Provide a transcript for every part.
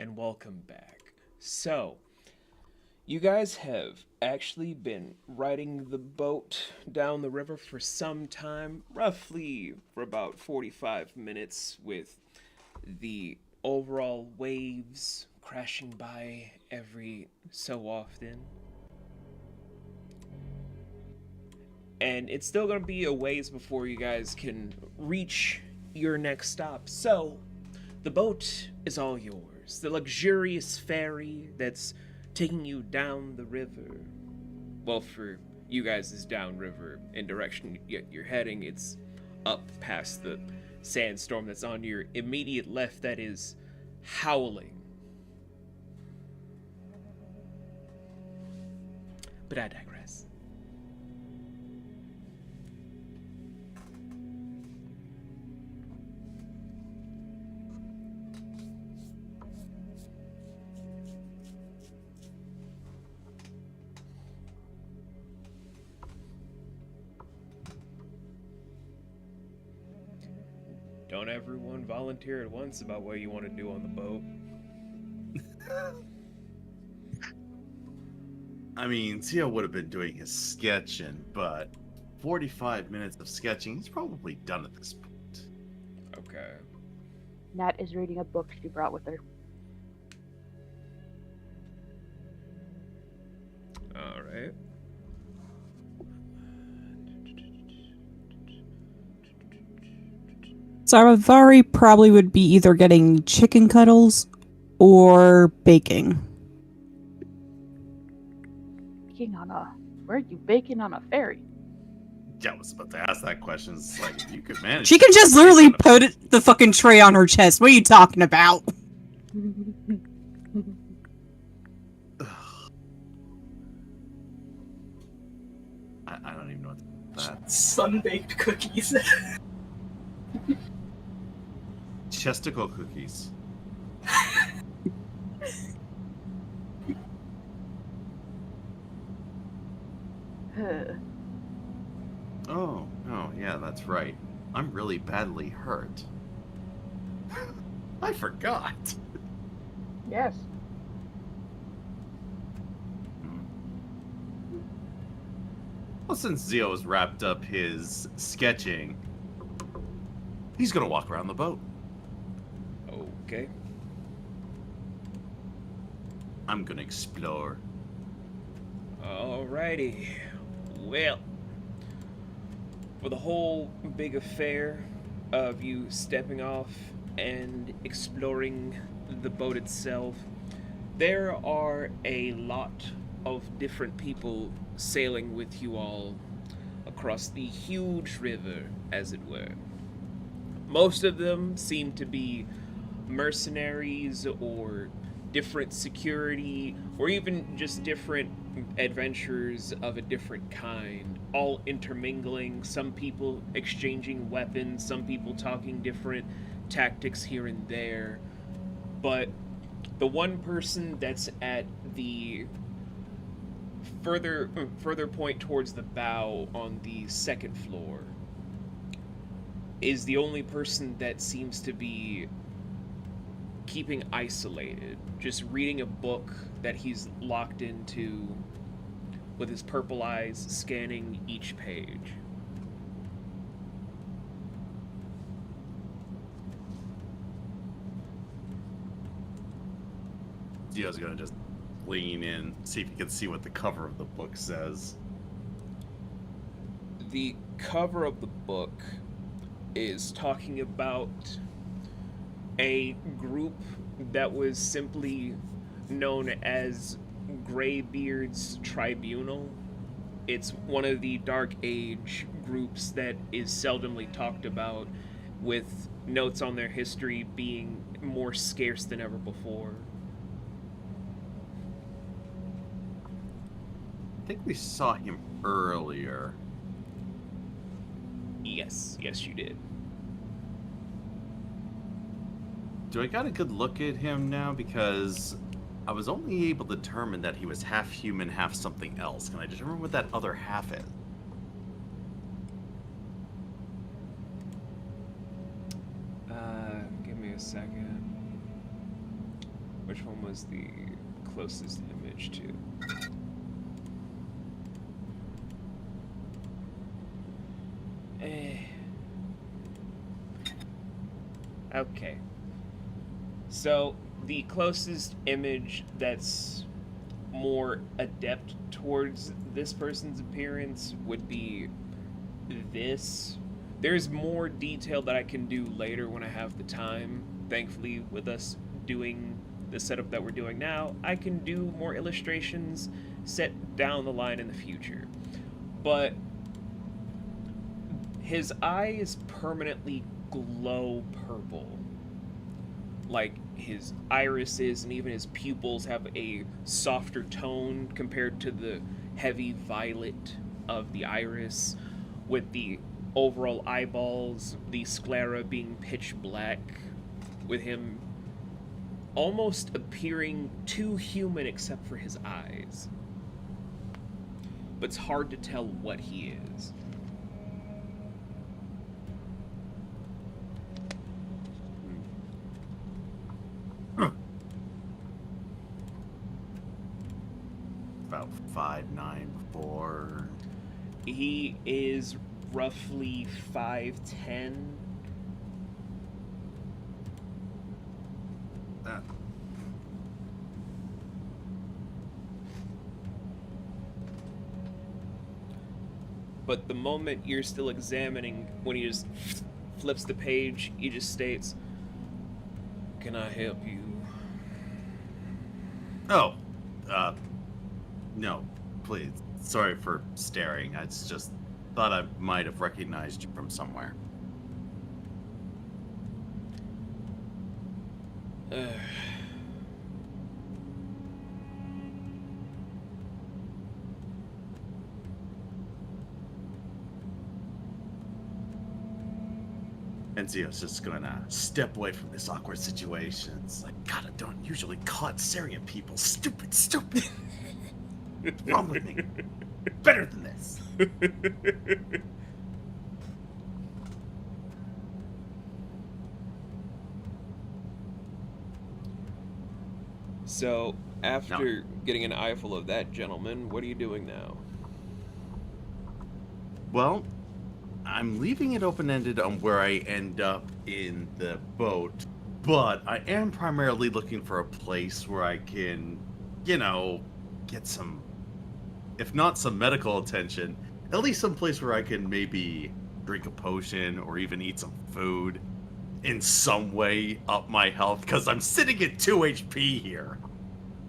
and welcome back. So, you guys have actually been riding the boat down the river for some time, roughly for about 45 minutes, with the overall waves crashing by every so often. And it's still going to be a ways before you guys can reach your next stop. So, the boat is all yours. The luxurious ferry that's taking you down the river. Well, for you guys, is downriver in direction you're heading. It's up past the sandstorm that's on your immediate left that is howling. But I digress. Don't everyone volunteer at once about what you want to do on the boat? I mean, Zio would have been doing his sketching, but 45 minutes of sketching, he's probably done at this point. Okay. Nat is reading a book she brought with her. All right. Savari probably would be either getting chicken cuddles or baking. Where are you baking on a ferry? Yeah, I was about to ask that question. It's like, if you could manage. She can just literally put the fucking tray on her chest. What are you talking about? I don't even know what that. Sun-baked cookies. Chesticle cookies. Oh, yeah, that's right. I'm really badly hurt. I forgot. Yes. Well, since Zio's wrapped up his sketching, he's gonna walk around the boat. Okay. I'm gonna explore. Alrighty. Well, for the whole big affair of you stepping off and exploring the boat itself, there are a lot of different people sailing with you all across the huge river, as it were. Most of them seem to be mercenaries or different security, or even just different adventurers of a different kind, all intermingling, some people exchanging weapons, some people talking different tactics here and there. But the one person that's at the further point towards the bow on the second floor is the only person that seems to be keeping isolated, just reading a book that he's locked into with his purple eyes scanning each page. Zio's gonna just lean in, see if he can see what the cover of the book says. The cover of the book is talking about a group that was simply known as Greybeard's Tribunal. It's one of the Dark Age groups that is seldomly talked about, with notes on their history being more scarce than ever before. I think we saw him earlier. Yes, you did. Do I got a good look at him now? Because I was only able to determine that he was half human, half something else. Can I determine what that other half is? Give me a second. Which one was the closest image to? Okay. So, the closest image that's more adept towards this person's appearance would be this. There's more detail that I can do later when I have the time. Thankfully, with us doing the setup that we're doing now, I can do more illustrations set down the line in the future. But his eye is permanently glow purple. Like, his irises and even his pupils have a softer tone compared to the heavy violet of the iris, with the overall eyeballs, the sclera being pitch black, with him almost appearing too human except for his eyes. But it's hard to tell what he is. About 5'9", 4". He is roughly 5'10". But the moment you're still examining, when he just flips the page, he just states, "Can I help you?" Oh, no, please. Sorry for staring. I just thought I might have recognized you from somewhere. And Zio's just gonna step away from this awkward situation. It's like, God, I don't usually caught Syrian people. Stupid, stupid. What's wrong with me? Better than this. So, after getting an eyeful of that gentleman, what are you doing now? Well, I'm leaving it open-ended on where I end up in the boat, but I am primarily looking for a place where I can, you know, get some, if not some medical attention, at least some place where I can maybe drink a potion or even eat some food, in some way up my health, because I'm sitting at 2 HP here.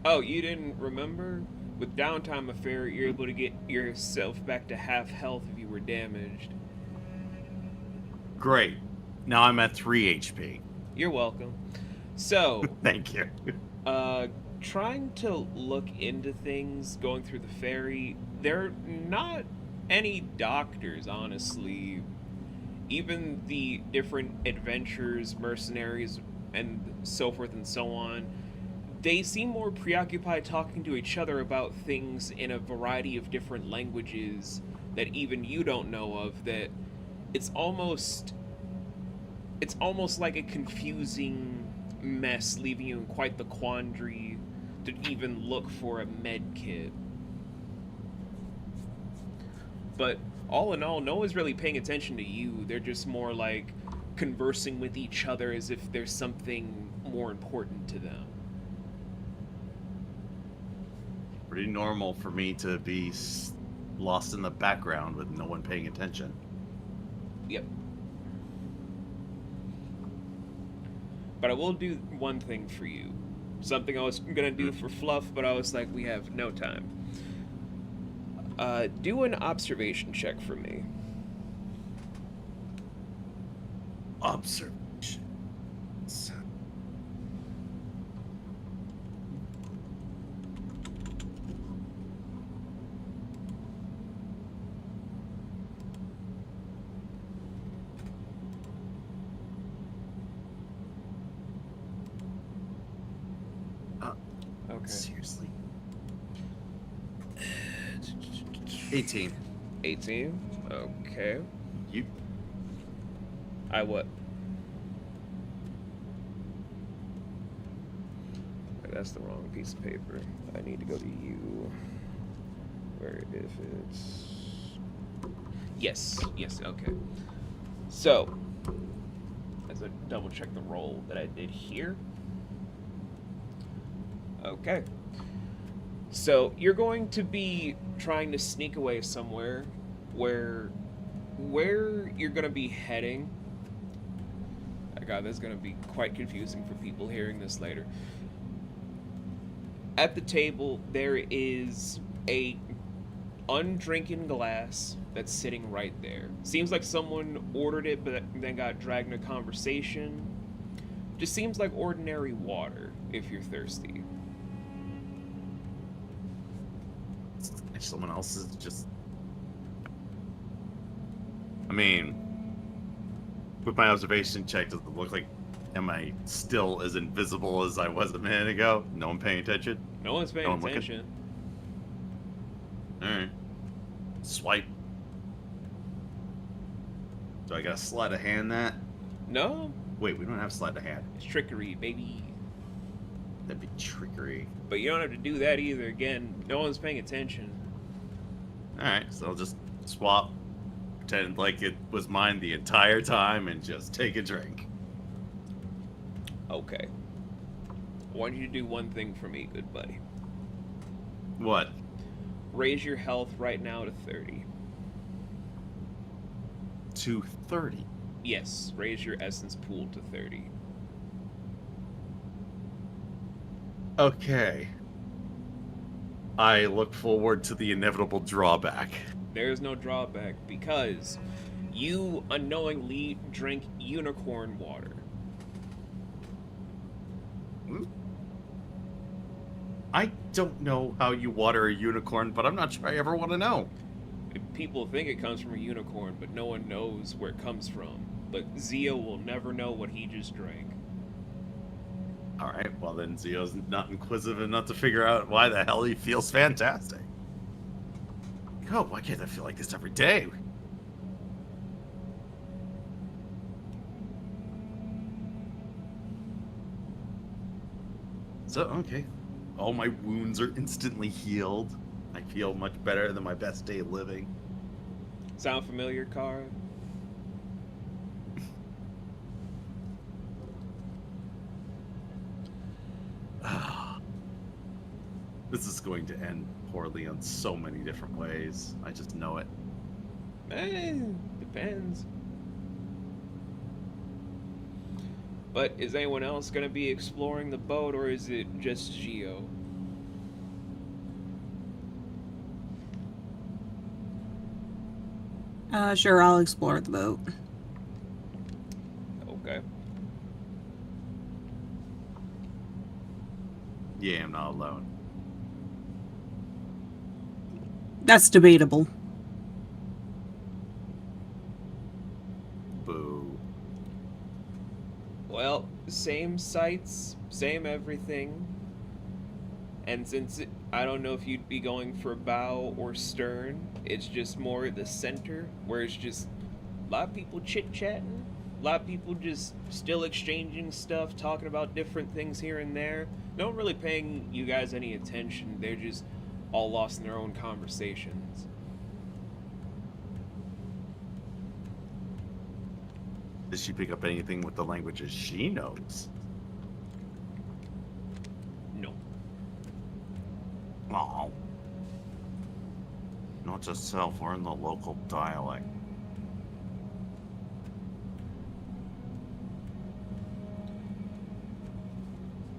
Oh, you didn't remember? With Downtime Affair, you're able to get yourself back to half health if you were damaged. Great. Now I'm at 3 HP. You're welcome. So, Thank you. trying to look into things going through the ferry, there are not any doctors, honestly. Even the different adventurers, mercenaries, and so forth and so on, they seem more preoccupied talking to each other about things in a variety of different languages that even you don't know of, that it's almost like a confusing mess, leaving you in quite the quandary to even look for a med kit. But all in all, no one's really paying attention to you. They're just more like conversing with each other as if there's something more important to them. Pretty normal for me to be lost in the background with no one paying attention. Yep. But I will do one thing for you. Something I was gonna do for Fluff, but I was like, we have no time. Do an observation check for me. Observations. Okay. Seriously? 18. 18? Okay. You? I what? that's the wrong piece of paper. I need to go to you. Where if it's... Yes, okay. So, as I double check the roll that I did here. Okay. So, you're going to be trying to sneak away somewhere where you're going to be heading. Oh God, that's going to be quite confusing for people hearing this later. At the table, there is a undrinking glass that's sitting right there. Seems like someone ordered it, but then got dragged into conversation. Just seems like ordinary water, if you're thirsty. If someone else is just... I mean, with my observation check, does it look like... Am I still as invisible as I was a minute ago? No one paying attention? No one's paying attention. Alright. Swipe. Do I gotta sleight of hand that? No. Wait, we don't have sleight of hand. It's trickery, baby. That'd be trickery. But you don't have to do that either. Again, no one's paying attention. Alright, so I'll just swap. Pretend like it was mine the entire time and just take a drink. Okay. I want you to do one thing for me, good buddy. What? Raise your health right now to 30. To 30? Yes, raise your essence pool to 30. Okay. I look forward to the inevitable drawback. There's no drawback because you unknowingly drink unicorn water. I don't know how you water a unicorn, but I'm not sure I ever want to know. People think it comes from a unicorn, but no one knows where it comes from. But Xio will never know what he just drank. Alright, well then Xio's not inquisitive enough to figure out why the hell he feels fantastic. God, why can't I feel like this every day? So, okay. All my wounds are instantly healed. I feel much better than my best day living. Sound familiar, Kara? This is going to end poorly on so many different ways. I just know it. Depends. But is anyone else going to be exploring the boat, or is it just Xio? Sure, I'll explore the boat. Okay. Yeah, I'm not alone. That's debatable. Boo. Well, same sights, same everything. And since I don't know if you'd be going for bow or stern, it's just more the center, where it's just a lot of people chit-chatting, a lot of people just still exchanging stuff, talking about different things here and there. No one really paying you guys any attention. They're just all lost in their own conversations. Did she pick up anything with the languages she knows? No. Oh. Note to self, learn the local dialect.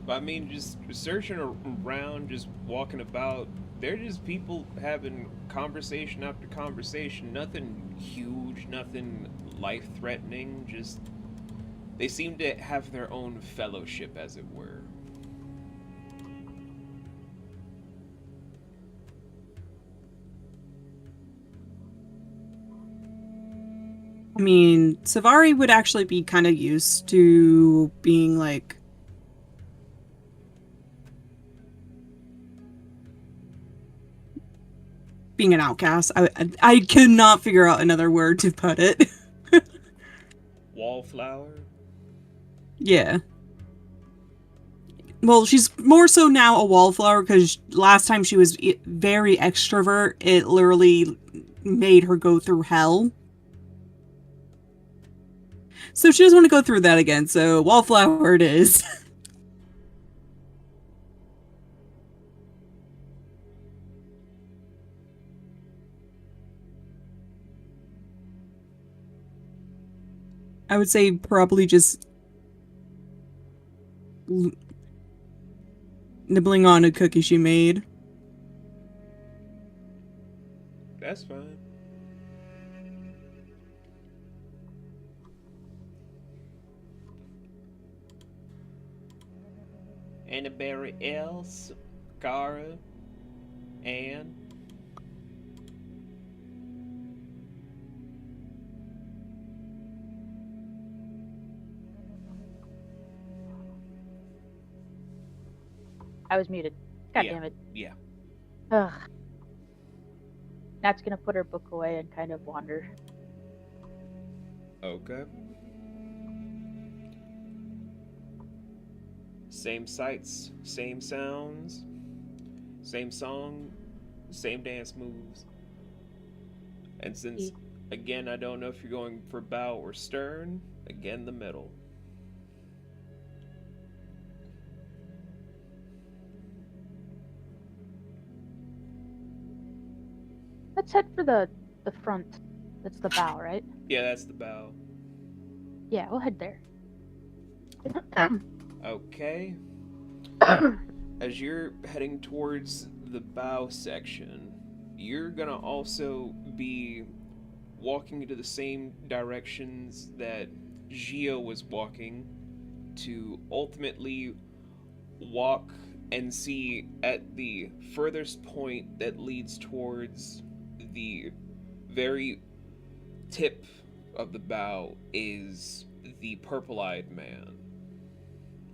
But I mean, just searching around, just walking about, they're just people having conversation after conversation. Nothing huge, nothing life-threatening. Just, they seem to have their own fellowship, as it were. I mean, Savari would actually be kind of used to being like being an outcast. I could not figure out another word to put it. Wallflower? Yeah. Well, she's more so now a wallflower because last time she was very extrovert. It literally made her go through hell. So she doesn't want to go through that again, so wallflower it is. I would say probably just nibbling on a cookie she made. That's fine. Anybody else? Gara? Anne? I was muted. God Yeah. damn it. Yeah. Ugh. Nat's gonna put her book away and kind of wander. Okay. Same sights, same sounds, same song, same dance moves. And since, again, I don't know if you're going for bow or stern, again, the middle. Let's head for the front. That's the bow, right? Yeah, that's the bow. Yeah, we'll head there. Okay. As you're heading towards the bow section, you're gonna also be walking into the same directions that Xio was walking to ultimately walk and see at the furthest point that leads towards the very tip of the bow is the purple-eyed man.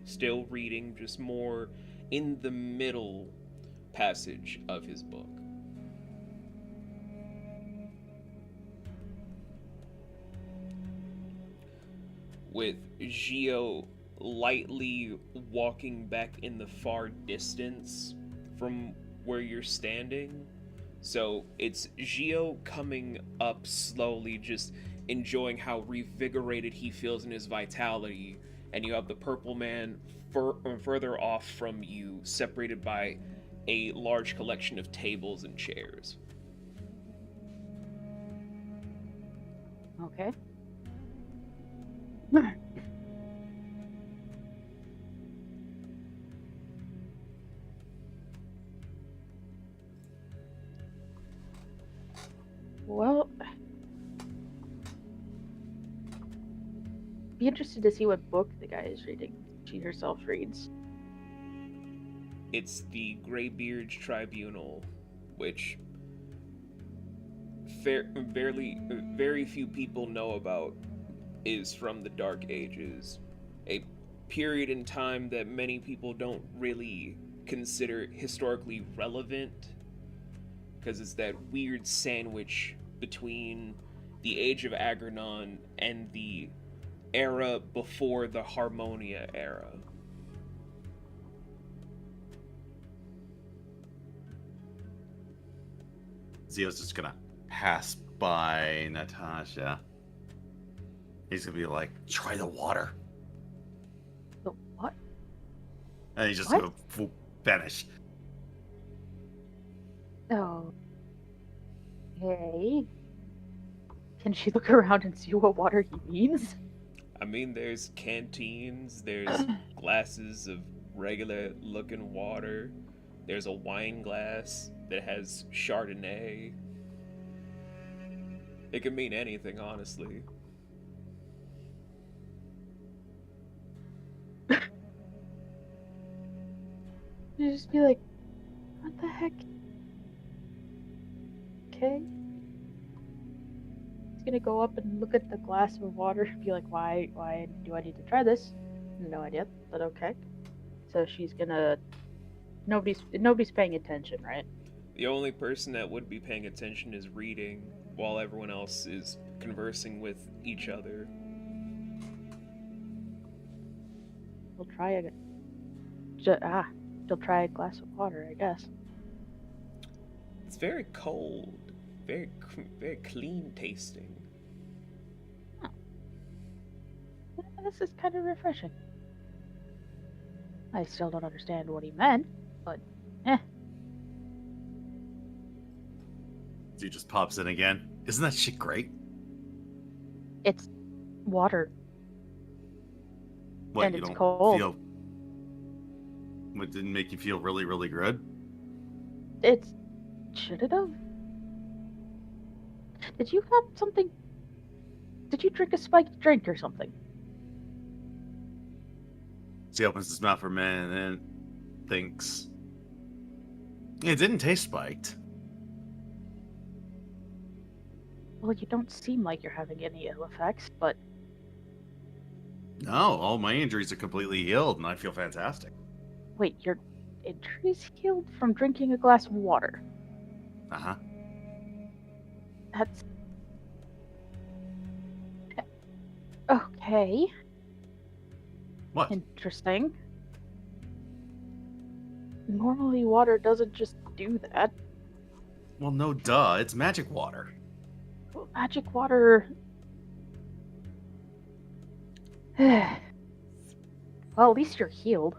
Still reading, just more in the middle passage of his book. With Xio lightly walking back in the far distance from where you're standing. So it's Xio coming up slowly, just enjoying how revigorated he feels in his vitality, and you have the purple man further off from you, separated by a large collection of tables and chairs. Okay. Well, be interested to see what book the guy is reading. She herself reads. It's the Greybeard's Tribunal, which very few people know about, is from the Dark Ages, a period in time that many people don't really consider historically relevant, because it's that weird sandwich between the Age of Agrenon and the era before the Harmonia era. Xio's just gonna pass by Natasha. He's gonna be like, try the water. The what? And he's just What? gonna vanish. Oh. Hey. Can she look around and see what water he means? I mean, there's canteens, there's glasses of regular looking water, there's a wine glass that has Chardonnay. It could mean anything, honestly. You just be like, what the heck? Okay. He's gonna go up and look at the glass of water and be like, why do I need to try this? No idea, but okay. So she's gonna... Nobody's paying attention, right? The only person that would be paying attention is reading, while everyone else is conversing with each other. We'll try She'll try a glass of water, I guess. It's very cold, very clean tasting. This is kind of refreshing. I still don't understand what he meant, but So he just pops in again. Isn't that shit great? it's water. What, And you it's don't cold. feel... What, didn't make you feel really, really good? Should it have? Did you have something? Did you drink a spiked drink or something? So he opens his mouth for a minute and then thinks. It didn't taste spiked. Well, you don't seem like you're having any ill effects, but No, all my injuries are completely healed and I feel fantastic. wait, your injuries healed from drinking a glass of water. Uh-huh. That's okay. What? Interesting. Normally, water doesn't just do that. Well, no duh. It's magic water. Well, magic water. Well, at least you're healed.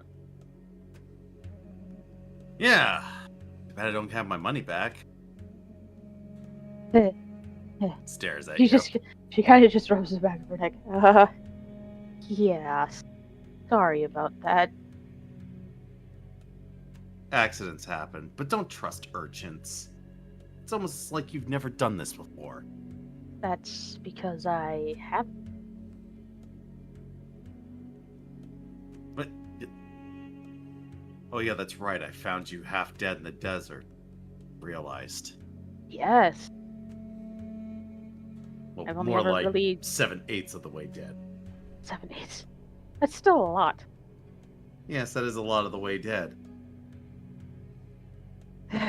Yeah. Too bad I don't have my money back. Stares at you. She kind of just rubs the back of her neck. Yeah. Sorry about that. Accidents happen, but don't trust urchins. It's almost like you've never done this before. That's because I have. But... Oh yeah, that's right. I found you half dead in the desert. Realized. Yes. Well, I've only more ever like really 7/8 of the way dead. 7/8. That's still a lot. Yes, that is a lot of the way dead. You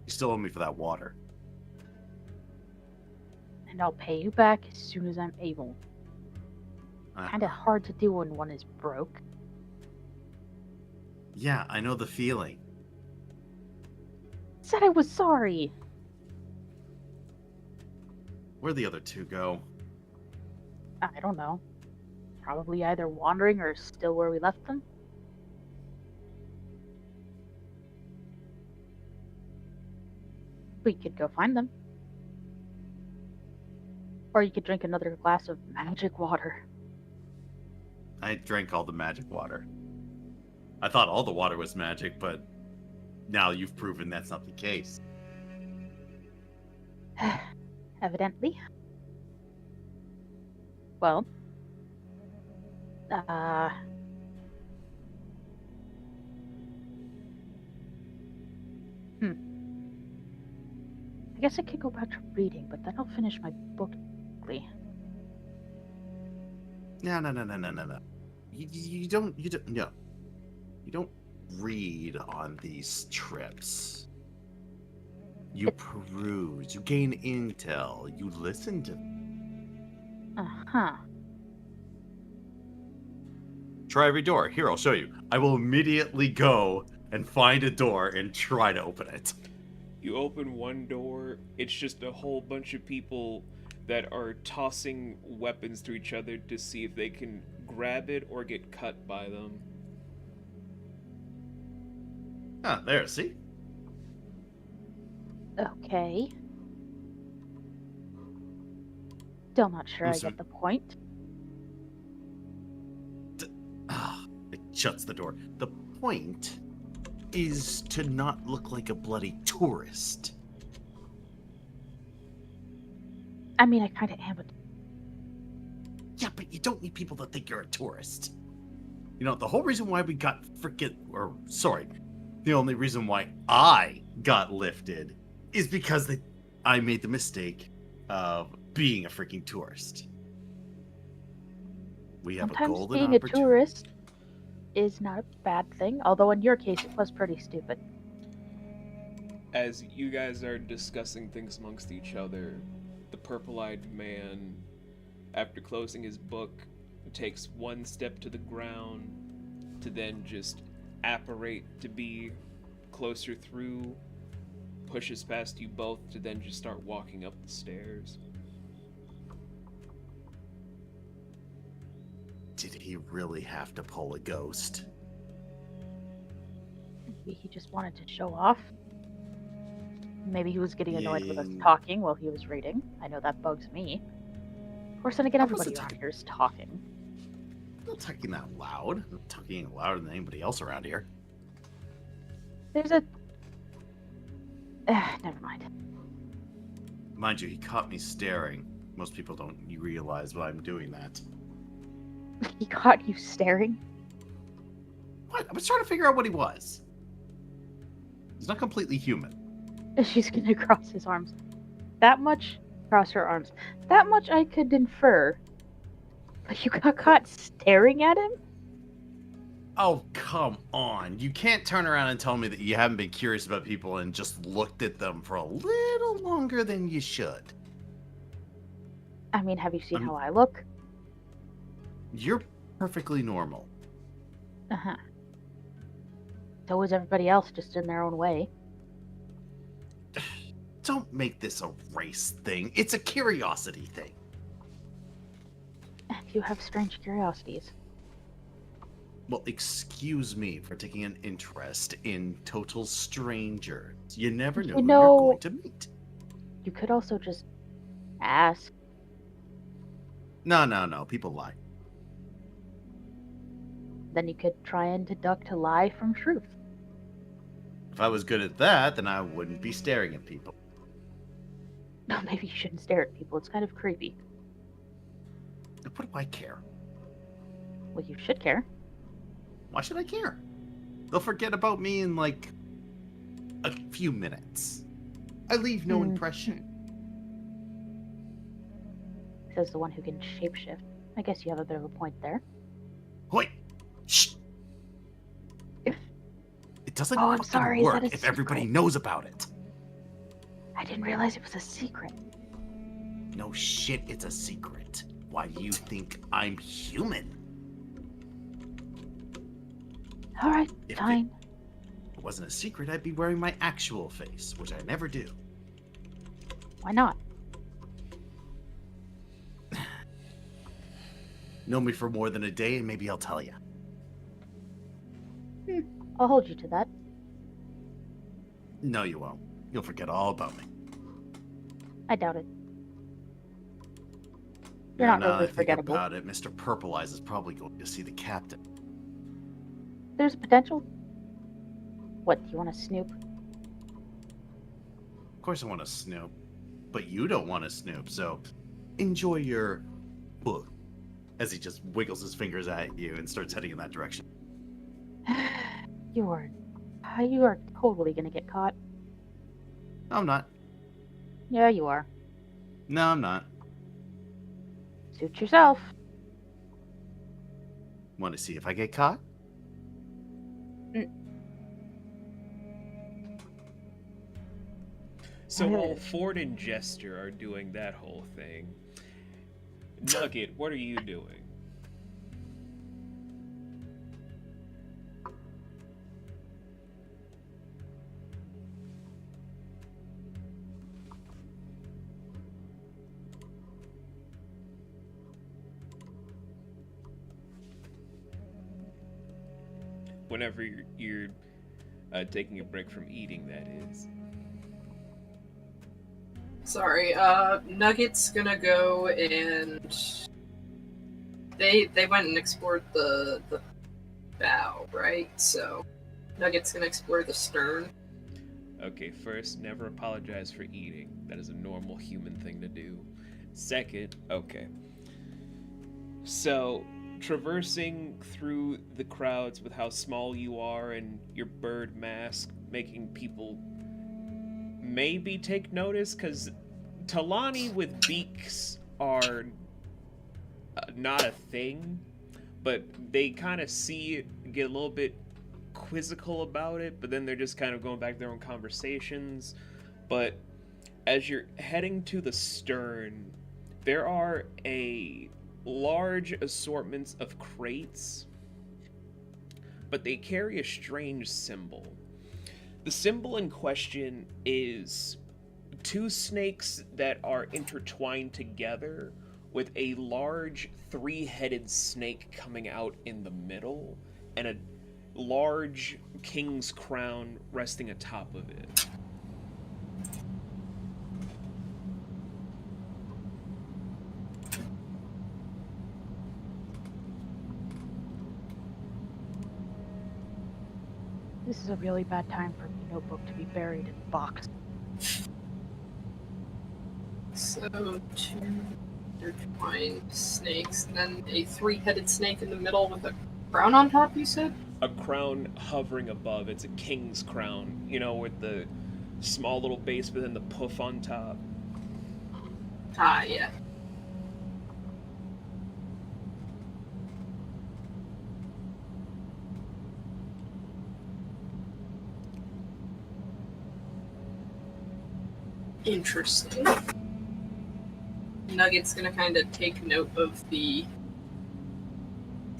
still owe me for that water. And I'll pay you back as soon as I'm able. Kinda hard to do when one is broke. Yeah, I know the feeling. Said I was sorry. Where'd the other two go? I don't know. Probably either wandering or still where we left them. We could go find them. Or you could drink another glass of magic water. I drank all the magic water. I thought all the water was magic, but now you've proven that's not the case. Evidently. Well. I guess I could go back to reading, but then I'll finish my book quickly. No. You don't read on these trips. You peruse, you gain intel, you listen to... Uh-huh. Try every door. Here, I'll show you. I will immediately go and find a door and try to open it. You open one door, it's just a whole bunch of people that are tossing weapons to each other to see if they can grab it or get cut by them. Ah, there, see? Okay. Still not sure I So- get the point. It shuts the door. The point is to not look like a bloody tourist. I mean, I kind of am, but Yeah, but you don't need people to think you're a tourist. You know, the whole reason why we got the only reason why I got lifted is because I made the mistake of being a freaking tourist. We have a sometimes golden being a opportunity. tourist is not a bad thing, although in your case it was pretty stupid. As you guys are discussing things amongst each other, the purple-eyed man, after closing his book, takes one step to the ground to then just apparate to be closer through, pushes past you both to then just start walking up the stairs. Did he really have to pull a ghost? Maybe he just wanted to show off. Maybe he was getting annoyed with us Yeah. talking while he was reading. I know that bugs me. Of course, then again, I wasn't everybody around talking- here is talking. I'm not talking that loud. I'm not talking louder than anybody else around here. There's a... never mind. Mind you, he caught me staring. Most people don't realize why I'm doing that. He caught you staring? What? I was trying to figure out what he was. He's not completely human. She's gonna cross his arms. That much? Cross her arms. That much I could infer. But you got caught staring at him? Oh, come on. You can't turn around and tell me that you haven't been curious about people and just looked at them for a little longer than you should. I mean, have you seen how I look? You're perfectly normal. Uh-huh. So is everybody else, just in their own way. Don't make this a race thing. It's a curiosity thing. And you have strange curiosities. Well, excuse me for taking an interest in total strangers. You never know who know- you're going to meet. You could also just ask. No. People lie. Then you could try and deduct a lie from truth. If I was good at that, then I wouldn't be staring at people. No, maybe you shouldn't stare at people. It's kind of creepy. What do I care? Well, you should care. Why should I care? They'll forget about me in like a few minutes. I leave no impression. Says the one who can shapeshift. I guess you have a bit of a point there. Wait! Shh! It doesn't Oh, I'm fucking sorry, is work that a if everybody secret? knows about it. I didn't realize it was a secret. No shit, it's a secret. Why do you think I'm human? Alright, If fine. it wasn't a secret, I'd be wearing my actual face, which I never do. Why not? Know me for more than a day, and maybe I'll tell you. I'll hold you to that. No, you won't. You'll forget all about me. I doubt it. You're not now that I really think forgettable. about it, Mr. Purple Eyes is probably going to see the captain. There's potential. What, do you want to snoop? Of course I want to snoop, but you don't want to snoop, so enjoy your book. As he just wiggles his fingers at you and starts heading in that direction. You are totally gonna get caught. No, I'm not. Yeah, you are. No, I'm not. Suit yourself. Want to see if I get caught? So while Ford and Jester are doing that whole thing, Nugget, what are you doing? Whenever you're taking a break from eating, that is. Sorry, Nugget's gonna go and they went and explored the bow, right? So Nugget's gonna explore the stern. Okay, first, never apologize for eating. That is a normal human thing to do. Second, okay. So, traversing through the crowds with how small you are and your bird mask, making people maybe take notice, because Talani with beaks are not a thing, but they kind of see it, get a little bit quizzical about it, but then they're just kind of going back to their own conversations. But as you're heading to the stern, there are a large assortments of crates but they carry a strange symbol. The symbol in question is two snakes that are intertwined together with a large three-headed snake coming out in the middle and a large king's crown resting atop of it. This is a really bad time for the notebook to be buried in a box. So, two intertwined snakes, and then a three-headed snake in the middle with a crown on top, you said? A crown hovering above. It's a king's crown, you know, with the small little base but then the poof on top. Ah, yeah. Interesting. Nugget's gonna kind of take note of the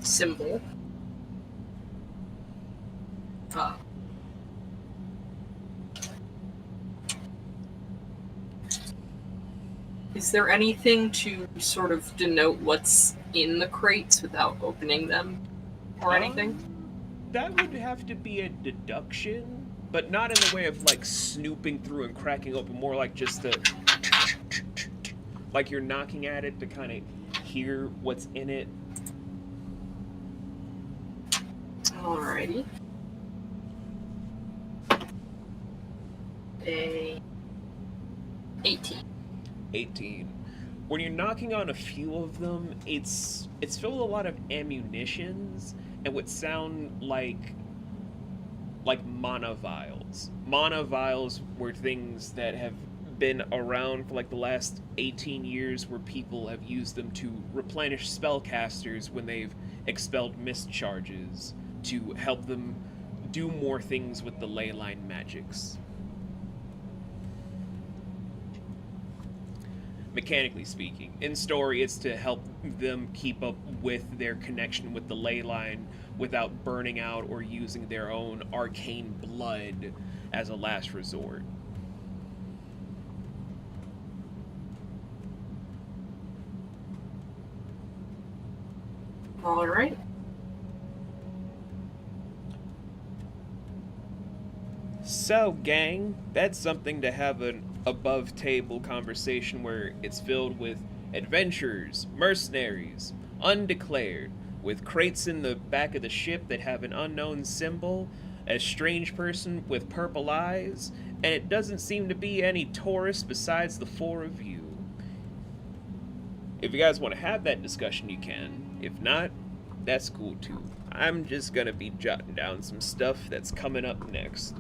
symbol. Is there anything to sort of denote what's in the crates without opening them or anything? That would have to be a deduction, but not in the way of like snooping through and cracking open, more like just a like you're knocking at it to kind of hear what's in it. Alrighty. A 18. 18. When you're knocking on a few of them, it's filled with a lot of ammunitions and what sound like mana vials. Mana vials were things that have been around for like the last 18 years where people have used them to replenish spellcasters when they've expelled mist charges to help them do more things with the leyline magics. Mechanically speaking. In story, it's to help them keep up with their connection with the ley line without burning out or using their own arcane blood as a last resort. Alright. So, gang, that's something to have an above-table conversation where it's filled with adventurers, mercenaries, undeclared, with crates in the back of the ship that have an unknown symbol, a strange person with purple eyes, and it doesn't seem to be any tourists besides the four of you. If you guys want to have that discussion, you can. If not, that's cool too. I'm just gonna be jotting down some stuff that's coming up next.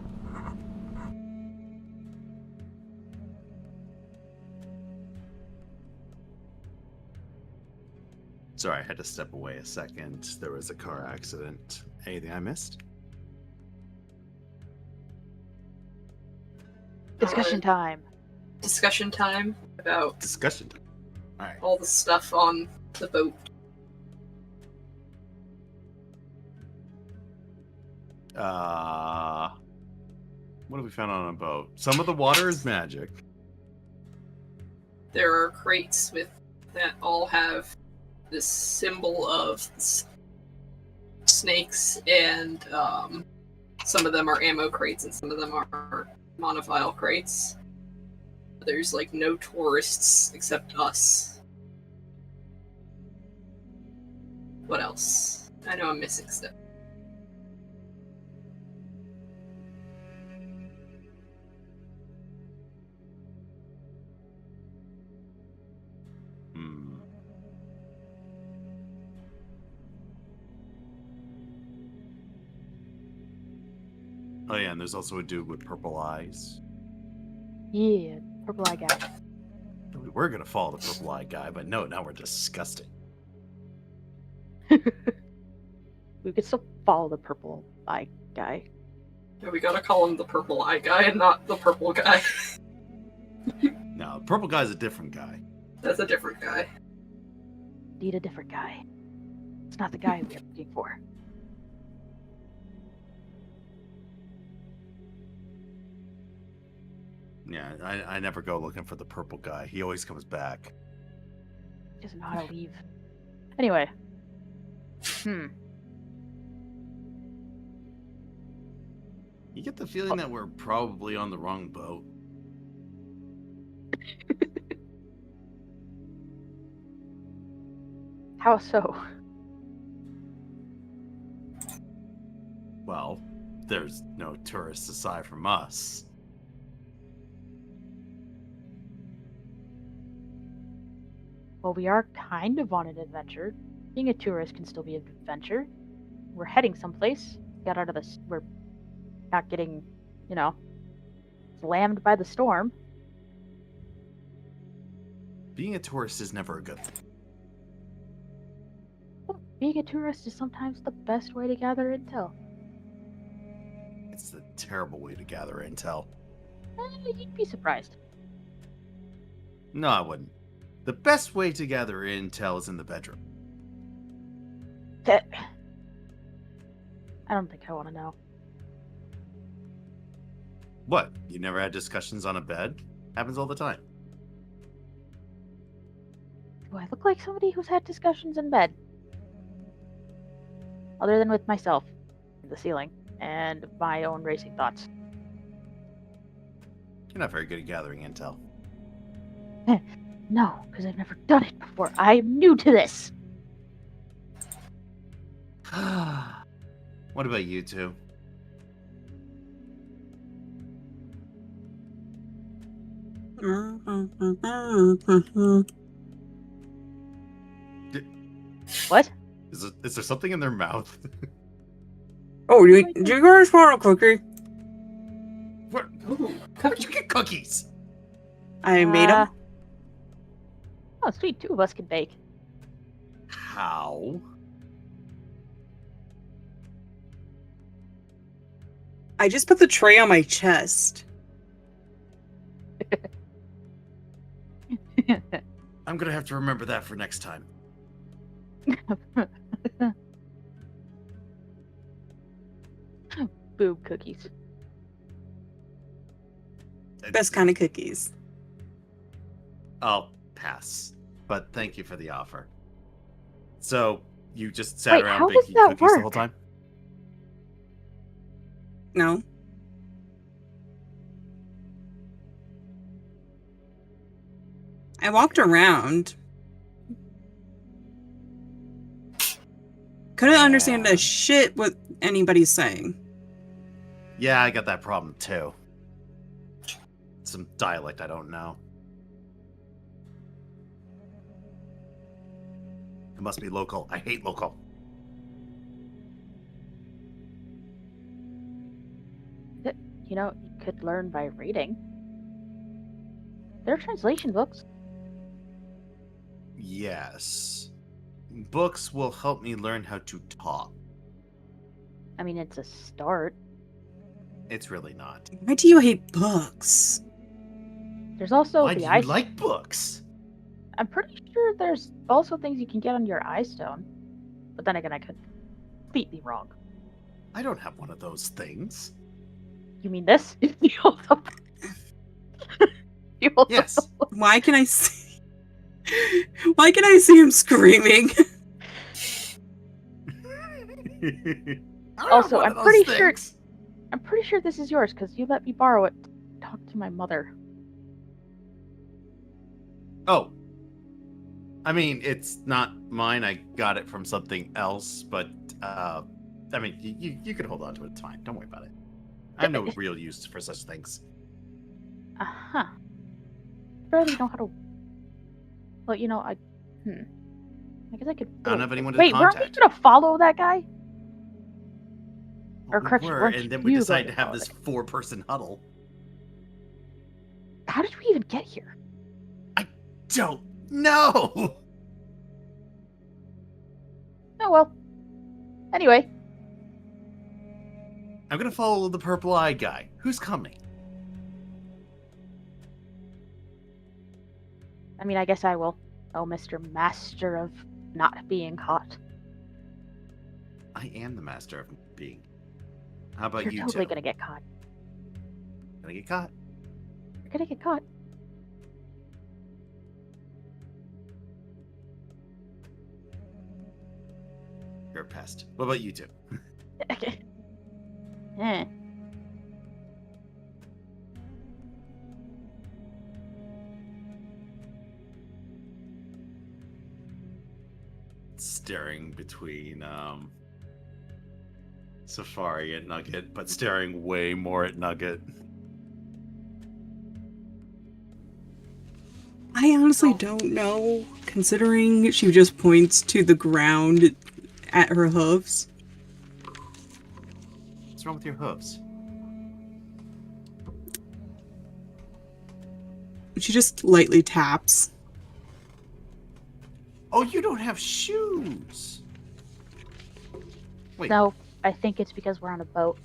Sorry, I had to step away a second. There was a car accident. Anything I missed? Discussion time. Discussion time about Discussion time. All right. all the stuff on the boat. What have we found on a boat? Some of the water is magic. There are crates that all have this symbol of snakes, and some of them are ammo crates and some of them are monophile crates. There's like no tourists except us. What else? I know I'm missing stuff. Oh yeah, and there's also a dude with purple eyes. Yeah, purple eye guy. We were gonna follow the purple eye guy, but no, now we're disgusting. We could still follow the purple eye guy. Yeah, we gotta call him the purple eye guy and not the purple guy. No, the purple guy's a different guy. That's a different guy. Need a different guy. It's not the guy we're looking for. Yeah, I never go looking for the purple guy. He always comes back. He doesn't know how to leave. Anyway. You get the feeling that we're probably on the wrong boat. How so? Well, there's no tourists aside from us. Well, we are kind of on an adventure. Being a tourist can still be an adventure. We're heading someplace. Got out of this. We're not getting, slammed by the storm. Being a tourist is never a good thing. Well, being a tourist is sometimes the best way to gather intel. It's the terrible way to gather intel. You'd be surprised. No, I wouldn't. The best way to gather intel is in the bedroom. I don't think I want to know. What? You never had discussions on a bed? Happens all the time. Do I look like somebody who's had discussions in bed? Other than with myself, the ceiling, and my own racing thoughts. You're not very good at gathering intel. No, because I've never done it before. I'm new to this. What about you two? What? Is there something in their mouth? Oh, do you guys want a cookie? Where'd you get cookies? I made them. Oh, sweet. 2 of us can bake. How? I just put the tray on my chest. I'm gonna have to remember that for next time. Boob cookies. Best kind of cookies. I'll pass. But thank you for the offer. So, you just sat Wait, around how does baking that cookies the work? whole time? No. I walked around. Couldn't understand Yeah. a shit what anybody's saying. Yeah, I got that problem too. Some dialect I don't know. It must be local. I hate local. You could learn by reading. There are translation books. Yes. Books will help me learn how to talk. I mean, it's a start. It's really not. Why do you hate books? There's also Why the do eye. you like books? I'm pretty sure there's also things you can get on your eye stone. But then again, I could completely wrong. I don't have one of those things. You mean this? You also- you also- Yes. Why can I see? Why can I see him screaming? Also, I'm pretty sure this is yours because you let me borrow it to talk to my mother. Oh. I mean, it's not mine. I got it from something else, but, I mean, you can hold on to it. It's fine. Don't worry about it. I have no real use for such things. Uh-huh. Barely know how to... Well, I guess I could... I don't have anyone to Wait, weren't we contact. gonna follow that guy? Or We correction, were, weren't and then we you decided to going to have this follow 4-person huddle. How did we even get here? Don't know. Oh, well. Anyway. I'm gonna follow the purple-eyed guy. Who's coming? I mean, I guess I will. Oh, Mr. Master of not being caught. I am the master of being. How about You're you totally two? gonna get caught. Gonna get caught? You're gonna get caught. You're a pest. What about you two? Okay. Eh. Staring between Savari and Nugget, but staring way more at Nugget. I honestly don't know, considering she just points to the ground at her hooves. What's wrong with your hooves? She just lightly taps. Oh, you don't have shoes. Wait. No, I think it's because we're on a boat.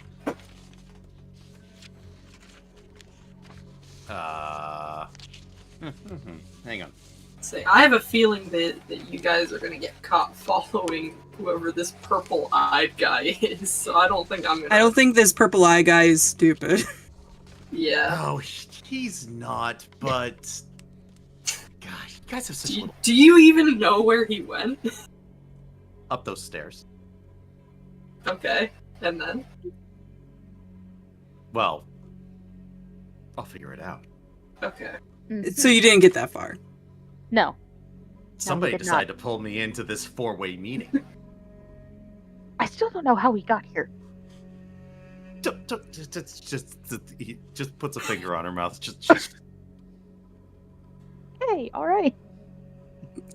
Hang on. Say, I have a feeling that you guys are gonna get caught following whoever this purple-eyed guy is. So I don't think I'm gonna. I don't think this purple eye guy is stupid. Yeah. Oh, he's not, but... God, you guys have such little... Do you even know where he went? Up those stairs. Okay, and then? Well, I'll figure it out. Okay. So you didn't get that far. No. Somebody did decided not. to pull me into this four-way meeting. I still don't know how we got here. He just puts a finger on her mouth. Just Hey, alright.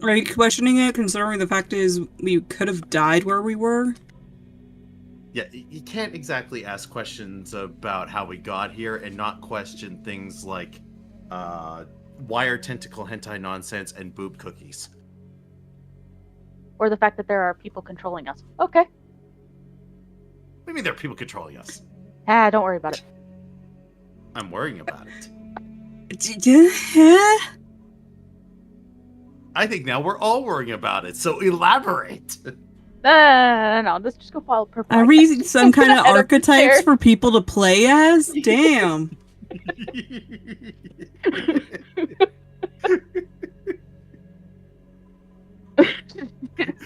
Are you questioning it, considering the fact is we could have died where we were? Yeah, you can't exactly ask questions about how we got here and not question things like wire tentacle hentai nonsense and boob cookies. Or the fact that there are people controlling us. Okay. What do you mean there are people controlling us? Ah, don't worry about it. I'm worrying about it. I think now we're all worrying about it, so elaborate. No, let's just go follow purple. Are we some kind of I don't archetypes care. for people to play as? Damn.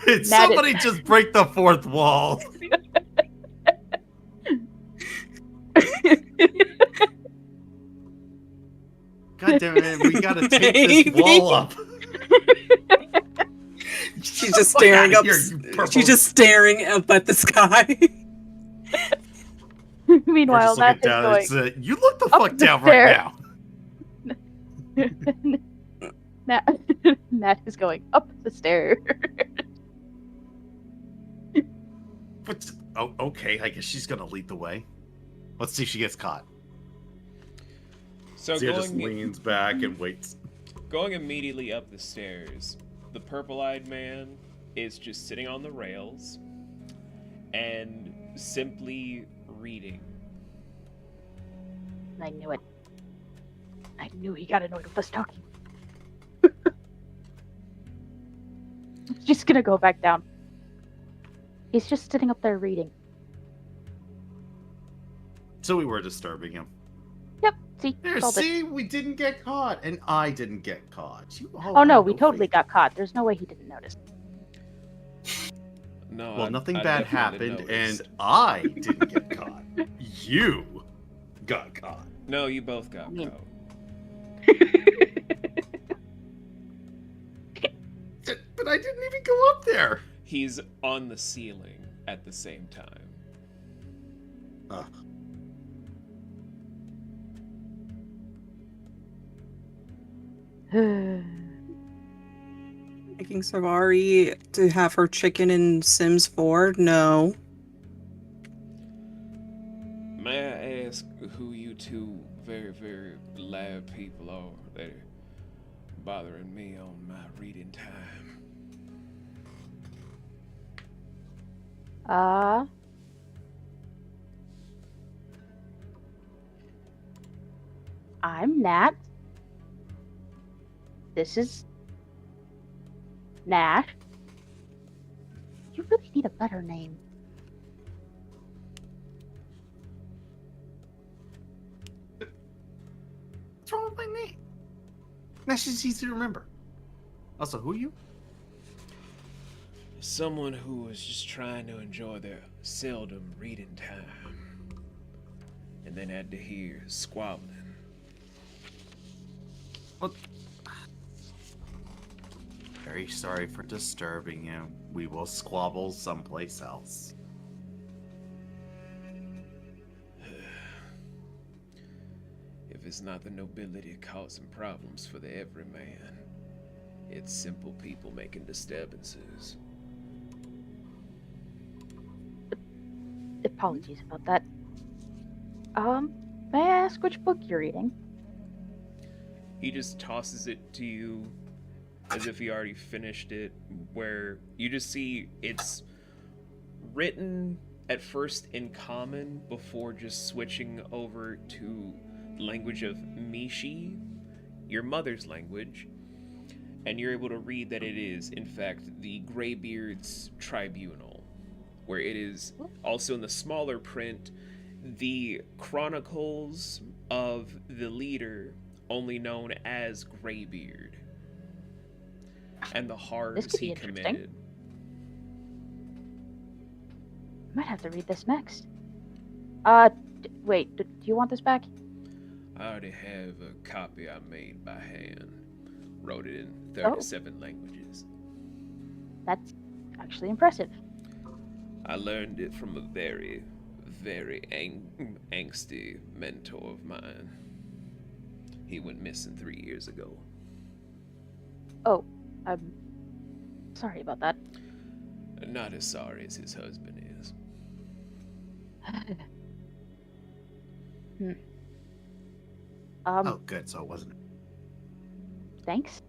Did somebody just break the fourth wall? God damn it, we gotta take this wall up. She's just staring up. Here, you purple- She's just staring up at the sky. Meanwhile, We're just Matt looking is down. going. You look the up fuck the down stair. right now. Nat is going up the stairs. Oh, okay, I guess she's gonna lead the way. Let's see if she gets caught. So Zia just going, leans back and waits. going immediately up the stairs, the purple-eyed man is just sitting on the rails and simply reading. I knew it. I knew he got annoyed with us talking. Just gonna go back down. He's just sitting up there reading. So we were disturbing him. Yep, see? There, solved it. see, we didn't get caught, and I didn't get caught. You all Oh no, have we totally faith. got caught. There's no way he didn't notice. No, Well, nothing I bad definitely happened, noticed. and I didn't get caught. You got caught. No, you both got mean- caught. But I didn't even go up there. He's on the ceiling at the same time. Ugh. Making Savari to have her chicken in Sims 4? No. May I ask who you two very, very loud people are that are bothering me on my reading time? I'm Nat. This is Nash. You really need a better name. What's wrong know my name. Nash is easy to remember. Also, who are you? Someone who was just trying to enjoy their seldom reading time. And then had to hear squabbling. Well, very sorry for disturbing you. We will squabble someplace else. If it's not the nobility causing problems for the everyman, it's simple people making disturbances. Apologies about that. May I ask which book you're reading? He just tosses it to you as if he already finished it, where you just see it's written at first in common before just switching over to language of Mishi, your mother's language, and you're able to read that it is, in fact, the Greybeard's Tribunal, where it is also in the smaller print, the chronicles of the leader, only known as Greybeard, and the horrors could be he interesting. committed. I might have to read this next. Wait, do you want this back? I already have a copy I made by hand. Wrote it in 37 languages. That's actually impressive. I learned it from a very, very angsty mentor of mine. He went missing 3 years ago. Oh, I'm sorry about that. Not as sorry as his husband is. Oh, good. So it wasn't. Thanks.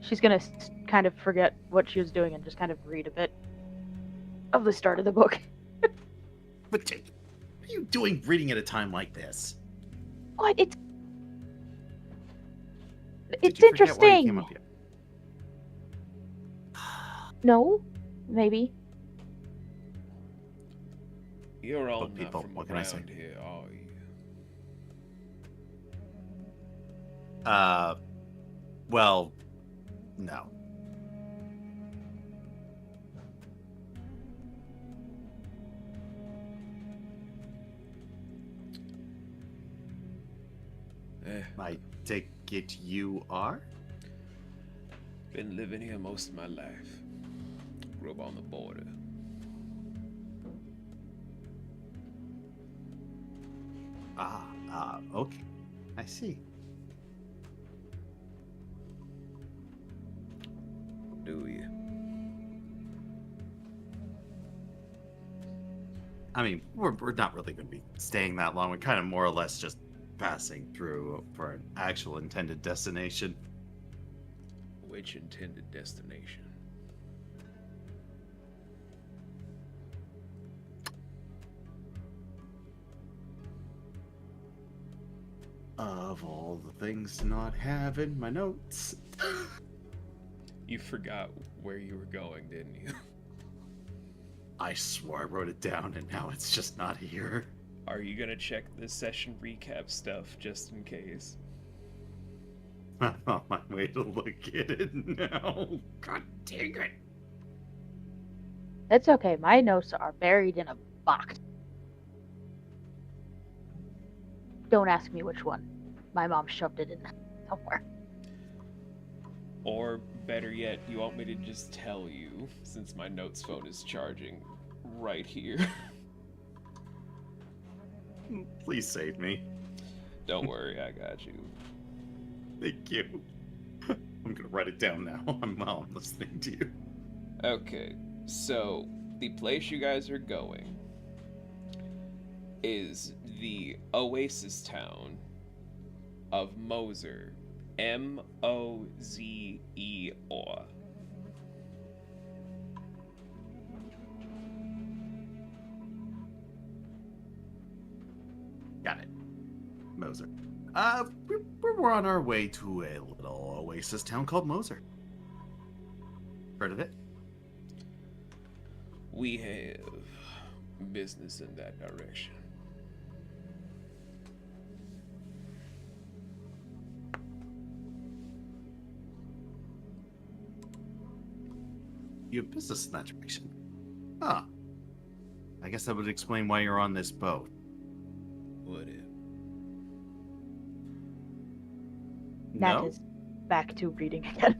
She's gonna kind of forget what she was doing and just kind of read a bit of the start of the book. But Jake, what are you doing reading at a time like this? What? Did It's you forget why you came interesting. up here? No, maybe. You're all Look, not people, from what can I say? around here, are you? Well, no. I take it you are? Been living here most of my life. Grew up on the border. Okay. I see. Do you? I mean, we're not really going to be staying that long. We're kind of more or less just passing through for an actual intended destination. Which intended destination? Of all the things to not have in my notes. You forgot where you were going, didn't you? I swore I wrote it down and now it's just not here. Are you gonna check the session recap stuff just in case? I'm on my way to look at it now. God dang it. It's okay. My notes are buried in a box. Don't ask me which one. My mom shoved it in somewhere. Or better yet, you want me to just tell you, since my notes phone is charging right here. Please save me. Don't worry, I got you. Thank you. I'm gonna write it down now while I'm listening to you. Okay, so the place you guys are going is the oasis town of Moser. M-O-Z-E-R. Got it. Moser. We're on our way to a little oasis town called Moser. Heard of it? We have. business in that direction. You have business in that direction. Huh. I guess that would explain why you're on this boat. Would it? Nat No? is back to reading again.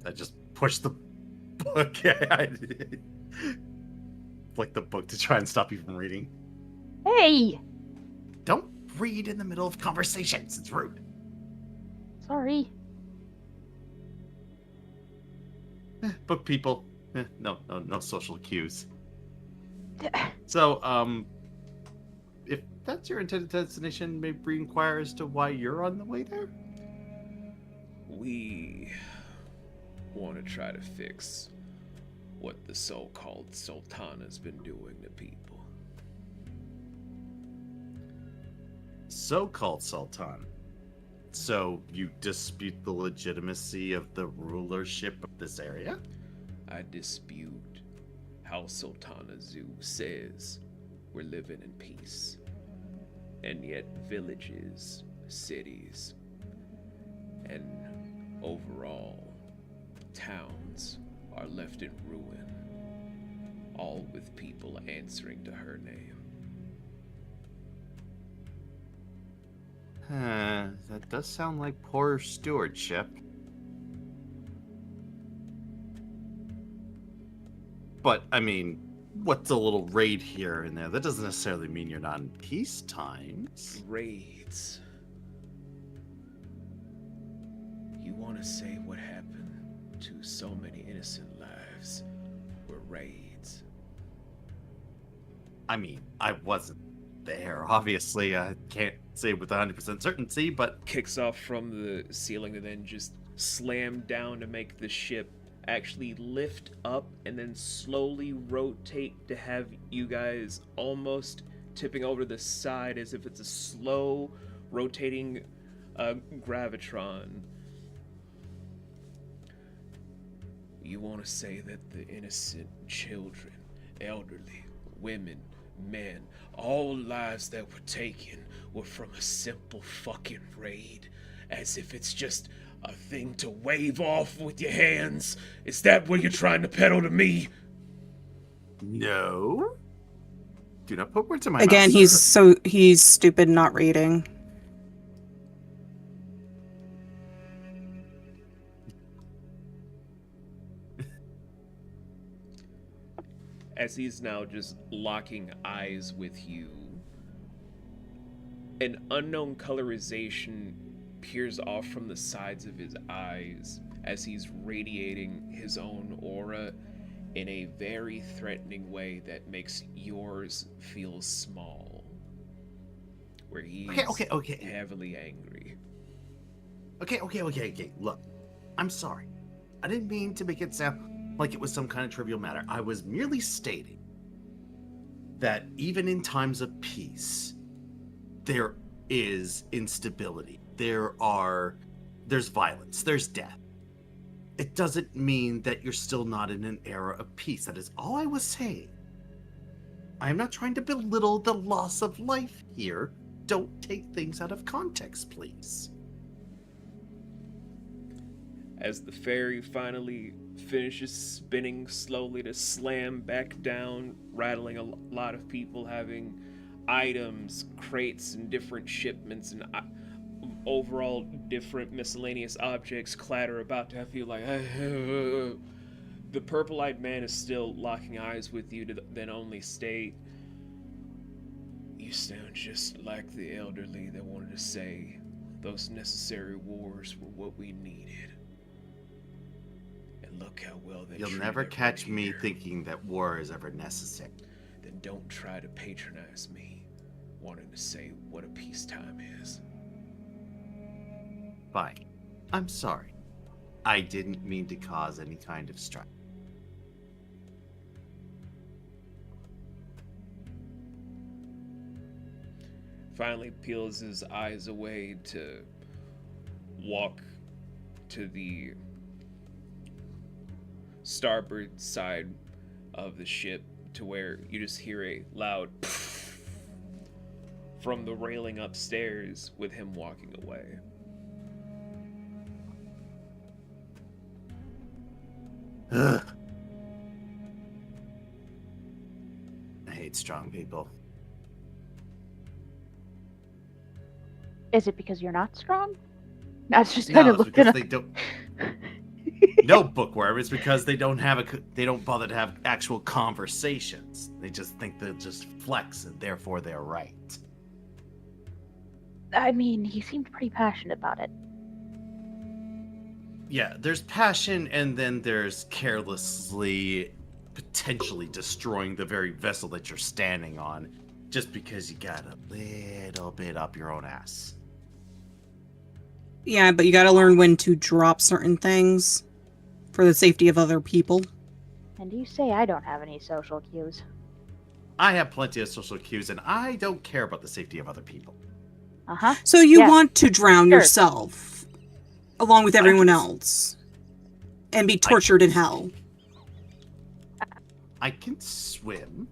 I just pushed the book. I flicked the book to try and stop you from reading. Hey! Don't read in the middle of conversations. It's rude. Sorry. Book people. No social cues. So, if that's your intended destination, maybe inquire as to why you're on the way there? We want to try to fix what the so-called Sultana's been doing to people. So-called Sultan. So, you dispute the legitimacy of the rulership of this area? I dispute how Sultana Zoo says we're living in peace, and yet villages, cities, and overall towns are left in ruin, all with people answering to her name. That does sound like poor stewardship. But, I mean, what's a little raid here and there? That doesn't necessarily mean you're not in peace times. Raids. You want to say what happened to so many innocent lives were raids? I mean, I wasn't there, obviously. I can't say with 100% certainty, but... Kicks off from the ceiling and then just slam down to make the ship actually lift up and then slowly rotate to have you guys almost tipping over the side as if it's a slow rotating gravitron. You want to say that the innocent children, elderly, women, men, all lives that were taken were from a simple fucking raid, as if it's just a thing to wave off with your hands? Is that what you're trying to peddle to me? No. Do not put words in my Again, mouth, sir. he's stupid not reading. As he's now just locking eyes with you, an unknown colorization peers off from the sides of his eyes as he's radiating his own aura in a very threatening way that makes yours feel small. Where he's Okay. heavily angry. Okay. Look, I'm sorry. I didn't mean to make it sound like it was some kind of trivial matter. I was merely stating that even in times of peace, there is instability. There's violence. There's death. It doesn't mean that you're still not in an era of peace. That is all I was saying. I am not trying to belittle the loss of life here. Don't take things out of context, please. As the ferry finally finishes spinning slowly to slam back down, rattling a lot of people having items, crates, and different shipments, and overall different miscellaneous objects clatter about to have you like... The purple-eyed man is still locking eyes with you to then only state, "You sound just like the elderly that wanted to say those necessary wars were what we needed. And look how well they You'll treated never catch everybody me here. thinking that war is ever necessary. Then don't try to patronize me, wanting to say what a peacetime is." Fine. I'm sorry. I didn't mean to cause any kind of strife. Finally peels his eyes away to walk to the starboard side of the ship to where you just hear a loud from the railing upstairs with him walking away. Ugh. I hate strong people. Is it because you're not strong? That's just kind No, of it's looking because up. they don't. No, bookworm. It's because they don't bother to have actual conversations. They just think they'll just flex, and therefore they're right. I mean, he seemed pretty passionate about it. Yeah, there's passion, and then there's carelessly, potentially destroying the very vessel that you're standing on, just because you got a little bit up your own ass. Yeah, but you gotta learn when to drop certain things for the safety of other people. And you say I don't have any social cues. I have plenty of social cues, and I don't care about the safety of other people. Uh-huh. So you Yeah. want to drown Sure. yourself, along with everyone else, and be tortured in hell. I can swim.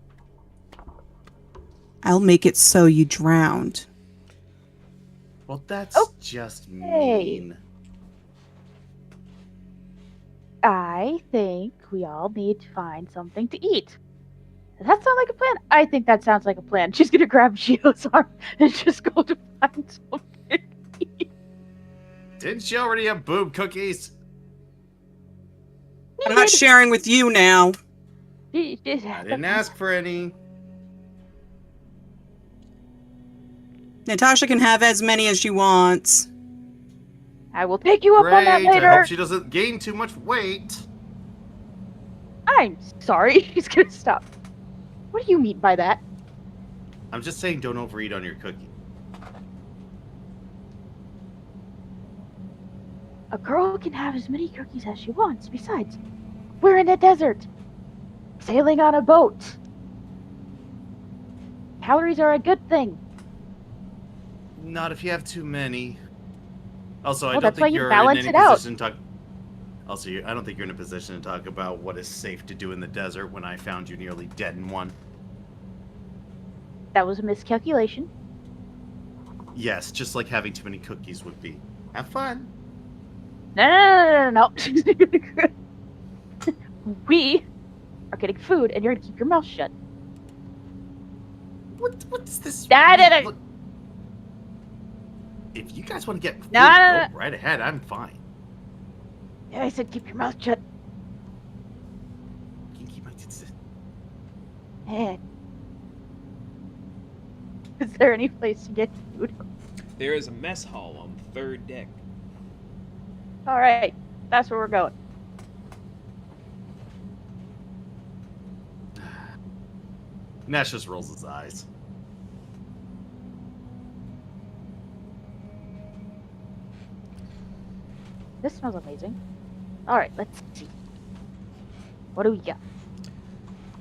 I'll make it so you drowned. Well, that's Oh, just hey. mean. I think we all need to find something to eat. Does that sound like a plan? I think that sounds like a plan. She's gonna grab Gio's arm and just go to find something to eat. Didn't she already have boob cookies? I'm not sharing with you now. I didn't ask for any. Natasha can have as many as she wants. I will take you up on that Great. I later. hope she doesn't gain too much weight. I'm sorry. She's gonna stop. What do you mean by that? I'm just saying, don't overeat on your cookie. A girl can have as many cookies as she wants. Besides, we're in a desert, sailing on a boat. Calories are a good thing. Not if you have too many. Also, I Well, don't that's why think you you're balance in it any out. position to talk. Also, I don't think you're in a position to talk about what is safe to do in the desert when I found you nearly dead in one. That was a miscalculation. Yes, just like having too many cookies would be. Have fun. No. We are getting food, and you're gonna keep your mouth shut. What's this? Da-da-da. Look, if you guys want to get food, No. go right ahead. I'm fine. Yeah, I said keep your mouth shut. I can keep my tits. Eh. Is there any place to get food? There is a mess hall on the 3rd deck. All right, that's where we're going. Nash just rolls his eyes. This smells amazing. All right, let's see. What do we got?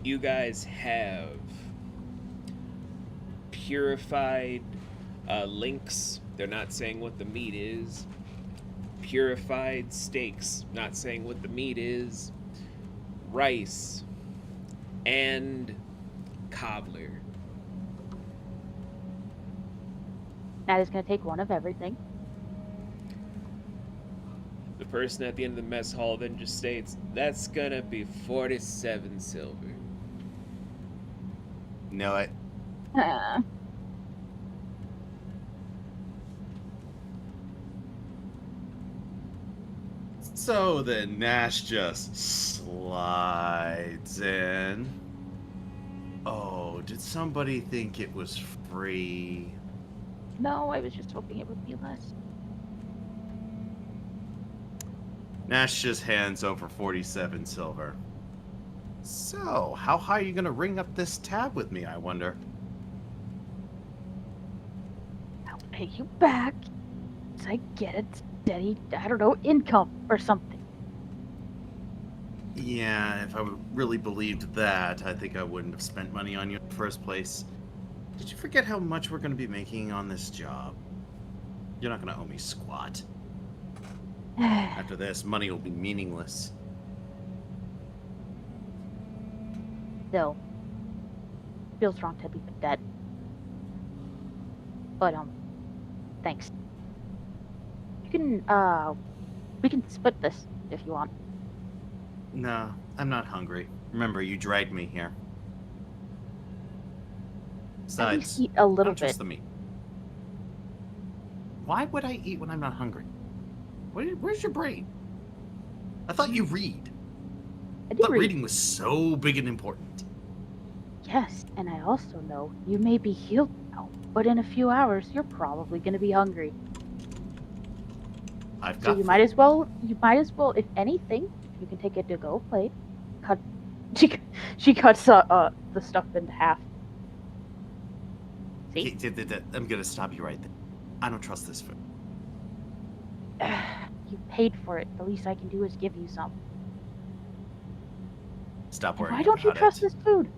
You guys have purified links. They're not saying what the meat is. Purified steaks. Not saying what the meat is. Rice. And cobbler. That is gonna take one of everything. The person at the end of the mess hall then just states, that's gonna be 47 silver. Know it. So then Nash just slides in. Oh, did somebody think it was free? No, I was just hoping it would be less. Nash just hands over 47 silver. So, how high are you gonna ring up this tab with me, I wonder? I'll pay you back once I get a steady, I don't know, income or something. Yeah, if I really believed that, I think I wouldn't have spent money on you in the first place. Did you forget how much we're gonna be making on this job? You're not gonna owe me squat. After this, money will be meaningless. Still, feels wrong to leave it dead. But, thanks. You can, we can split this if you want. No, I'm not hungry. Remember, you dragged me here. At least Besides, eat a I little don't bit. trust the meat. Why would I eat when I'm not hungry? Where's your brain? I thought you read. I I do thought read. reading was so big and important. Yes, and I also know you may be healed now, but in a few hours you're probably going to be hungry. I've So got you food. might as well, if anything, you can take a to-go plate. Cut. She cuts the stuff into half. See? I'm gonna stop you right there. I don't trust this food. You paid for it. The least I can do is give you some. Stop And worrying why don't you about trust it. this food?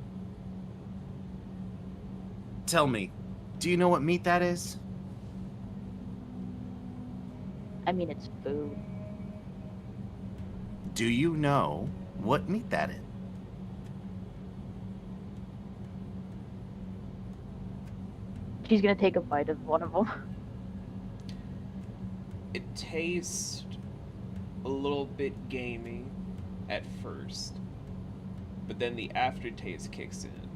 Tell me, do you know what meat that is? I mean, it's food. Do you know what meat that is? She's gonna take a bite of one of them. It tastes a little bit gamey at first, but then the aftertaste kicks in,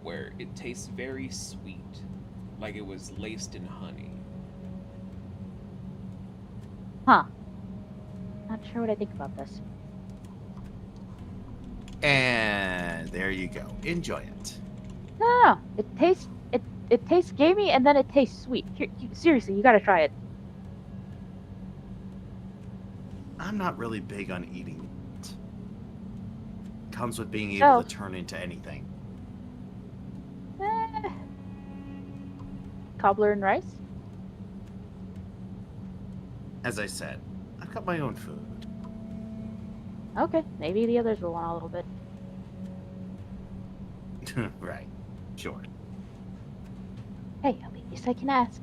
where it tastes very sweet, like it was laced in honey. Huh. Not sure what I think about this. And there you go. Enjoy it. No, it tastes gamey and then it tastes sweet. Here, seriously, you gotta try it. I'm not really big on eating meat. Comes with being able So- to turn into anything. Cobbler and rice. As I said, I've got my own food. Okay, maybe the others will want a little bit. Right. Sure. Hey, at least I can ask.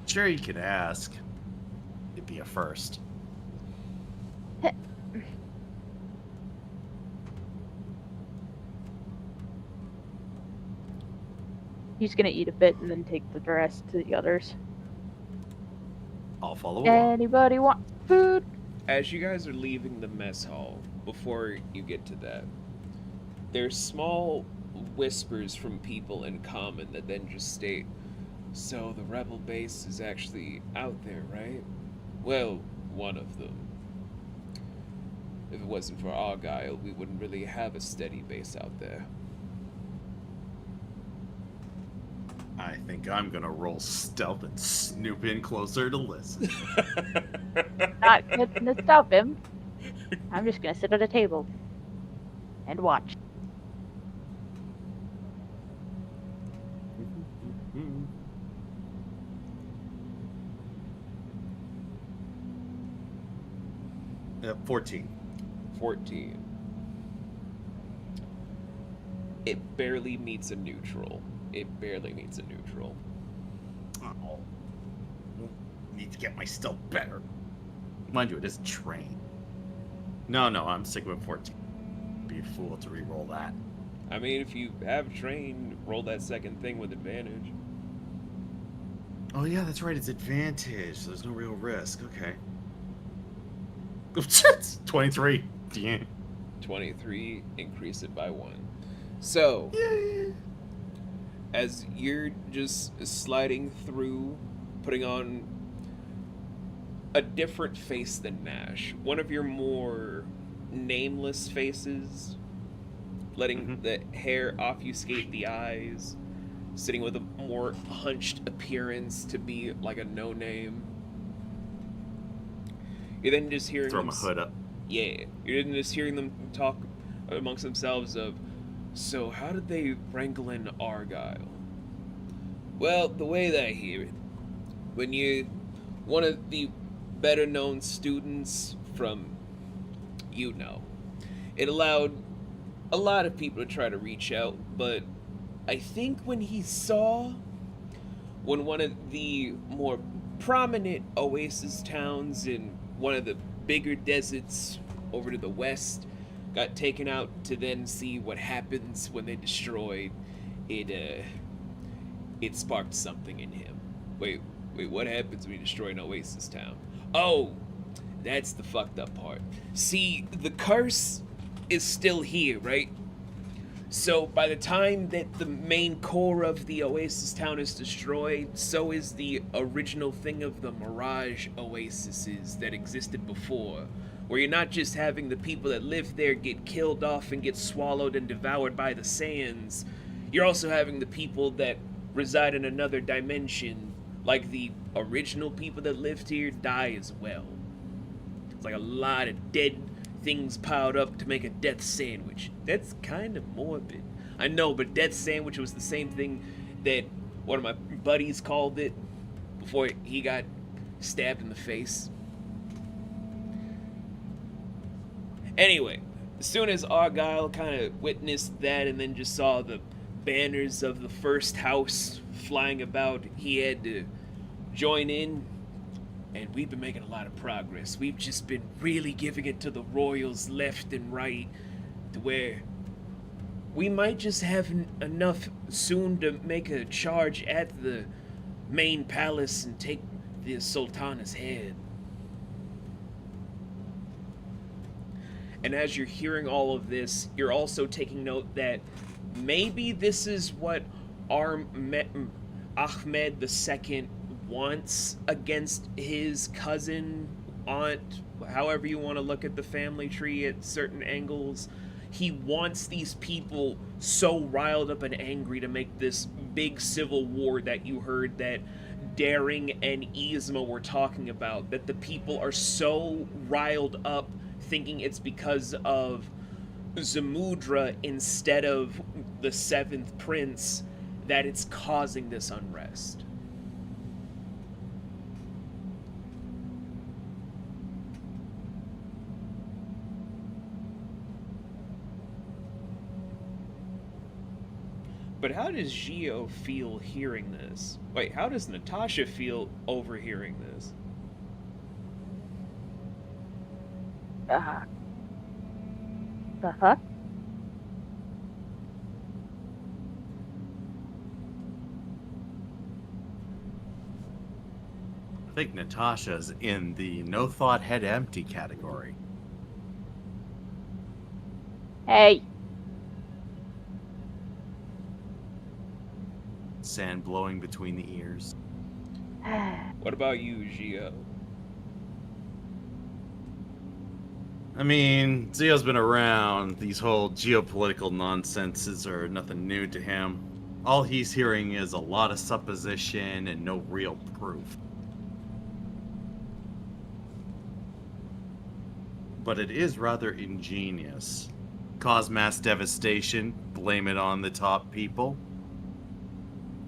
Sure, you could ask. It'd be a first. He's gonna eat a bit and then take the rest to the others. I'll follow along. Anybody want food? As you guys are leaving the mess hall, before you get to that, there's small whispers from people in common that then just state, "So the rebel base is actually out there, right? Well, one of them. If it wasn't for Argyle, we wouldn't really have a steady base out there." I think I'm gonna roll stealth and snoop in closer to listen. Not gonna stop him. I'm just gonna sit at a table and watch. Uh, 14. 14. It barely meets a neutral. It barely meets a neutral. Oh. Need to get my stealth better. Mind you, it is train. No, I'm sticking with 14. Be a fool to re-roll that. I mean, if you have train, roll that second thing with advantage. Oh yeah, that's right, it's advantage. So there's no real risk. Okay. 23. Yeah. 23, increase it by 1. So, as you're just sliding through, putting on a different face than Nash, one of your more nameless faces, letting the hair obfuscate the eyes, sitting with a more hunched appearance to be like a no-name. You're then just hearing Throw them my hood up. Yeah, you're then just hearing them talk amongst themselves of, "So how did they wrangle in Argyle?" "Well, the way that I hear it, when you're one of the better known students from, it allowed a lot of people to try to reach out, but I think when he saw when one of the more prominent oasis towns in one of the bigger deserts over to the west got taken out to then see what happens when they destroyed it. It sparked something in him. Wait, what happens when you destroy an oasis town? Oh, that's the fucked up part. See, the curse is still here, right? So by the time that the main core of the oasis town is destroyed, so is the original thing of the mirage oases that existed before, where you're not just having the people that live there get killed off and get swallowed and devoured by the sands, you're also having the people that reside in another dimension, like the original people that lived here, die as well. It's like a lot of dead things piled up to make a death sandwich. That's kind of morbid. I know, but death sandwich was the same thing that one of my buddies called it before he got stabbed in the face. Anyway, as soon as Argyle kind of witnessed that and then just saw the banners of the first house flying about, he had to join in. And we've been making a lot of progress. We've just been really giving it to the royals left and right, to where we might just have enough soon to make a charge at the main palace and take the Sultana's head. And as you're hearing all of this, you're also taking note that maybe this is what Ahmed II wants against his cousin, aunt, however you want to look at the family tree at certain angles. He wants these people so riled up and angry to make this big civil war that you heard that Daring and Yzma were talking about, that the people are so riled up thinking it's because of Zamudra instead of the seventh prince that it's causing this unrest. But how does Xio feel hearing this? Wait, how does Natasha feel overhearing this? The fuck? I think Natasha's in the no thought head empty category. Hey. Sand blowing between the ears. What about you, Xio? I mean, Zio's been around. These whole geopolitical nonsenses are nothing new to him. All he's hearing is a lot of supposition and no real proof. But it is rather ingenious. Cause mass devastation, blame it on the top people.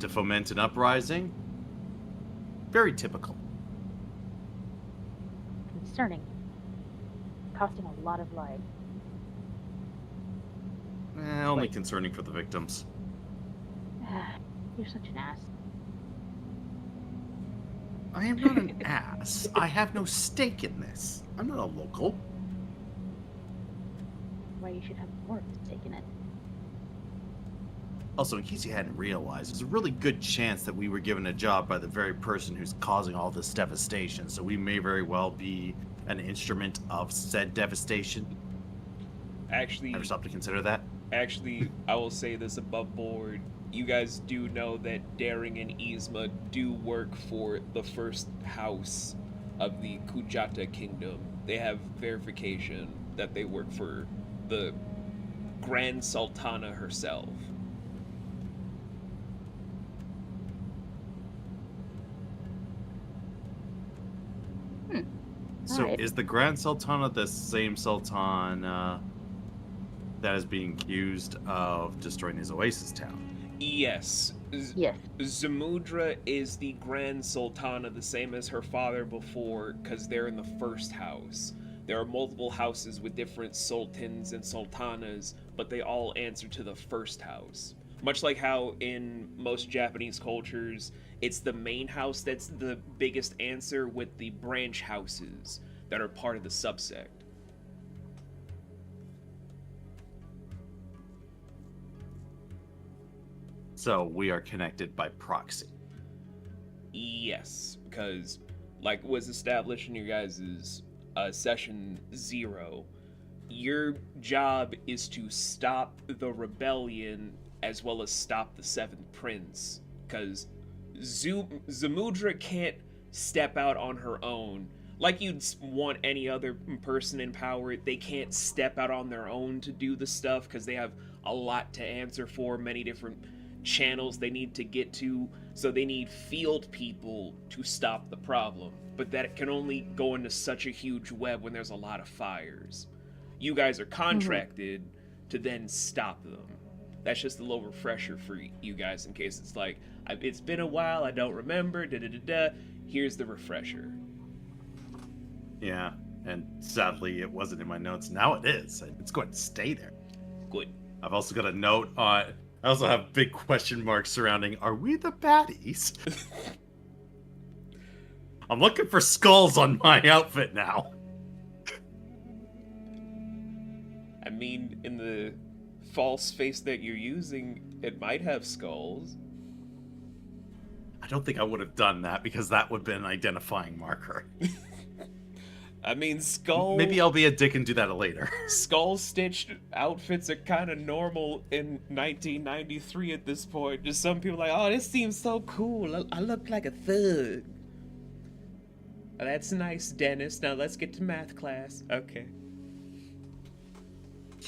To foment an uprising? Very typical. Concerning. Costing a lot of lives. Only Wait. concerning for the victims. You're such an ass. I am not an ass. I have no stake in this. I'm not a local. Why you should have more stake in it. Also, in case you hadn't realized, there's a really good chance that we were given a job by the very person who's causing all this devastation, so we may very well be an instrument of said devastation. Actually, Ever stop to consider that? Actually, I will say this above board. You guys do know that Daring and Yzma do work for the first house of the Kujata Kingdom. They have verification that they work for the Grand Sultana herself. So Alright. is the Grand Sultana the same Sultan that is being accused of destroying his oasis town? Yes. Yes. Zamudra is the Grand Sultana, the same as her father before, because they're in the first house. There are multiple houses with different sultans and sultanas, but they all answer to the first house. Much like how in most Japanese cultures, it's the main house that's the biggest answer with the branch houses that are part of the subsect. So we are connected by proxy. Yes, because like was established in your guys' session 0, your job is to stop the rebellion as well as stop the Seventh Prince. Because Zamudra can't step out on her own. Like you'd want any other person in power, they can't step out on their own to do the stuff because they have a lot to answer for, many different channels they need to get to, so they need field people to stop the problem. But that can only go into such a huge web when there's a lot of fires. You guys are contracted to then stop them. That's just a little refresher for you guys in case it's like, it's been a while, I don't remember, Here's the refresher. Yeah, and sadly it wasn't in my notes. Now it is. It's going to stay there. Good. I've also got a note on... I also have big question marks surrounding, are we the baddies? I'm looking for skulls on my outfit now. I mean, in the false face that you're using, it might have skulls. I don't think I would have done that because that would have been an identifying marker. I mean, skull... Maybe I'll be a dick and do that later. Skull-stitched outfits are kind of normal in 1993 at this point. Just some people are like, oh, this seems so cool. I look like a thug. Oh, that's nice, Dennis. Now let's get to math class. Okay.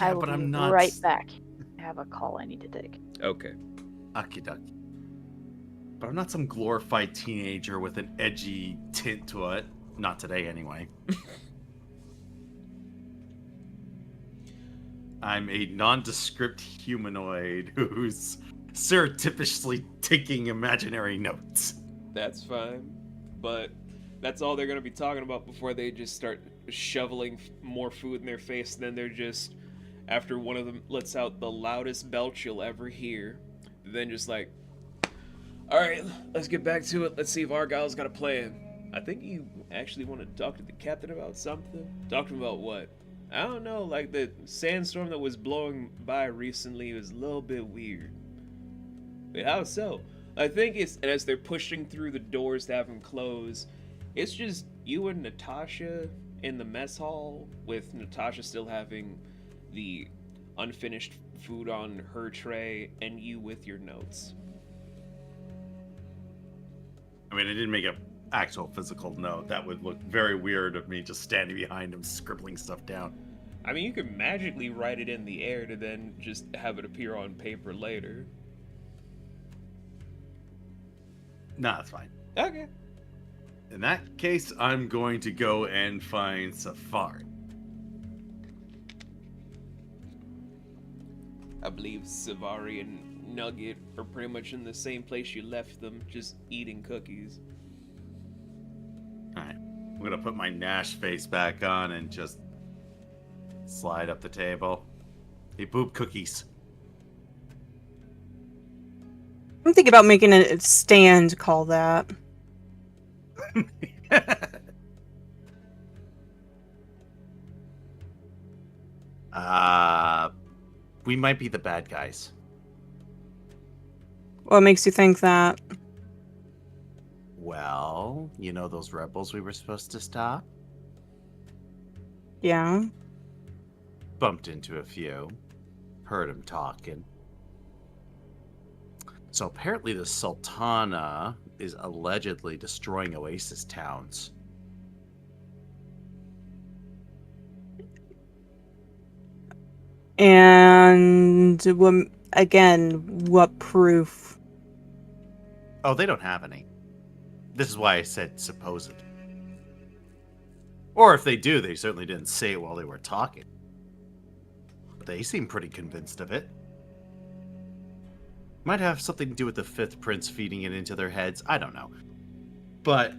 I Yeah, will but be I'm not... right back. I have a call I need to take. Okay. Akiduki. But I'm not some glorified teenager with an edgy tint to it. Not today, anyway. I'm a nondescript humanoid who's surreptitiously taking imaginary notes. That's fine. But that's all they're going to be talking about before they just start shoveling more food in their face. And then they're just, after one of them lets out the loudest belch you'll ever hear, then just like, all right, let's get back to it. Let's see if Argyle's got a plan. I think you actually want to talk to the captain about something. Talk to him about what? I don't know, like the sandstorm that was blowing by recently was a little bit weird. But how so? I think it's, and as they're pushing through the doors to have them close, it's just you and Natasha in the mess hall, with Natasha still having the unfinished food on her tray, and you with your notes. I mean, I didn't make a actual physical note. That would look very weird of me just standing behind him scribbling stuff down. I mean, you could magically write it in the air to then just have it appear on paper later. Nah, that's fine. Okay. In that case, I'm going to go and find Savari. I believe Savari and Nugget are pretty much in the same place you left them, just eating cookies. Alright, I'm gonna put my Nash face back on and just slide up the table. Hey, boob cookies. I'm thinking about making a stand call that. We might be the bad guys. What makes you think that? Well, you know those rebels we were supposed to stop? Yeah. Bumped into a few. Heard them talking. So apparently the Sultana is allegedly destroying Oasis towns. And again, what proof? Oh, they don't have any. This is why I said supposed. Or if they do, they certainly didn't say it while they were talking. But they seem pretty convinced of it. Might have something to do with the fifth prince feeding it into their heads. I don't know. But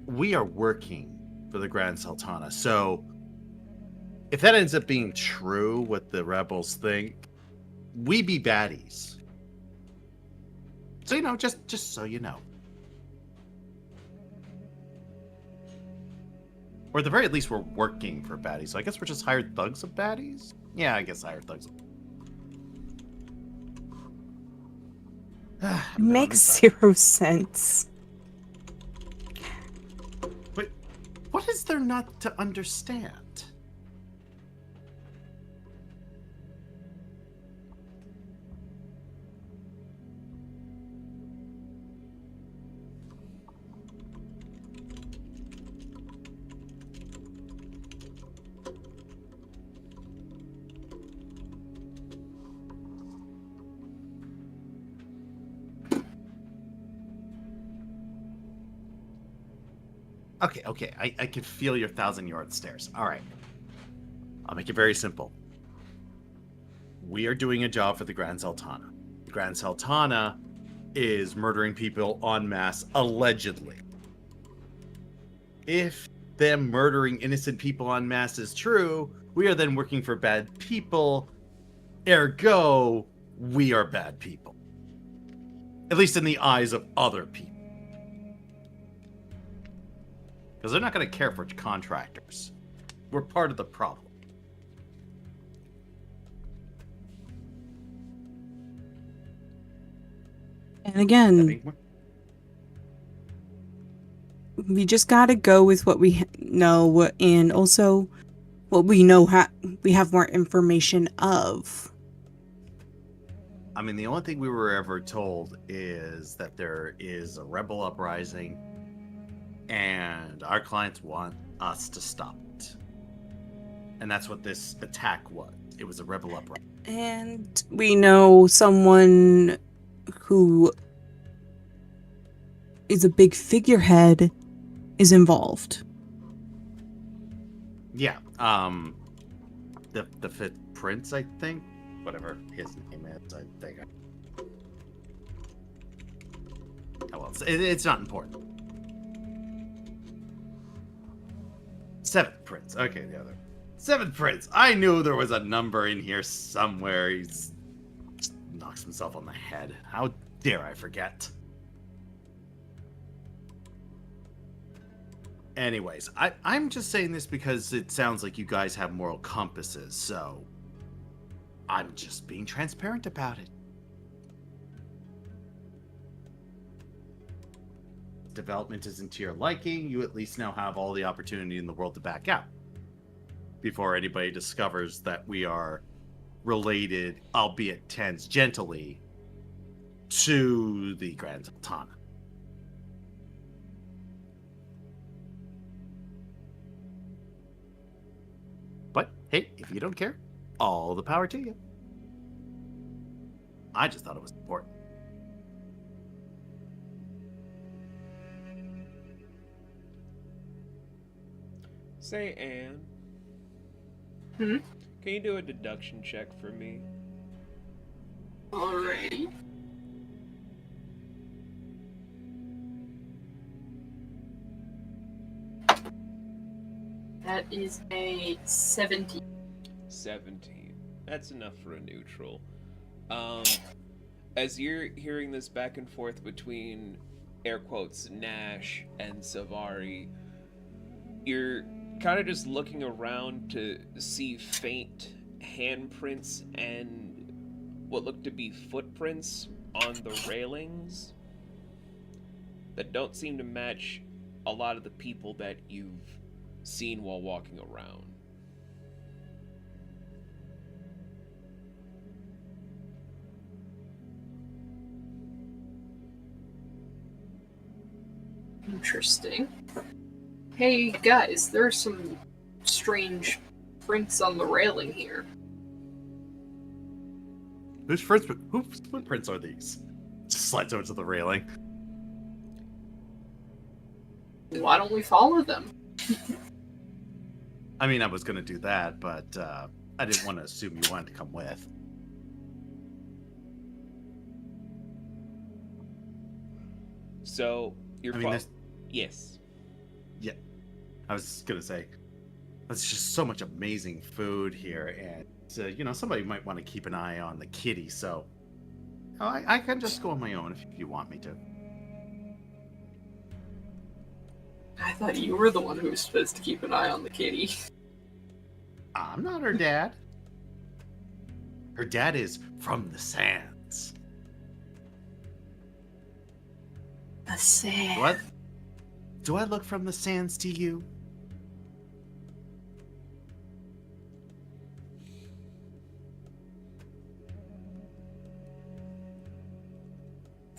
we are working for the Grand Sultana. So if that ends up being true, what the rebels think, we be baddies. So, you know, just so you know. Or at the very least, we're working for baddies. So I guess we're just hired thugs of baddies? Yeah, I guess hired thugs. Makes 0 sense. But what is there not to understand? Okay. I can feel your 1,000-yard stares. All right. I'll make it very simple. We are doing a job for the Grand Sultana. The Grand Sultana is murdering people en masse, allegedly. If them murdering innocent people en masse is true, we are then working for bad people. Ergo, we are bad people. At least in the eyes of other people. Because they're not going to care for contractors. We're part of the problem. And again, we just gotta go with what we know, and also what we know we have more information of. I mean, the only thing we were ever told is that there is a rebel uprising, and our clients want us to stop it. And that's what this attack was. It was a rebel uprising. And we know someone who is a big figurehead is involved. Yeah, the fifth prince, I think, whatever his name is, I think. Oh well, it's not important. Seventh prince. Okay, the other. Seventh prince. I knew there was a number in here somewhere. He's just knocks himself on the head. How dare I forget? Anyways, I'm just saying this because it sounds like you guys have moral compasses, so I'm just being transparent about it. Development isn't to your liking, you at least now have all the opportunity in the world to back out before anybody discovers that we are related, albeit tangentially, to the Grand Sultana. But hey, if you don't care, all the power to you. I just thought it was important. Say, Anne. Hmm? Can you do a deduction check for me? Alrighty. That is a 17. 17. That's enough for a neutral. As you're hearing this back and forth between, air quotes, Nash and Savari, you're kind of just looking around to see faint handprints and what look to be footprints on the railings that don't seem to match a lot of the people that you've seen while walking around. Interesting. Hey guys, there are some strange prints on the railing here. Whose footprints are these? Just slides over to the railing. Why don't we follow them? I mean, I was going to do that, but I didn't want to assume you wanted to come with. So, you're yes. Yeah. I was going to say, there's just so much amazing food here, and, somebody might want to keep an eye on the kitty, so I can just go on my own if you want me to. I thought you were the one who was supposed to keep an eye on the kitty. I'm not her dad. Her dad is from the sands. The sand. What? Do I look from the sands to you?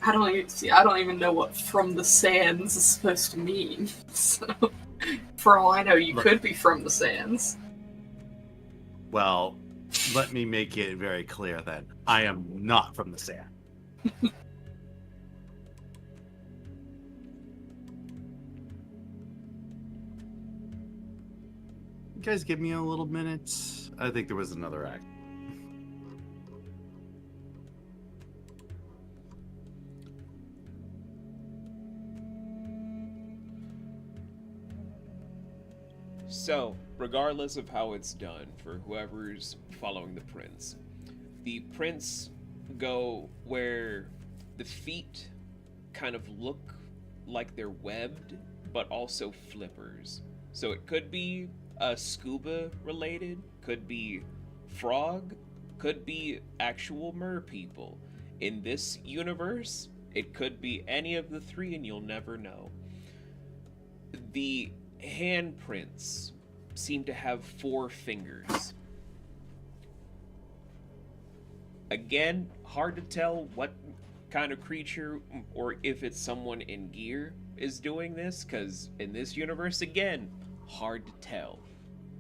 I don't even know what "from the sands" is supposed to mean. So, for all I know, you could be from the sands. Well, let me make it very clear then. I am not from the sand. You guys give me a little minute. I think there was another act. So, regardless of how it's done for whoever's following the prints go where the feet kind of look like they're webbed, but also flippers. So it could be scuba related, could be frog, could be actual mer people. In this universe, it could be any of the three and you'll never know. The handprints seem to have 4 fingers. Again, hard to tell what kind of creature or if it's someone in gear is doing this, because in this universe, again, hard to tell.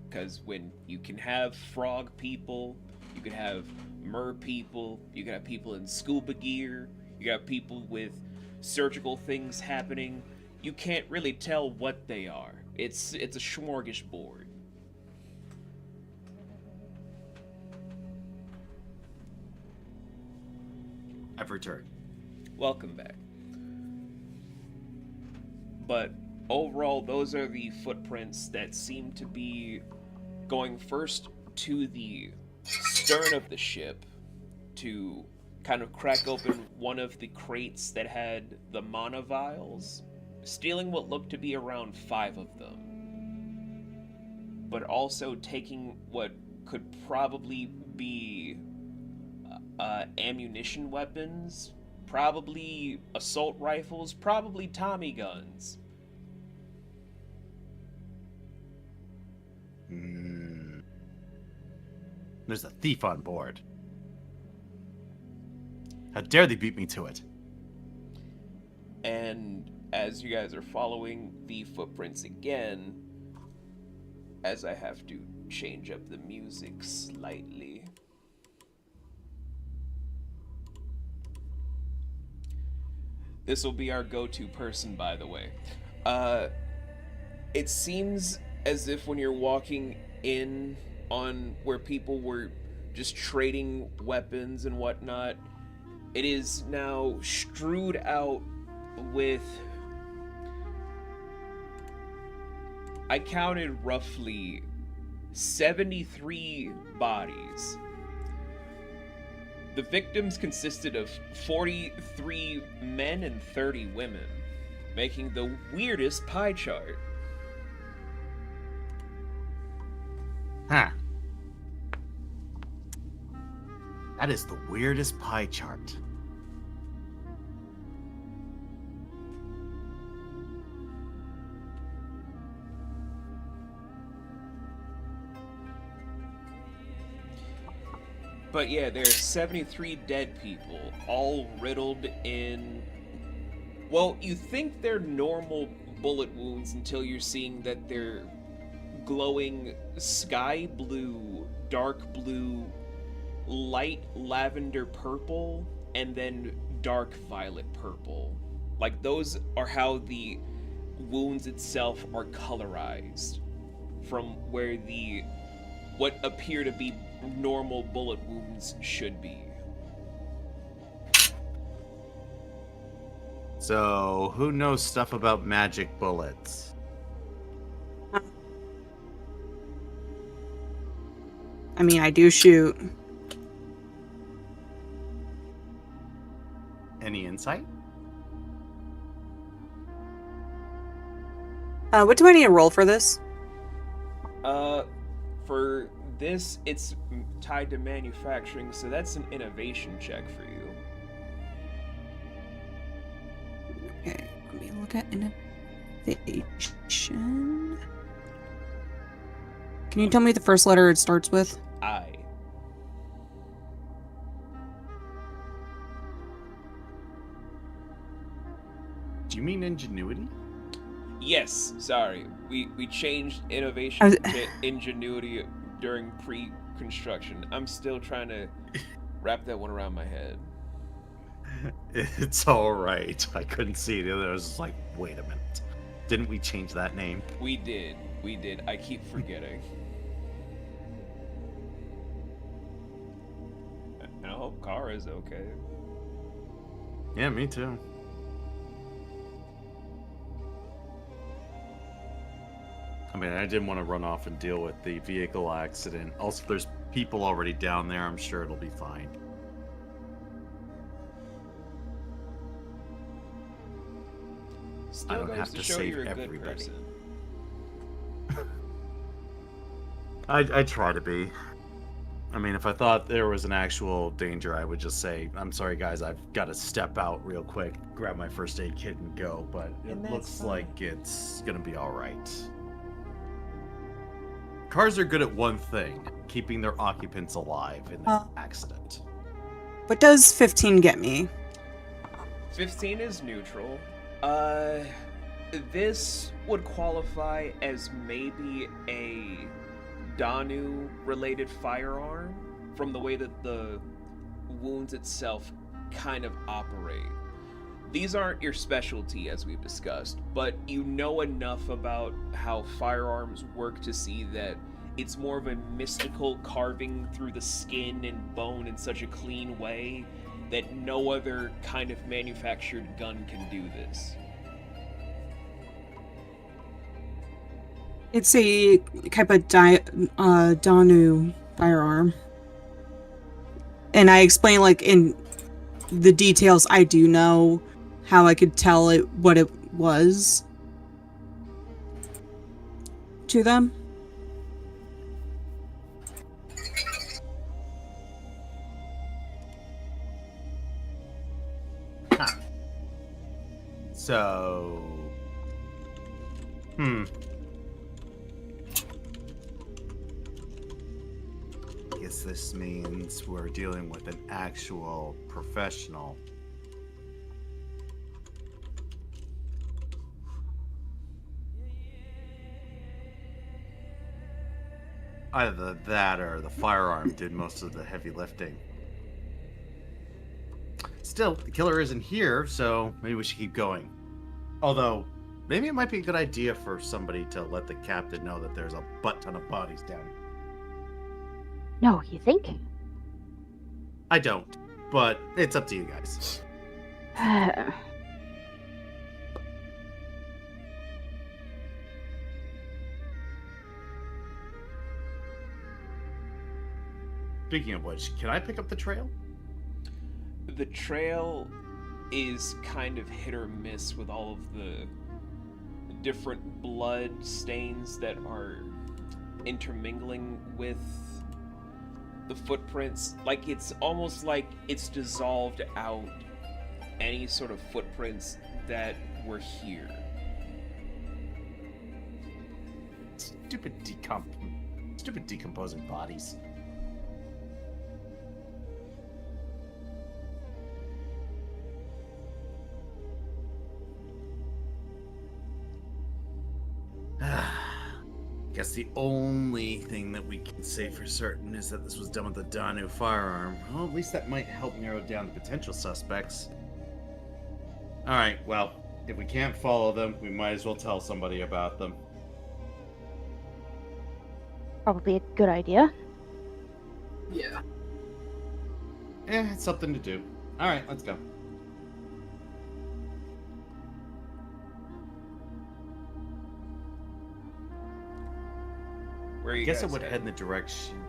Because when you can have frog people, you can have mer people, you can have people in scuba gear, you got people with surgical things happening, you can't really tell what they are. It's a smorgasbord. I've returned. Welcome back. But overall, those are the footprints that seem to be going first to the stern of the ship to kind of crack open one of the crates that had the mana vials, stealing what looked to be around 5 of them, but also taking what could probably be ammunition weapons, probably assault rifles, probably Tommy guns. There's a thief on board. How dare they beat me to it? And as you guys are following the footprints again, as I have to change up the music slightly. This will be our go-to person, by the way. It seems as if when you're walking in on where people were just trading weapons and whatnot, it is now strewed out with... I counted roughly 73 bodies. The victims consisted of 43 men and 30 women, making the weirdest pie chart. Huh. That is the weirdest pie chart. But yeah, there are 73 dead people, all riddled in... Well, you think they're normal bullet wounds until you're seeing that they're glowing sky blue, dark blue, light lavender purple, and then dark violet purple. Like, those are how the wounds itself are colorized from where the... what appear to be normal bullet wounds should be. So, who knows stuff about magic bullets? I mean, I do shoot. Any insight? What do I need to roll for this? For this, it's tied to manufacturing, so that's an innovation check for you. Okay. look at innovation. Can you tell me the first letter it starts with? I. Do you mean ingenuity? Yes, sorry. We changed innovation to ingenuity during pre-construction. I'm still trying to wrap that one around my head. It's all right. I couldn't see it. I was just like, wait a minute. Didn't we change that name? We did. I keep forgetting. And I hope Kara's okay. Yeah, me too. I mean, I didn't want to run off and deal with the vehicle accident. Also, there's people already down there. I'm sure it'll be fine. Still I don't goes have to to show save you're a good everybody. person. I try to be. I mean, if I thought there was an actual danger, I would just say, I'm sorry, guys, I've got to step out real quick, grab my first aid kit and go, but And it that's looks fine. like it's going to be all right. Cars are good at one thing, keeping their occupants alive in an accident. What does 15 get me? 15 is neutral. This would qualify as maybe a Danu-related firearm from the way that the wounds itself kind of operate. These aren't your specialty, as we've discussed, but you know enough about how firearms work to see that it's more of a mystical carving through the skin and bone in such a clean way that no other kind of manufactured gun can do this. It's a type of Danu firearm. And I explain, like, in the details I do know, how I could tell it what it was to them. So... I guess this means we're dealing with an actual professional. Either that or the firearm did most of the heavy lifting. Still, the killer isn't here, so maybe we should keep going. Although, maybe it might be a good idea for somebody to let the captain know that there's a butt ton of bodies down here. No, you think? I don't, but it's up to you guys. Speaking of which, can I pick up the trail? The trail is kind of hit or miss with all of the different blood stains that are intermingling with the footprints. Like, it's almost like it's dissolved out any sort of footprints that were here. Stupid decomposing bodies. Guess the only thing that we can say for certain is that this was done with a Danu firearm. Well, at least that might help narrow down the potential suspects. Alright, well, if we can't follow them, we might as well tell somebody about them. Probably a good idea. Yeah. It's something to do. Alright, let's go. Where are you I guess I guys would head in the direction...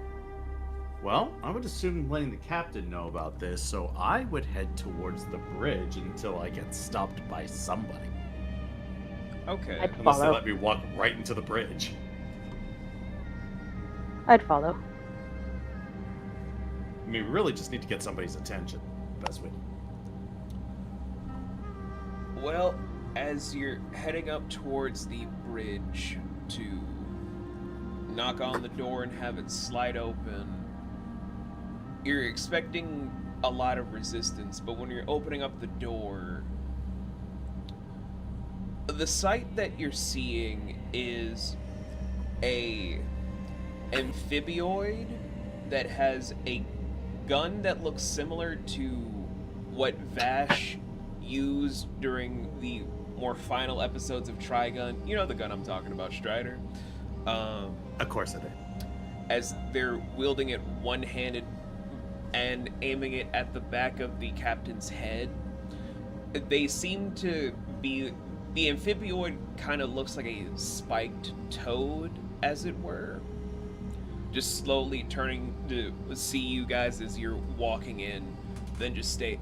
Well, I would assume letting the captain know about this, so I would head towards the bridge until I get stopped by somebody. Okay. I'd Unless they follow. let me walk right into the bridge. I'd follow. I mean, we really just need to get somebody's attention. Best way. Well, as you're heading up towards the bridge to knock on the door and have it slide open, you're expecting a lot of resistance, but when you're opening up the door, the sight that you're seeing is a amphibioid that has a gun that looks similar to what Vash used during the more final episodes of Trigun. You know the gun I'm talking about, Strider. Of course I did. As they're wielding it one-handed and aiming it at the back of the captain's head, they seem to be... The amphibioid kind of looks like a spiked toad, as it were. Just slowly turning to see you guys as you're walking in, then just stay...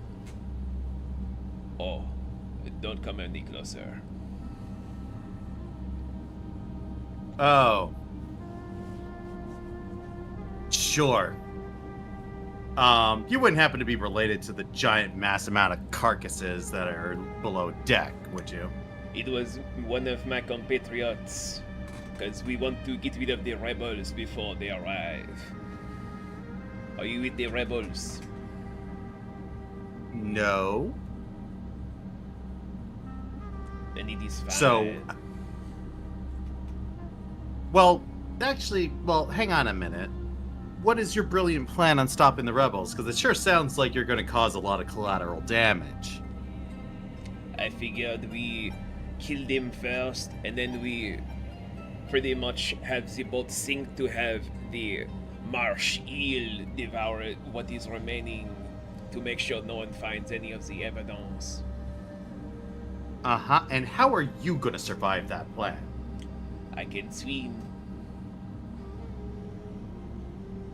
Oh, don't come any closer. Oh. Sure. You wouldn't happen to be related to the giant mass amount of carcasses that are below deck, would you? It was one of my compatriots, because we want to get rid of the rebels before they arrive. Are you with the rebels? No. Then it is fine. So... Well, actually, hang on a minute. What is your brilliant plan on stopping the rebels? Because it sure sounds like you're going to cause a lot of collateral damage. I figured we kill them first, and then we pretty much have the boat sink to have the marsh eel devour what is remaining to make sure no one finds any of the evidence. Uh-huh, and how are you going to survive that plan? I can swim.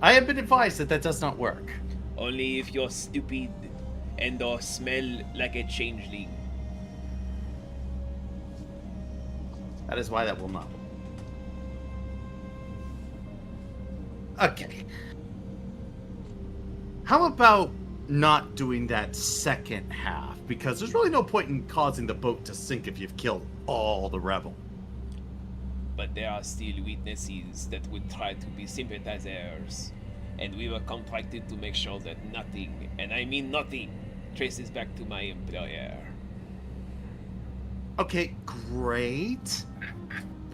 I have been advised that does not work. Only if you're stupid and or smell like a changeling. That is why that will not. Okay. How about not doing that second half? Because there's really no point in causing the boat to sink if you've killed all the rebels. But there are still witnesses that would try to be sympathizers. And we were contracted to make sure that nothing, and I mean nothing, traces back to my employer. Okay, great.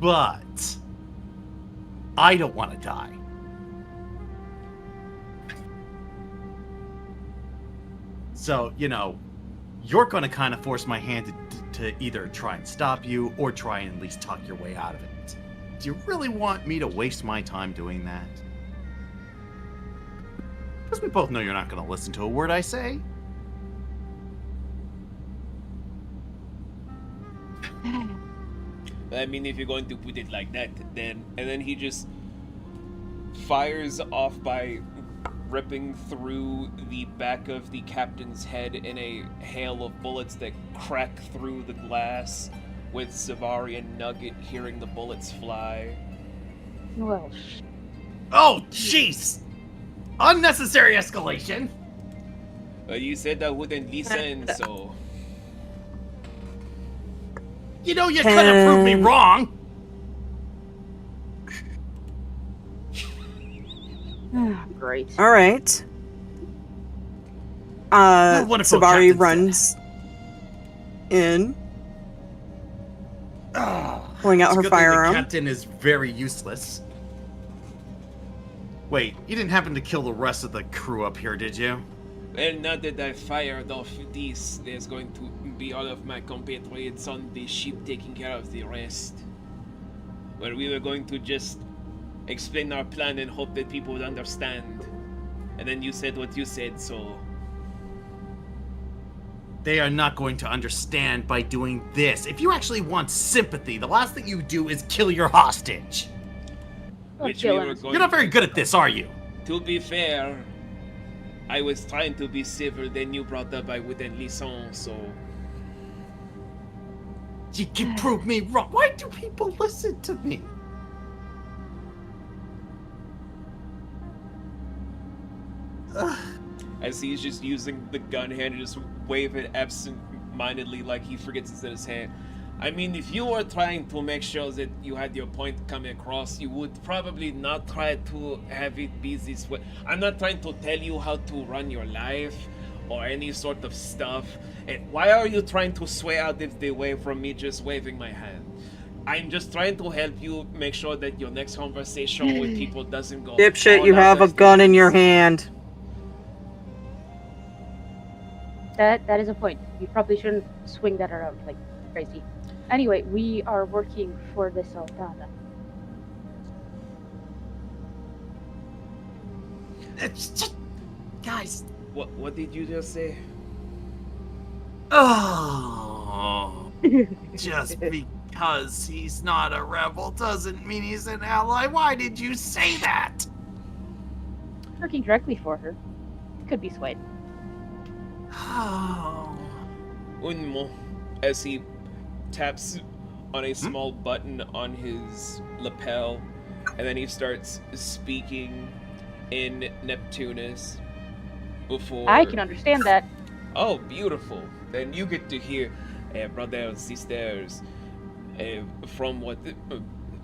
But I don't want to die. So, you're going to kind of force my hand to either try and stop you or try and at least talk your way out of it. Do you really want me to waste my time doing that? Because we both know you're not going to listen to a word I say. I mean, if you're going to put it like that, then... And then he just fires off by ripping through the back of the captain's head in a hail of bullets that crack through the glass, with Savari and Nugget hearing the bullets fly. Well, Oh, jeez! Unnecessary escalation! Well, you said I wouldn't listen, so... You could have proved me wrong! great. All right. Wonderful, Savari Captain. runs in, pulling out It's her a good thing firearm. The captain is very useless. Wait, you didn't happen to kill the rest of the crew up here, did you? Well, now that I fired off this, there's going to be all of my compatriots on the ship taking care of the rest. Well, we were going to just explain our plan and hope that people would understand. And then you said what you said, so... They are not going to understand by doing this. If you actually want sympathy, the last thing you do is kill your hostage. Which we were going You're not very good at this, are you? To be fair, I was trying to be civil, then you brought up I wouldn't listen, so... You can prove me wrong. Why do people listen to me? As he's just using the gun hand and just wave it absent-mindedly like he forgets it's in his hand. I mean, if you were trying to make sure that you had your point coming across, you would probably not try to have it be this way. I'm not trying to tell you how to run your life or any sort of stuff. And why are you trying to sway out of the way from me just waving my hand? I'm just trying to help you make sure that your next conversation with people doesn't go. Dipshit, all you have a other gun in your things. hand. That is a point. You probably shouldn't swing that around like crazy. Anyway, we are working for the Sultana. It's just, guys. What did you just say? Oh, just because he's not a rebel doesn't mean he's an ally. Why did you say that? Working directly for her. Could be swayed. Oh. Unmo, as he taps on a small button on his lapel, and then he starts speaking in Neptunus before... I can understand that. Oh, beautiful. Then you get to hear, brothers, sisters, from what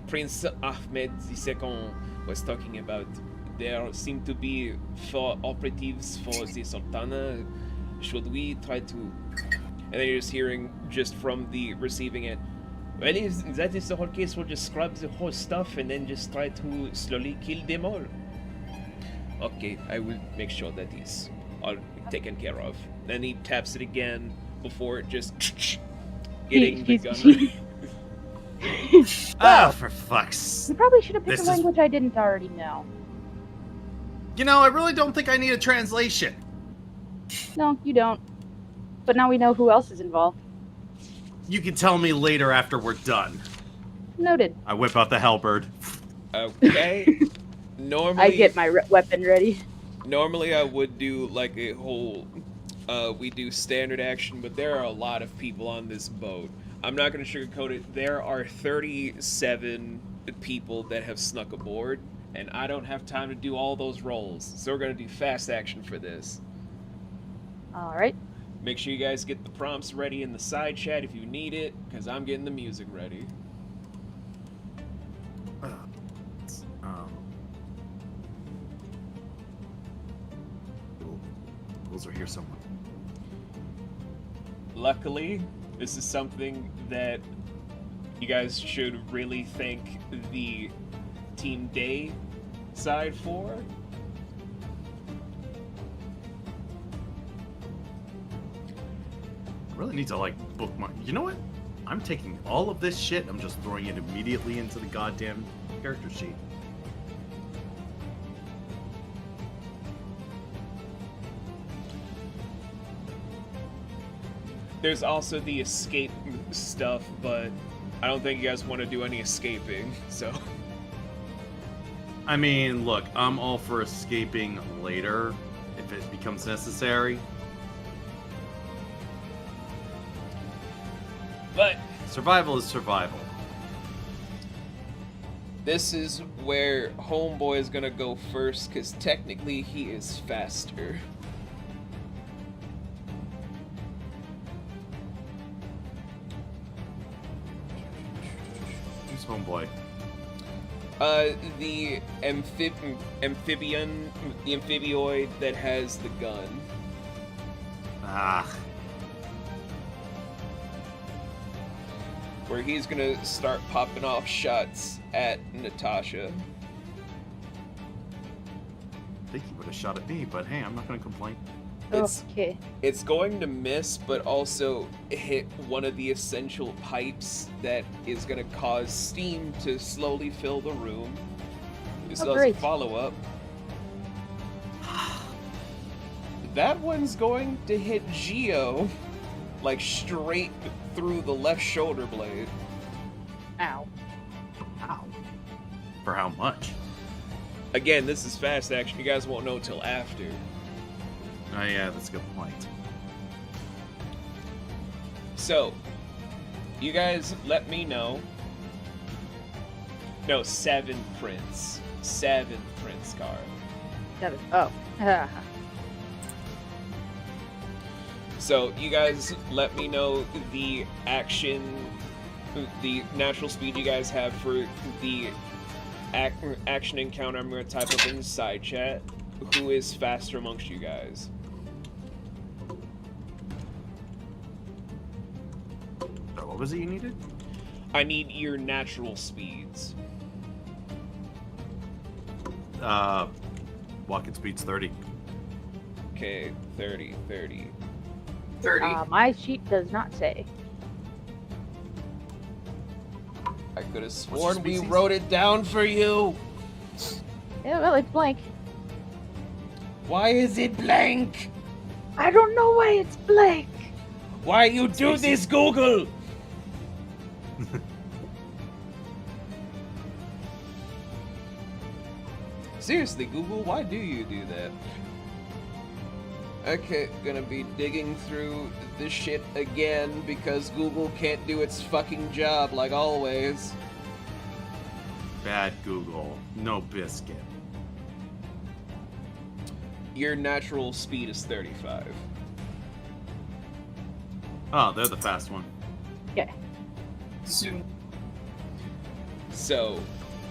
Prince Ahmed II was talking about. There seem to be 4 operatives for the Sultana. Should we try to... And then you're just hearing just from the receiving end, well, if that is the whole case, we'll just scrub the whole stuff and then just try to slowly kill them all. Okay, I will make sure that is all taken care of. Then he taps it again before just getting the gun. Ah, for fuck's... You probably should have picked This a is- language I didn't already know. You know, I really don't think I need a translation. No, you don't. But now we know who else is involved. You can tell me later after we're done. Noted. I whip out the halberd. Okay. Normally, I get my weapon ready. Normally I would do like a whole, we do standard action, but there are a lot of people on this boat. I'm not going to sugarcoat it. There are 37 people that have snuck aboard, and I don't have time to do all those rolls. So we're going to do fast action for this. Alright. Make sure you guys get the prompts ready in the side chat if you need it, because I'm getting the music ready. Rules are here somewhere. Luckily, this is something that you guys should really thank the Team Day side for. I really need to, like, bookmark. You know what? I'm taking all of this shit, I'm just throwing it immediately into the goddamn character sheet. There's also the escape stuff, but I don't think you guys want to do any escaping, so... I mean, look, I'm all for escaping later, if it becomes necessary. But Survival is survival. this is where Homeboy is gonna go first, because technically he is faster. Who's homeboy? The amphibian, the amphibioid that has the gun. Ah, Where he's gonna start popping off shots at Natasha. I think he would have shot at me, but hey, I'm not gonna complain. Okay. It's going to miss, but also hit one of the essential pipes that is going to cause steam to slowly fill the room. This Oh, does a great. follow-up. That one's going to hit Geo, like straight through the left shoulder blade. Ow. Ow. For how much? Again, this is fast action. You guys won't know till after. Oh yeah, that's a good point. So, you guys let me know. No, 7 prints. 7 prints, Gar. 7. Oh. So, you guys let me know the action the natural speed you guys have for the action encounter, I'm going to type up in the side chat who is faster amongst you guys. So what was it you needed? I need your natural speeds. Walking speed's 30. Okay, 30. 30. My sheet does not say. I could have your sworn we species? wrote it down for you. Yeah, well, it's blank. Why is it blank? I don't know why it's blank. Why you do this, Google? Seriously, Google, why do you do that? Okay, gonna be digging through this shit again because Google can't do its fucking job like always. Bad Google. No biscuit. Your natural speed is 35. Oh, they're the fast one. Okay. Zoom. So,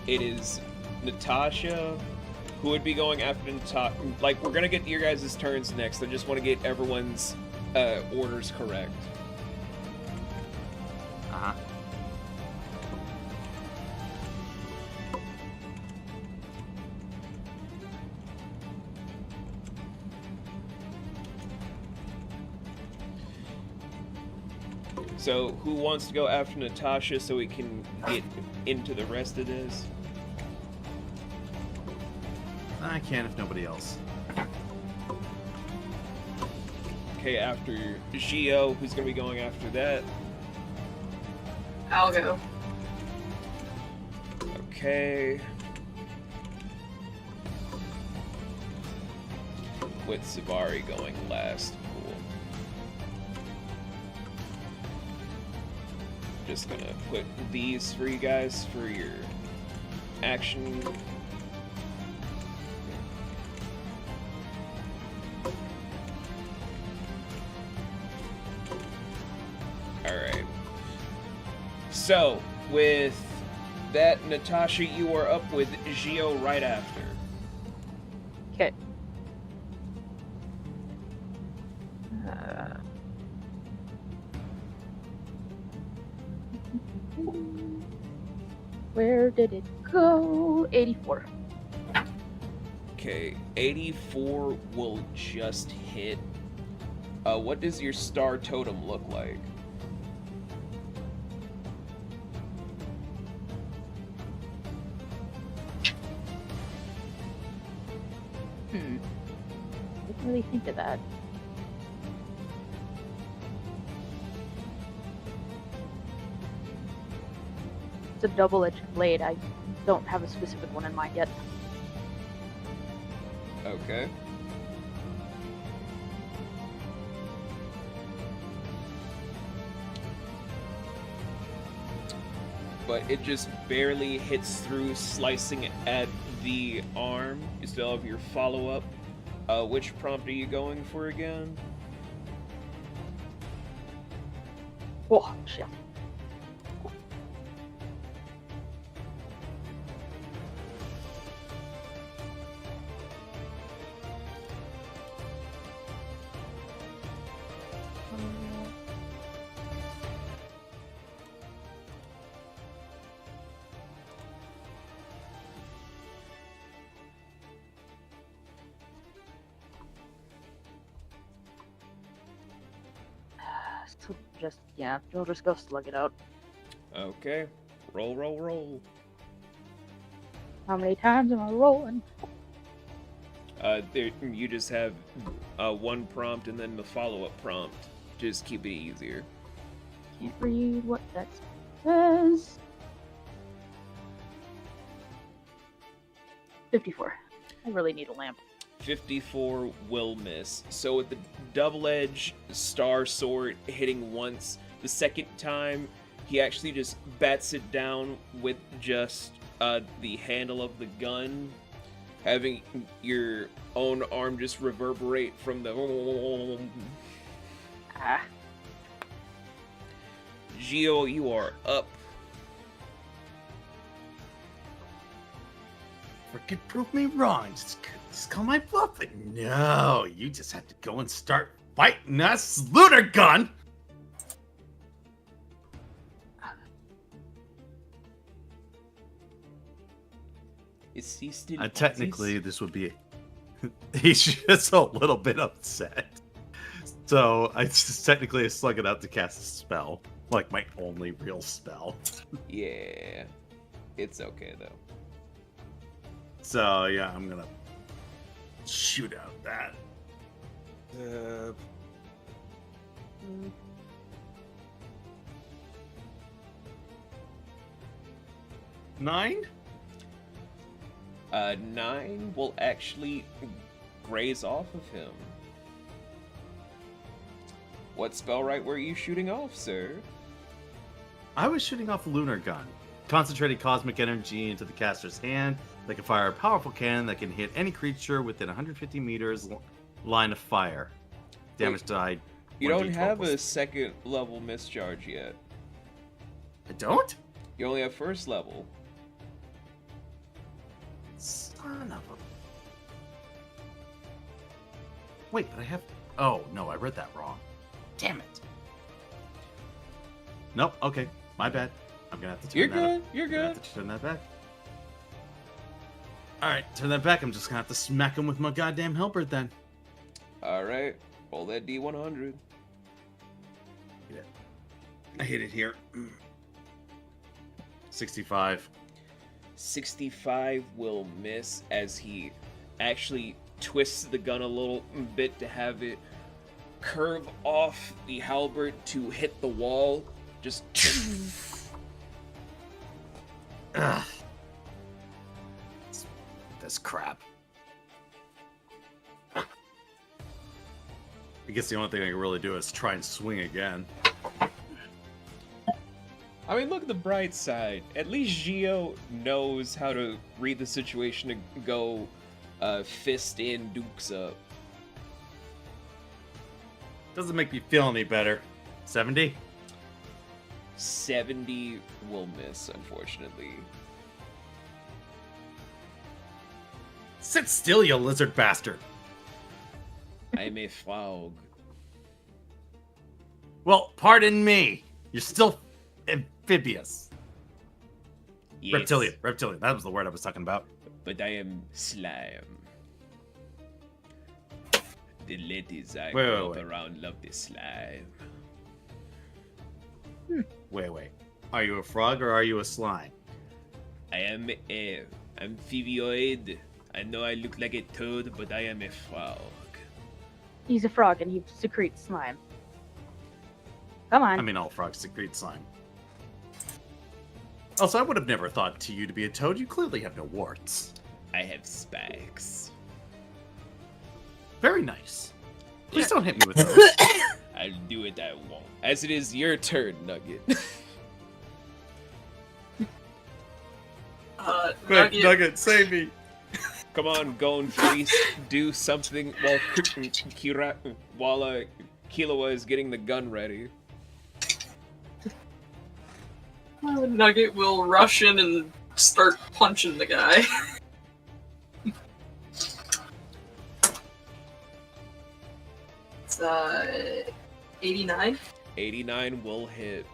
it is Natasha who would be going after Natasha. Like, we're gonna get your guys' turns next. I just want to get everyone's orders correct. Uh-huh. So, who wants to go after Natasha so we can get into the rest of this? I can if nobody else. Okay, after Xio, who's gonna be going after that? I'll go. Okay. With Savari going last. Cool. Just gonna put these for you guys for your action. Alright. So, with that, Natasha, you are up with Xio right after. Okay. Where did it go? 84. Okay, 84 will just hit. What does your star totem look like? Didn't really think of that. It's a double-edged blade. I don't have a specific one in mind yet. Okay. But it just barely hits through, slicing at the arm. You still have your follow-up. Which prompt are you going for again? Oh, shit. So just, yeah, you'll just go slug it out. Okay. Roll, roll, roll. How many times am I rolling? You just have one prompt and then the follow-up prompt. Just keep it easier. Can't read what that says. 54. I really need a lamp. 54 will miss. So with the double-edged star sword hitting once, the second time he actually just bats it down with just the handle of the gun, having your own arm just reverberate from the... Ah. Xio, you are up. Freaking prove me wrong. Just call my bluff. No, you just have to go and start fighting us, Lunar Gun. Is he still Technically, this would be. He's just a little bit upset. So I just technically slug it out to cast a spell, like my only real spell. Yeah, it's okay though. So yeah, I'm gonna shoot out that. 9? 9 will actually graze off of him. What spell right were you shooting off, sir? I was shooting off a lunar gun, concentrating cosmic energy into the caster's hand. They can fire a powerful cannon that can hit any creature within 150 meters line of fire. Damage died. You don't have a second level mischarge yet. I don't? You only have first level. Son of a... Wait, but I have... Oh, no, I read that wrong. Damn it. Nope, okay. My bad. I'm gonna have to turn You're that good. up. You're I'm gonna good. have to turn that back. Alright, turn that back. I'm just gonna have to smack him with my goddamn helper then. Alright. Roll that D100. I hit it here. 65. 65 will miss as he actually twists the gun a little bit to have it curve off the halberd to hit the wall. Just Ugh. This crap. I guess the only thing I can really do is try and swing again. I mean, look at the bright side. At least Xio knows how to read the situation to go fist in, dukes up. Doesn't make me feel any better. 70? 70 will miss, unfortunately. Sit still, you lizard bastard. I'm a frog. Well, pardon me. You're still amphibious. Yes, Reptilian. Reptilian. That was the word I was talking about. but I am slime. The ladies I Wait, grew wait, up wait. around love this slime. Wait. Are you a frog or are you a slime? I am a amphibioid. I know I look like a toad, but I am a frog. He's a frog and he secretes slime. Come on. I mean, all frogs secrete slime. Also, I would have never thought to you to be a toad. You clearly have no warts. I have spikes. Very nice. Please don't hit me with those. I'll do it, I won't. As it is your turn, Nugget. Nugget, save me. Come on, go and please do something while Killua is getting the gun ready. Nugget will rush in and start punching the guy. It's 89. 89 will hit.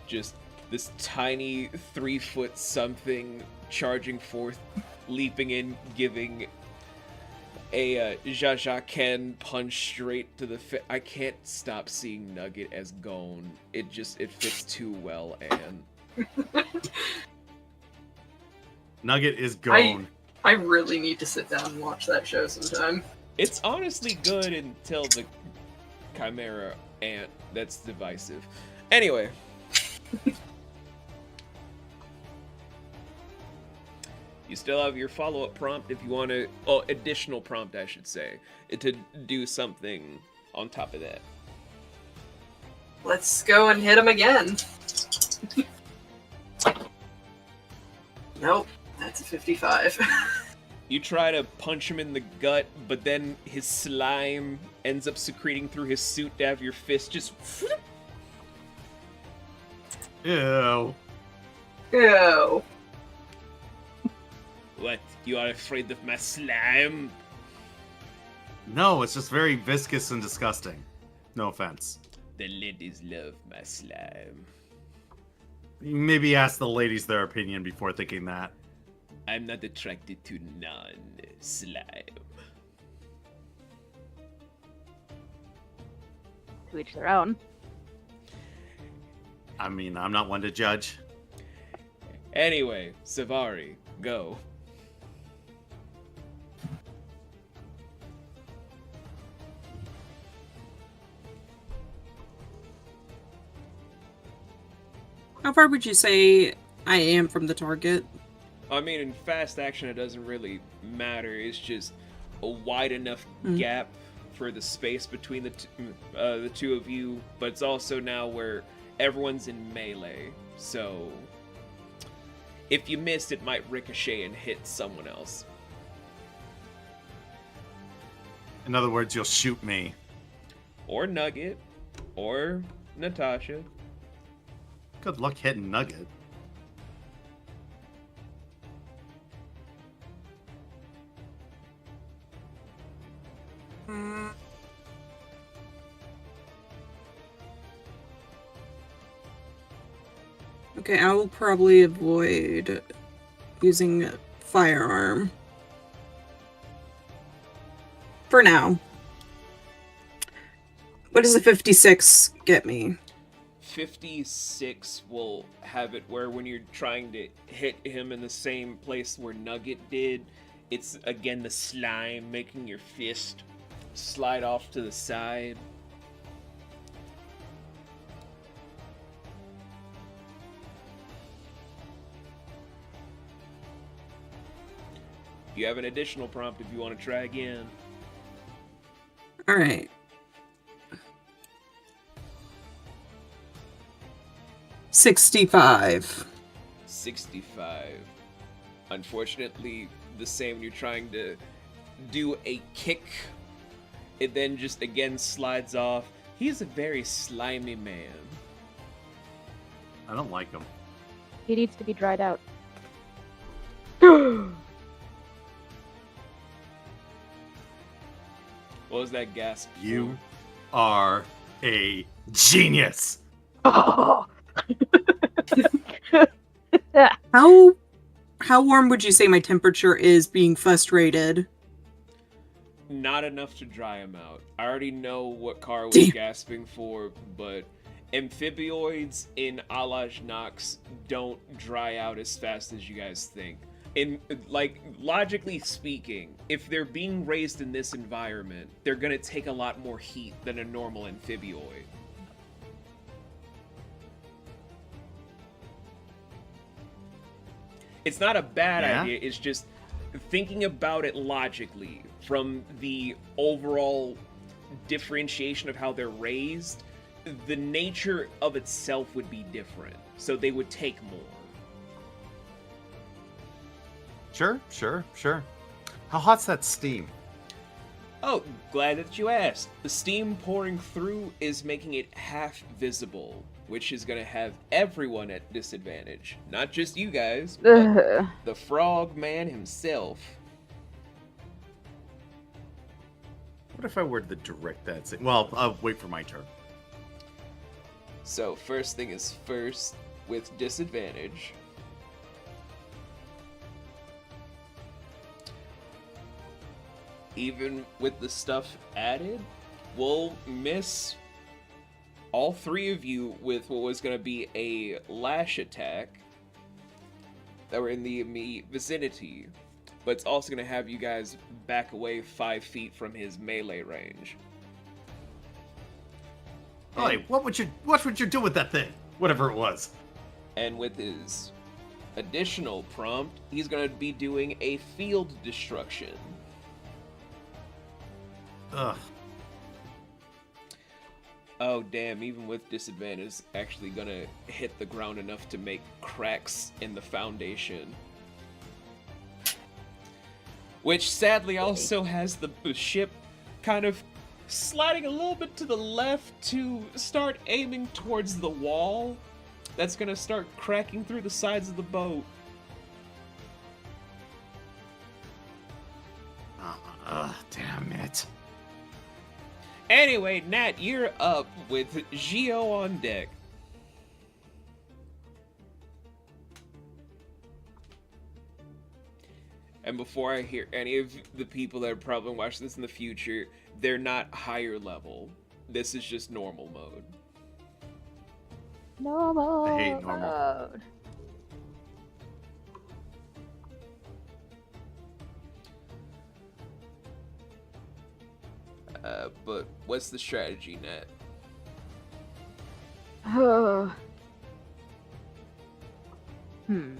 Just this tiny 3-foot something charging forth, leaping in, giving a Jajaken punch straight to the I can't stop seeing Nugget as Gone. It fits too well, Anne. Nugget is gone. I really need to sit down and watch that show sometime. It's honestly good until the Chimera Ant that's divisive. Anyway. You still have your follow-up prompt if you want to... Oh, additional prompt, I should say. To do something on top of that. Let's go and hit him again. Nope, that's a 55. You try to punch him in the gut, but then his slime ends up secreting through his suit to have your fist just... Ew. Ew. What? You are afraid of my slime? No, it's just very viscous and disgusting. No offense. The ladies love my slime. Maybe ask the ladies their opinion before thinking that. I'm not attracted to non-slime. To each their own. I mean, I'm not one to judge. Anyway, Savari, go. How far would you say I am from the target? I mean, in fast action, it doesn't really matter. It's just a wide enough gap for the space between the two of you, but it's also now where everyone's in melee. So if you missed, it might ricochet and hit someone else. In other words, you'll shoot me. Or Nugget. Or Natasha. Good luck hitting Nugget. Okay, I will probably avoid using firearm. For now. What does a 56 get me? 56 will have it where when you're trying to hit him in the same place where Nugget did, it's again the slime making your fist slide off to the side. You have an additional prompt if you want to try again. Alright. 65. 65. Unfortunately, the same when you're trying to do a kick, it then just again slides off. He's a very slimy man. I don't like him. He needs to be dried out. What was that gasp? You are a genius. Oh. How warm would you say my temperature is being frustrated? Not enough to dry him out. I already know what Carr was gasping for, but amphibioids in Alaj Nox don't dry out as fast as you guys think. In like logically speaking, if they're being raised in this environment, they're gonna take a lot more heat than a normal amphibioid. It's not a bad idea, it's just thinking about it logically from the overall differentiation of how they're raised, the nature of itself would be different, so they would take more. Sure. How hot's that steam? Oh, glad that you asked. The steam pouring through is making it half visible, which is going to have everyone at disadvantage. Not just you guys, but the frog man himself. What if I were to direct that? Well, I'll wait for my turn. So, first thing is first, with disadvantage. Even with the stuff added, we'll miss all three of you with what was going to be a lash attack that were in the immediate vicinity. But it's also going to have you guys back away 5 feet from his melee range. Hey, what would you do with that thing? Whatever it was. And with his additional prompt, he's going to be doing a field destruction. Ugh. Oh damn, even with disadvantage, it's actually gonna hit the ground enough to make cracks in the foundation. Which sadly also has the ship kind of sliding a little bit to the left to start aiming towards the wall. that's gonna start cracking through the sides of the boat. Damn it. Anyway, Nat, you're up with Xio on deck. And before I hear any of the people that are probably watching this in the future, they're not higher level. This is just normal mode. Normal. I hate normal. Mode. But what's the strategy, Nat? Oh. Hmm.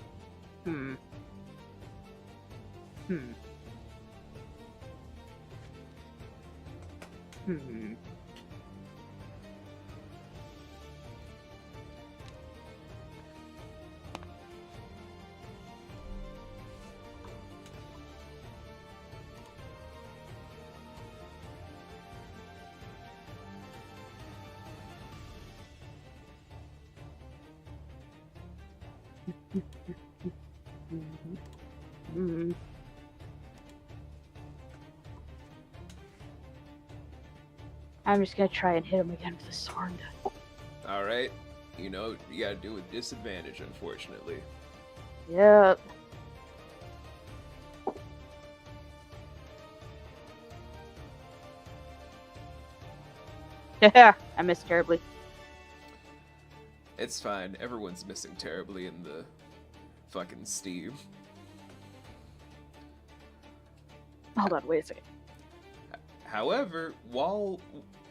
I'm just gonna try and hit him again with a sword. Alright. You know, you gotta do it with disadvantage, unfortunately. Yep. Yeah, I missed terribly. It's fine. Everyone's missing terribly in the fucking Steam. Hold on, wait a second. However, while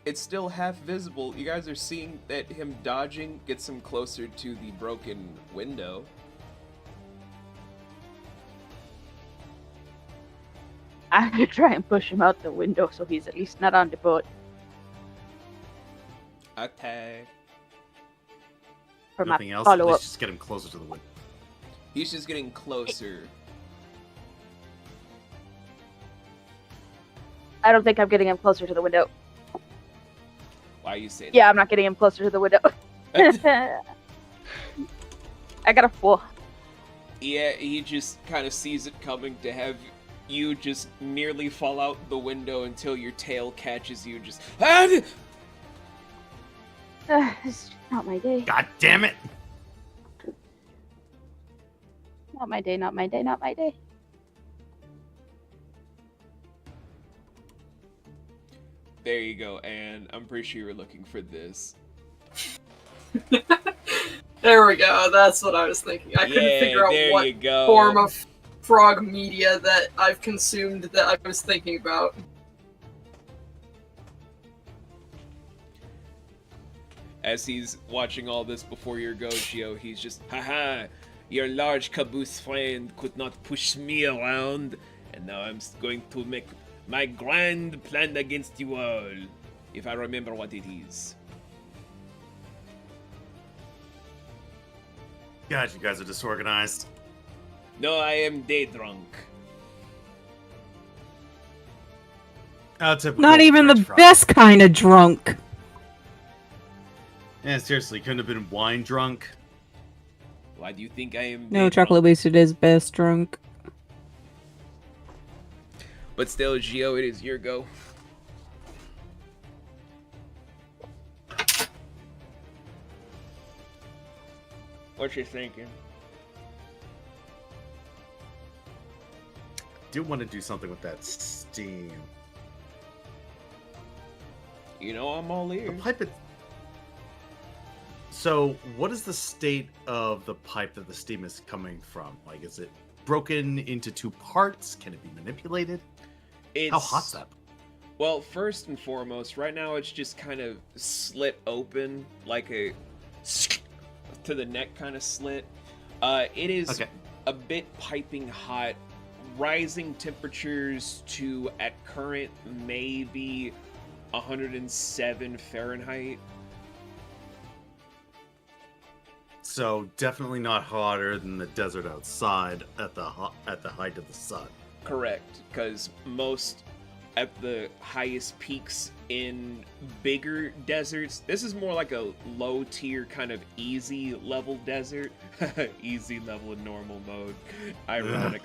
it's still half visible, you guys are seeing that him dodging gets him closer to the broken window. I'm gonna try and push him out the window so he's at least not on the boat. Attack. For Nothing my else. At follow-up. least just get him closer to the window. He's just getting closer. I don't think I'm getting him closer to the window. Why you say that? Yeah, I'm not getting him closer to the window. I got a 4. Yeah, he just kind of sees it coming to have you just nearly fall out the window until your tail catches you. Just It's not my day. God damn it! Not my day, not my day, not my day. There you go, and I'm pretty sure you were looking for this. There we go. That's what I was thinking. I couldn't figure out there what you go. form of frog media that I've consumed that I was thinking about. As he's watching all this before your go, Gio, he's just, haha, your large caboose friend could not push me around, and now I'm going to make my grand plan against you all, if I remember what it is. God, you guys are disorganized. No, I am day drunk. Typical Not even the French fry. best kind of drunk. Yeah, seriously, couldn't have been wine drunk. Why do you think I am No, day chocolate drunk? wasted is best drunk. But still, Gio, it is your go. What you thinking? Do want to do something with that steam. You know I'm all The ears. pipe. So, what is the state of the pipe that the steam is coming from? Like, is it broken into 2 parts? Can it be manipulated? How hot's that? Well, first and foremost, right now it's just kind of slit open, like a to the neck kind of slit. It is Okay. a bit piping hot, rising temperatures to, at current, maybe 107 Fahrenheit. So, definitely not hotter than the desert outside at the height of the sun. Correct, because most at the highest peaks in bigger deserts. This is more like a low tier kind of easy level desert. Easy level in normal mode. Ironic.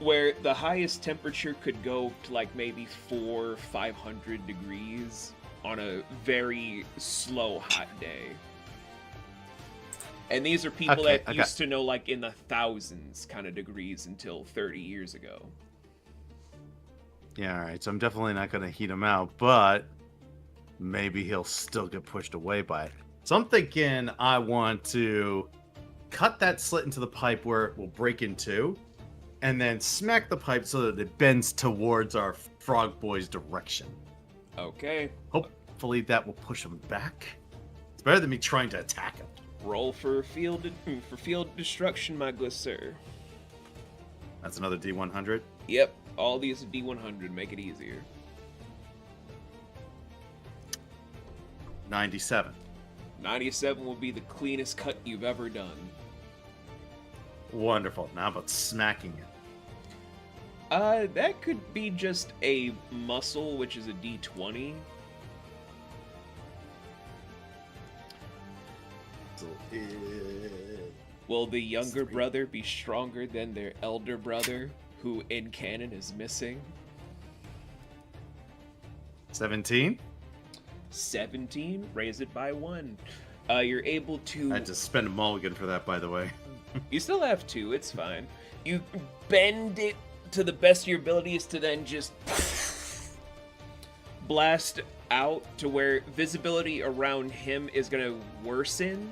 Where the highest temperature could go to like maybe 400-500 degrees on a very slow hot day. And these are people that used to know like in the thousands kind of degrees until 30 years ago. Yeah, all right. So I'm definitely not going to heat him out, but maybe he'll still get pushed away by it. So I'm thinking I want to cut that slit into the pipe where it will break in two, and then smack the pipe so that it bends towards our frog boy's direction. Okay. Hopefully that will push him back. It's better than me trying to attack him. Roll for field destruction, my good sir. That's another D100. Yep. All these are D100, make it easier. 97. 97 will be the cleanest cut you've ever done. Wonderful. Now about smacking it. That could be just a muscle, which is a D20. So Will the younger brother be stronger than their elder brother, who in canon is missing? 17. 17, raise it by 1. You're able to... I had to spend a mulligan for that, by the way. You still have 2, it's fine. You bend it to the best of your abilities to then just blast out to where visibility around him is going to worsen.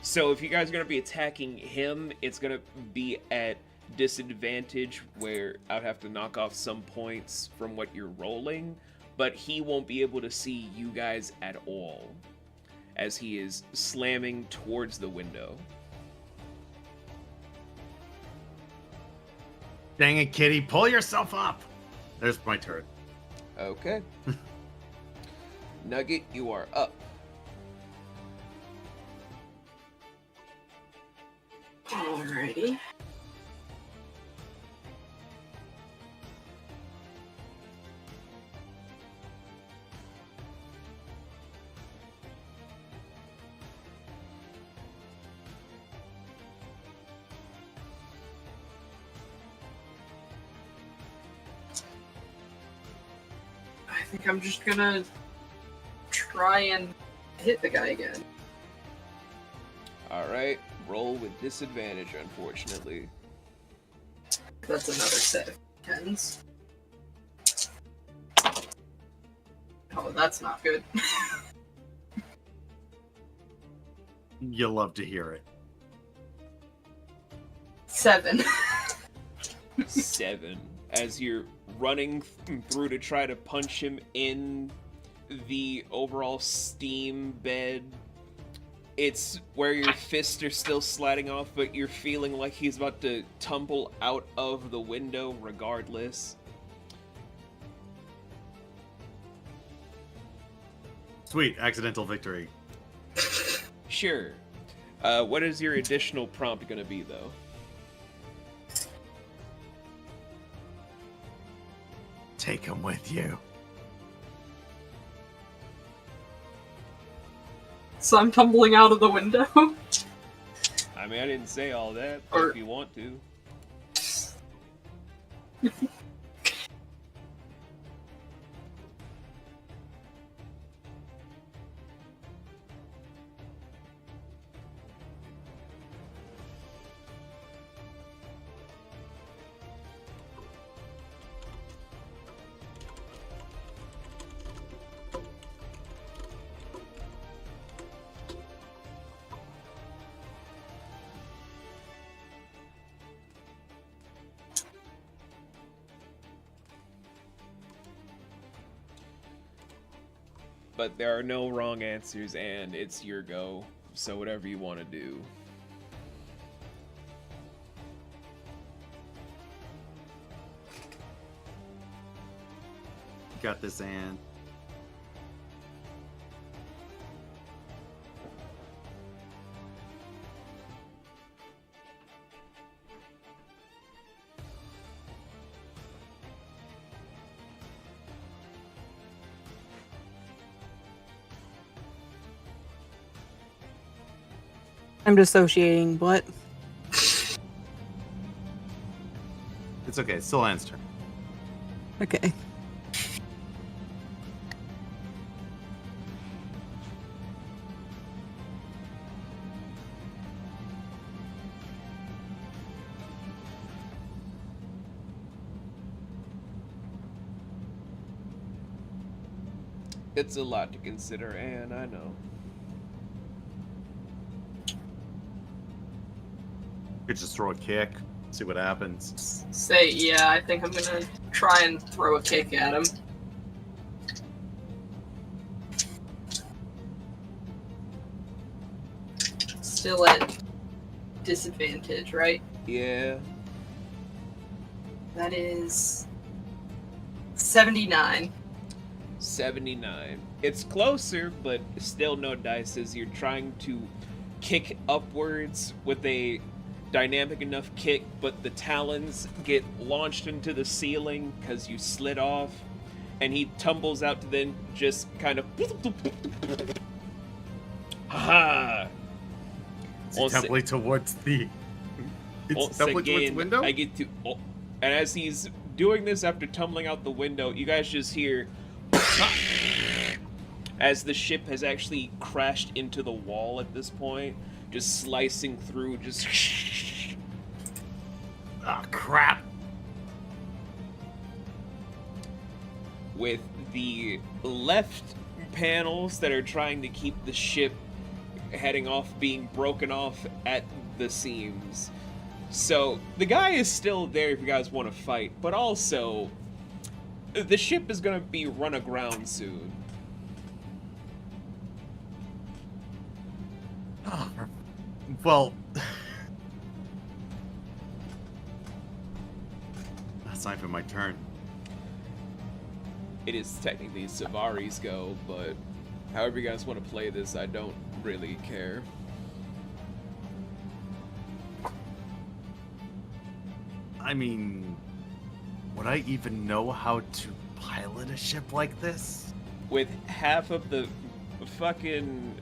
So if you guys are going to be attacking him, it's going to be at disadvantage where I'd have to knock off some points from what you're rolling, but he won't be able to see you guys at all as he is slamming towards the window. Dang it, kitty. Pull yourself up. There's my turn. Okay. Nugget, you are up. Alrighty. I think I'm just gonna try and hit the guy again. Alright, roll with disadvantage, unfortunately. That's another set of 10s. Oh, that's not good. You'll love to hear it. 7. 7. As you're running through to try to punch him in the overall steam bed, it's where your fists are still sliding off, but you're feeling like he's about to tumble out of the window regardless. Sweet, accidental victory. Sure. What is your additional prompt going to be, though? Take him with you. So I'm tumbling out of the window? I mean, I didn't say all that, but if you want to. But there are no wrong answers, and it's your go, so whatever you want to do. Got this, Anne. I'm dissociating. What? It's okay. It's still Anne's turn. Okay. It's a lot to consider, Anne, I know. Could just throw a kick, see what happens. Yeah, I think I'm gonna try and throw a kick at him. Still at disadvantage, right? Yeah. That is 79. 79. It's closer, but still no dice as you're trying to kick upwards with a dynamic enough kick, but the talons get launched into the ceiling because you slid off, and he tumbles out to then just kind of... Ha! Is he tumbling towards the... It's tumbling towards the window? I get to... Oh, and as he's doing this after tumbling out the window, you guys just hear... as the ship has actually crashed into the wall at this point, just slicing through, just... Ah, crap! With the left panels that are trying to keep the ship heading off being broken off at the seams. So, the guy is still there if you guys want to fight, but also, the ship is going to be run aground soon. Oh, well... That's not even my turn. It is technically Savari's go, but however you guys want to play this, I don't really care. I mean, would I even know how to pilot a ship like this? With half of the fucking,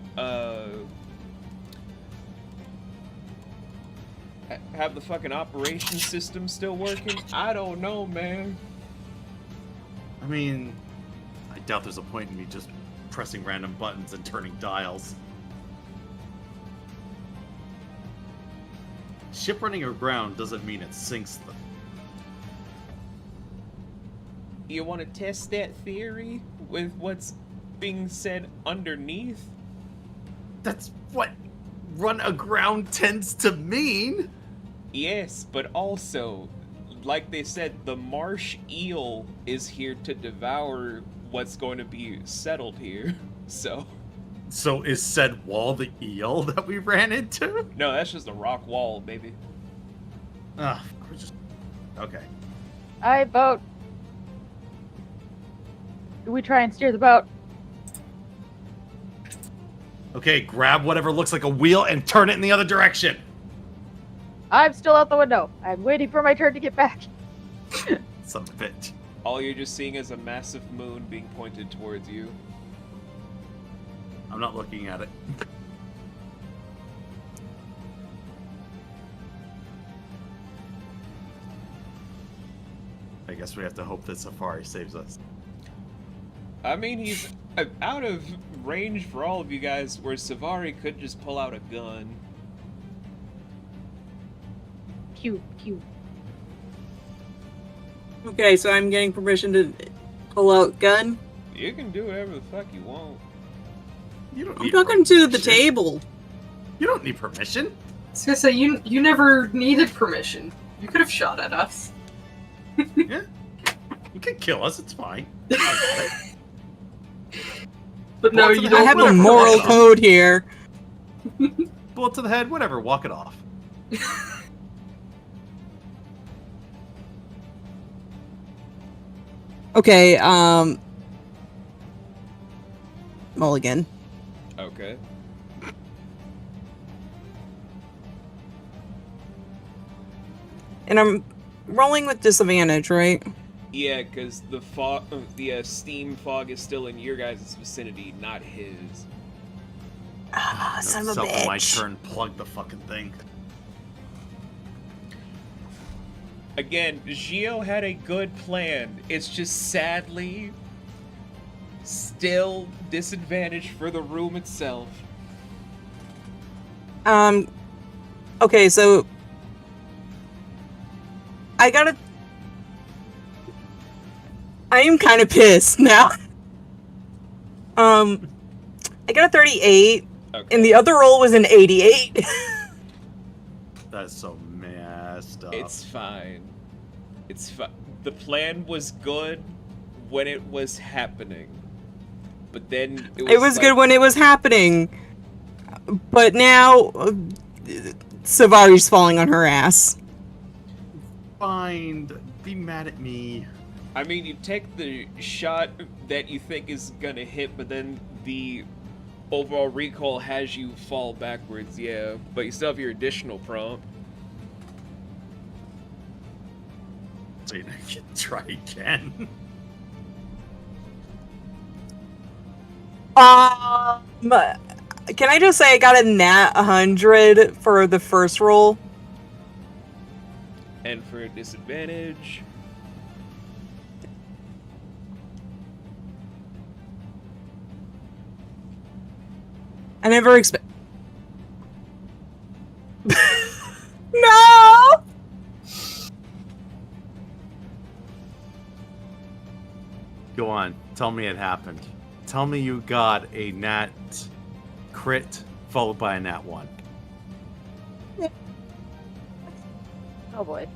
have the fucking operation system still working? I don't know, man. I mean, I doubt there's a point in me just pressing random buttons and turning dials. Ship running aground doesn't mean it sinks them. You want to test that theory with what's being said underneath? That's what run aground tends to mean. Yes, but also, like they said, the marsh eel is here to devour what's going to be settled here, so... So is said wall the eel that we ran into? No, that's just a rock wall, baby. Ah, we're just... Okay. I vote. We try and steer the boat. Okay, grab whatever looks like a wheel and turn it in the other direction. I'm still out the window. I'm waiting for my turn to get back. Son of a bitch. All you're just seeing is a massive moon being pointed towards you. I'm not looking at it. I guess we have to hope that Savari saves us. I mean, he's out of range for all of you guys, where Savari could just pull out a gun. Pew, pew. Okay, so I'm getting permission to pull out gun. You can do whatever the fuck you want. You don't I'm need talking to the permission. table. You don't need permission. I was gonna say, you never needed permission. You could have shot at us. Yeah. You can kill us, it's fine. But no, Bullet to you the don't I have wanna a wanna moral correct code here. Bullet to the head, whatever, walk it off. Okay, mulligan. Okay. And I'm rolling with disadvantage, right? Yeah, because the fog, the steam fog is still in your guys' vicinity, not his. Ah, son of a Self on my bitch. turn, plug the fucking thing. Again, Xio had a good plan. It's just sadly still disadvantaged for the room itself. Okay, so I am kind of pissed now. I got a 38, Okay. and the other roll was an 88. That's so messed up. It's fine. It's fine. The plan was good when it was happening. But then It was good when it was happening. But now, Savari's falling on her ass. Fine. Be mad at me. I mean, you take the shot that you think is gonna hit, but then the overall recoil has you fall backwards, yeah. But you still have your additional prompt. So you can try again. Can I just say I got a nat 100 for the first roll? And for a disadvantage, I never expect. No! Go on. Tell me it happened. Tell me you got a nat crit followed by a nat 1. Oh boy.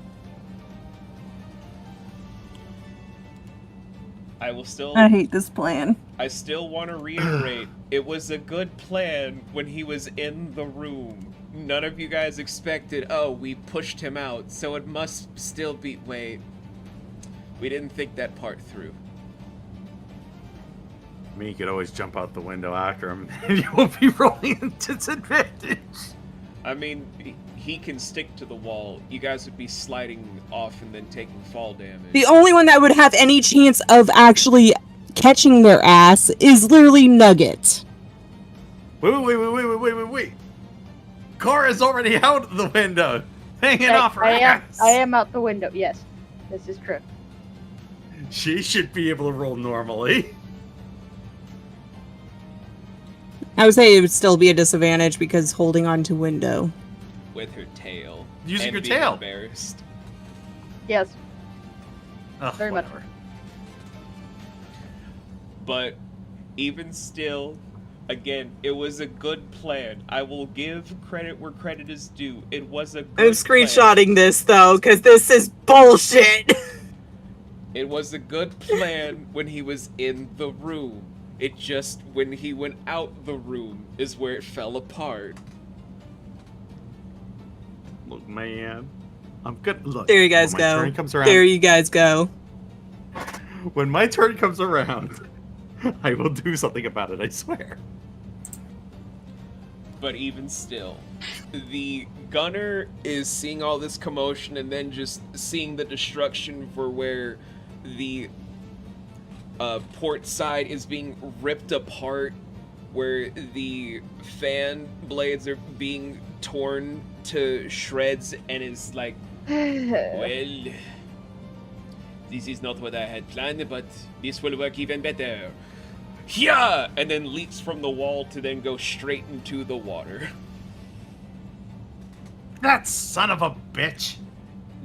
I will still. I hate this plan. I still want to reiterate, it was a good plan when he was in the room. None of you guys expected, oh, we pushed him out, so it must still be. Wait. We didn't think that part through. I mean, you could always jump out the window after him, and you will be rolling a disadvantage. I mean, he can stick to the wall. You guys would be sliding off and then taking fall damage. The only one that would have any chance of actually catching their ass is literally Nugget. Wait. Cara's already out of the window, hanging off her ass. I am out the window. Yes, this is true. She should be able to roll normally. I would say it would still be a disadvantage because holding on to window. With her tail. Using and her being tail. Embarrassed. Yes. Ugh, Very much. whatever. But even still, again, it was a good plan. I will give credit where credit is due. It was a good I'm screenshotting this though, because this is bullshit. It was a good plan when he was in the room. It just, when he went out the room, is where it fell apart. Look, man. I'm good. Look. There you guys when my go. turn comes around, There you guys go. when my turn comes around, I will do something about it, I swear. But even still, the gunner is seeing all this commotion and then just seeing the destruction for where the port side is being ripped apart, where the fan blades are being torn to shreds, and is like, well, this is not what I had planned, but this will work even better. Yeah! And then leaps from the wall to then go straight into the water. That son of a bitch!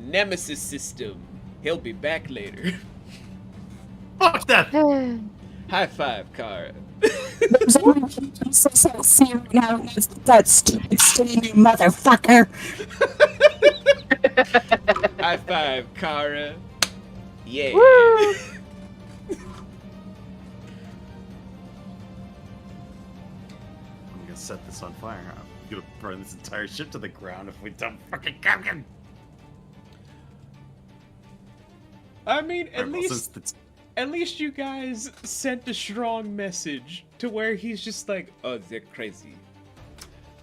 Nemesis system. He'll be back later. Fuck that! High five, Kara. I'm so see right now. That stupid skinny motherfucker. High five, Kara. Yeah. Woo! I'm gonna set this on fire. I'm gonna burn this entire ship to the ground if we don't fucking come in. I mean, Alright, well, since it's- at least you guys sent a strong message to where he's just like, oh, they're crazy.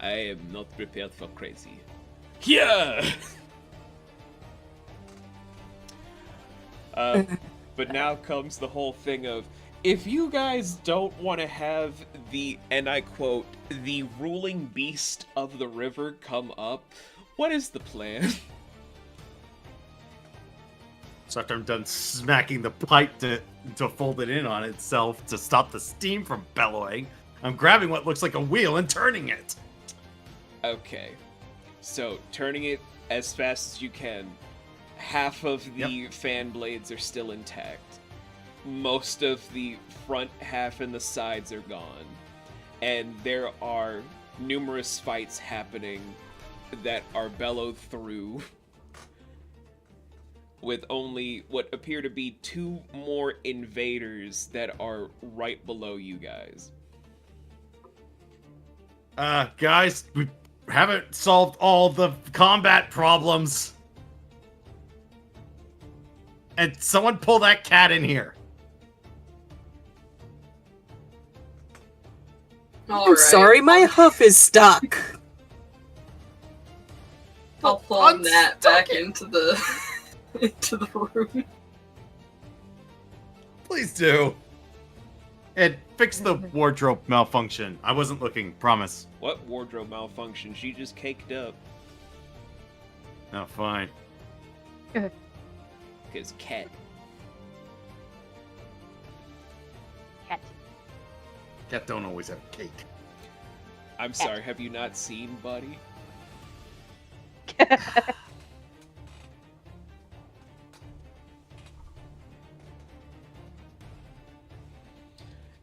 I am not prepared for crazy. Yeah. But now comes the whole thing of, if you guys don't want to have the, and I quote, the ruling beast of the river come up, what is the plan? So after I'm done smacking the pipe to fold it in on itself to stop the steam from bellowing, I'm grabbing what looks like a wheel and turning it. Okay. So, turning it as fast as you can. Half of the fan blades are still intact. Most of the front half and the sides are gone. And there are numerous fights happening that are bellowed through with only what appear to be 2 more invaders that are right below you guys. Guys, we haven't solved all the combat problems. And someone pull that cat in here. I'm sorry, my hoof is stuck. I'll pull Nat back into the into the room. Please do. And fix the wardrobe malfunction. I wasn't looking, promise. What wardrobe malfunction? She just caked up. Oh, fine. Because cat. Cat. Cat don't always have cake. I'm sorry, have you not seen Buddy?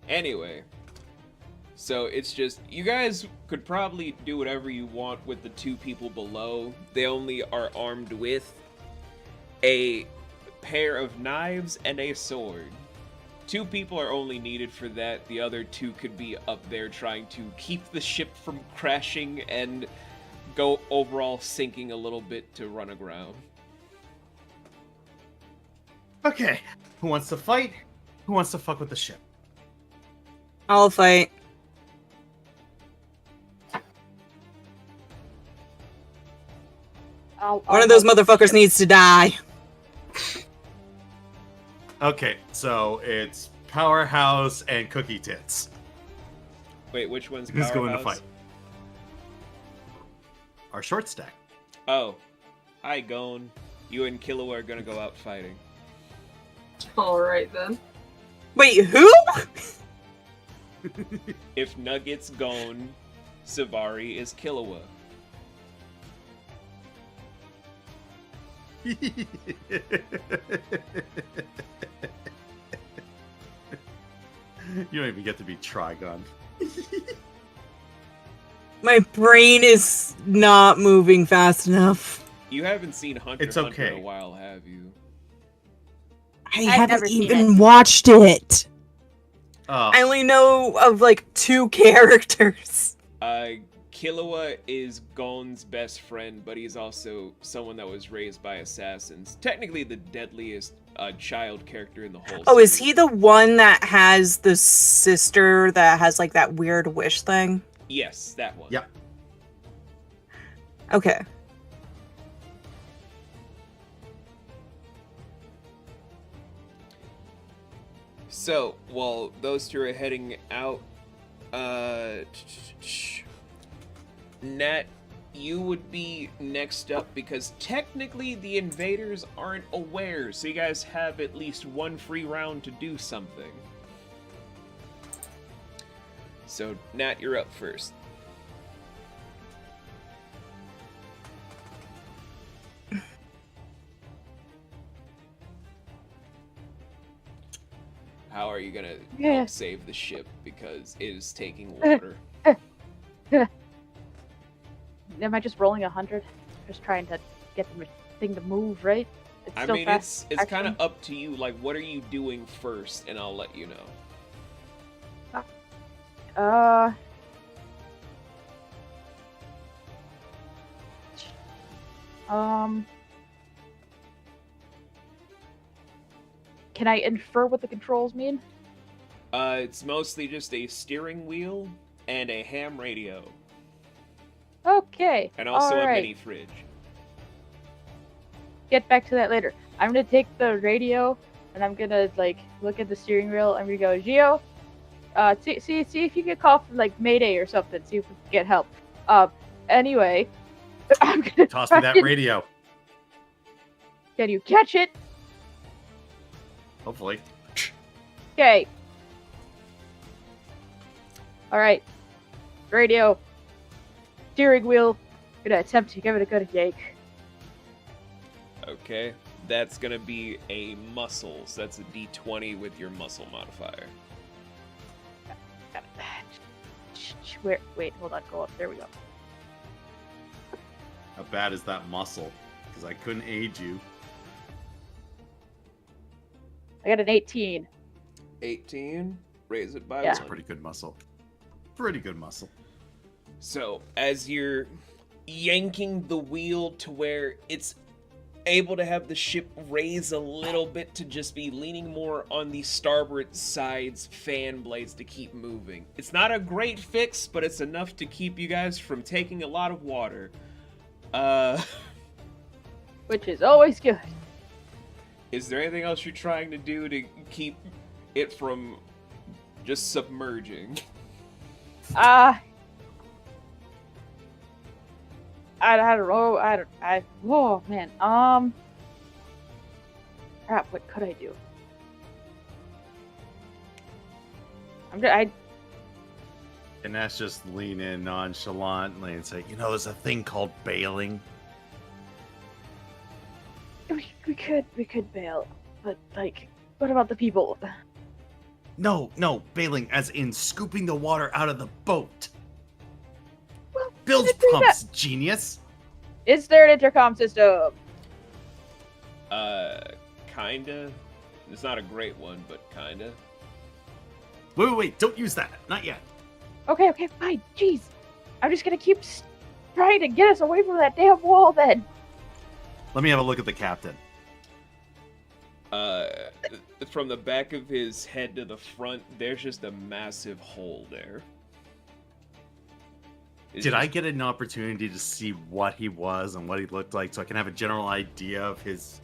Anyway, so it's just, you guys could probably do whatever you want with the 2 people below. They only are armed with a pair of knives and a sword. 2 people are only needed for that. The other 2 could be up there trying to keep the ship from crashing and go overall sinking a little bit to run aground. Okay, who wants to fight? Who wants to fuck with the ship? I'll fight. One of those motherfuckers needs to die. Okay, so it's Powerhouse and Cookie Tits. Wait, which one's Who's Powerhouse? going to fight? Our short stack. Oh. Hi, Gone. You and Killua are gonna go out fighting. Alright then. Wait, who? If Nugget's gone, Savari is Killua. You don't even get to be Trigon. My brain is not moving fast enough. You haven't seen Hunter It's x Hunter in okay. a while, have you? I I've never haven't seen even watched it. I only know of like 2 characters. Killua is Gon's best friend, but he's also someone that was raised by assassins. Technically the deadliest child character in the whole Oh, is series. he the one that has the sister that has like that weird wish thing? Yes, that one. Yep. Okay. So, while those 2 are heading out, Nat, you would be next up because technically the invaders aren't aware, so you guys have at least 1 free round to do something. So, Nat, you're up first. How are you gonna help save the ship because it is taking water? Am I just rolling 100? Just trying to get the thing to move, right? It's I still mean, fast it's kind of action? up to you. Like, what are you doing first, and I'll let you know. Can I infer what the controls mean? It's mostly just a steering wheel and a ham radio, Okay. and also a alright. mini fridge. Get back to that later. I'm gonna take the radio and I'm gonna like look at the steering wheel. I'm gonna go, Gio. See if you can call for like Mayday or something. See if we can get help. Anyway, I'm gonna Toss me that radio. Can you catch it? Hopefully. Okay. All right. Radio. Steering wheel. Gonna attempt to give it a good yank. Okay, that's gonna be a muscle, so that's a D20 with your muscle modifier. Where? Wait, hold on. Go up. There we go. How bad is that muscle? Because I couldn't aid you. I got an 18. 18, raise it by Yeah. That's a 1. pretty good muscle. Pretty good muscle. So, as you're yanking the wheel to where it's able to have the ship raise a little bit to just be leaning more on the starboard side's fan blades to keep moving. It's not a great fix, but it's enough to keep you guys from taking a lot of water. Which is always good. Is there anything else you're trying to do to keep it from just submerging? I don't know. Oh man. Crap. What could I do? And that's just lean in nonchalantly and say, there's a thing called bailing. We could bail, but like, what about the people? No, bailing as in scooping the water out of the boat. Well, Build we could do pumps, genius. Is there an intercom system? Kinda. It's not a great one, but kinda. Wait, don't use that. Not yet. Okay, fine. Jeez, I'm just gonna keep trying to get us away from that damn wall then. Let me have a look at the captain. From the back of his head to the front, there's just a massive hole there. Did I get an opportunity to see what he was and what he looked like so I can have a general idea of his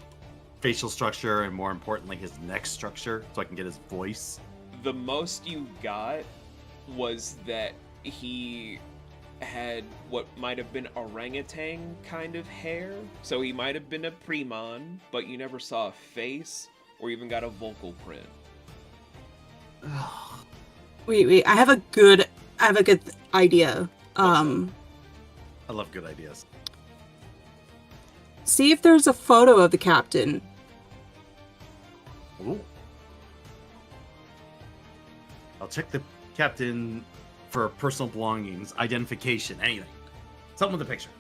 facial structure and, more importantly, his neck structure so I can get his voice? The most you got was that he had what might have been orangutan kind of hair. So he might have been a Primon, but you never saw a face or even got a vocal print. Wait. I have a good idea. I love good ideas. See if there's a photo of the captain. Ooh. I'll check the captain for personal belongings, identification, anything. Something with a picture.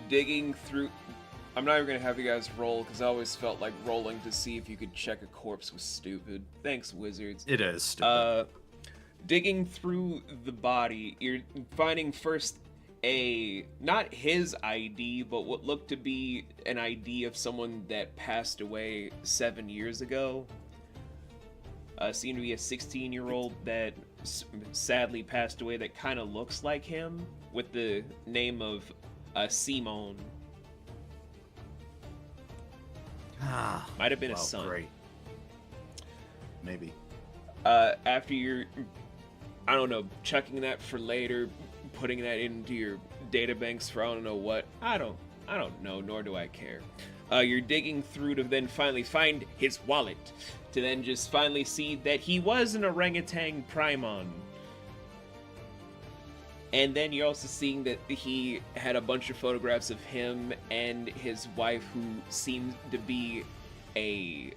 Digging through... I'm not even going to have you guys roll, because I always felt like rolling to see if you could check a corpse was stupid. Thanks, wizards. It is stupid. Digging through the body, you're finding first not his ID, but what looked to be an ID of someone that passed away 7 years ago. Seemed to be a 16-year-old that sadly passed away that kind of looks like him, with the name of Simon. Might have been a son. Great. Maybe. After you're, I don't know, checking that for later, putting that into your databanks for I don't know what. I don't know, nor do I care. You're digging through to then finally find his wallet, to then just finally see that he was an orangutan Primon. And then you're also seeing that he had a bunch of photographs of him and his wife, who seemed to be I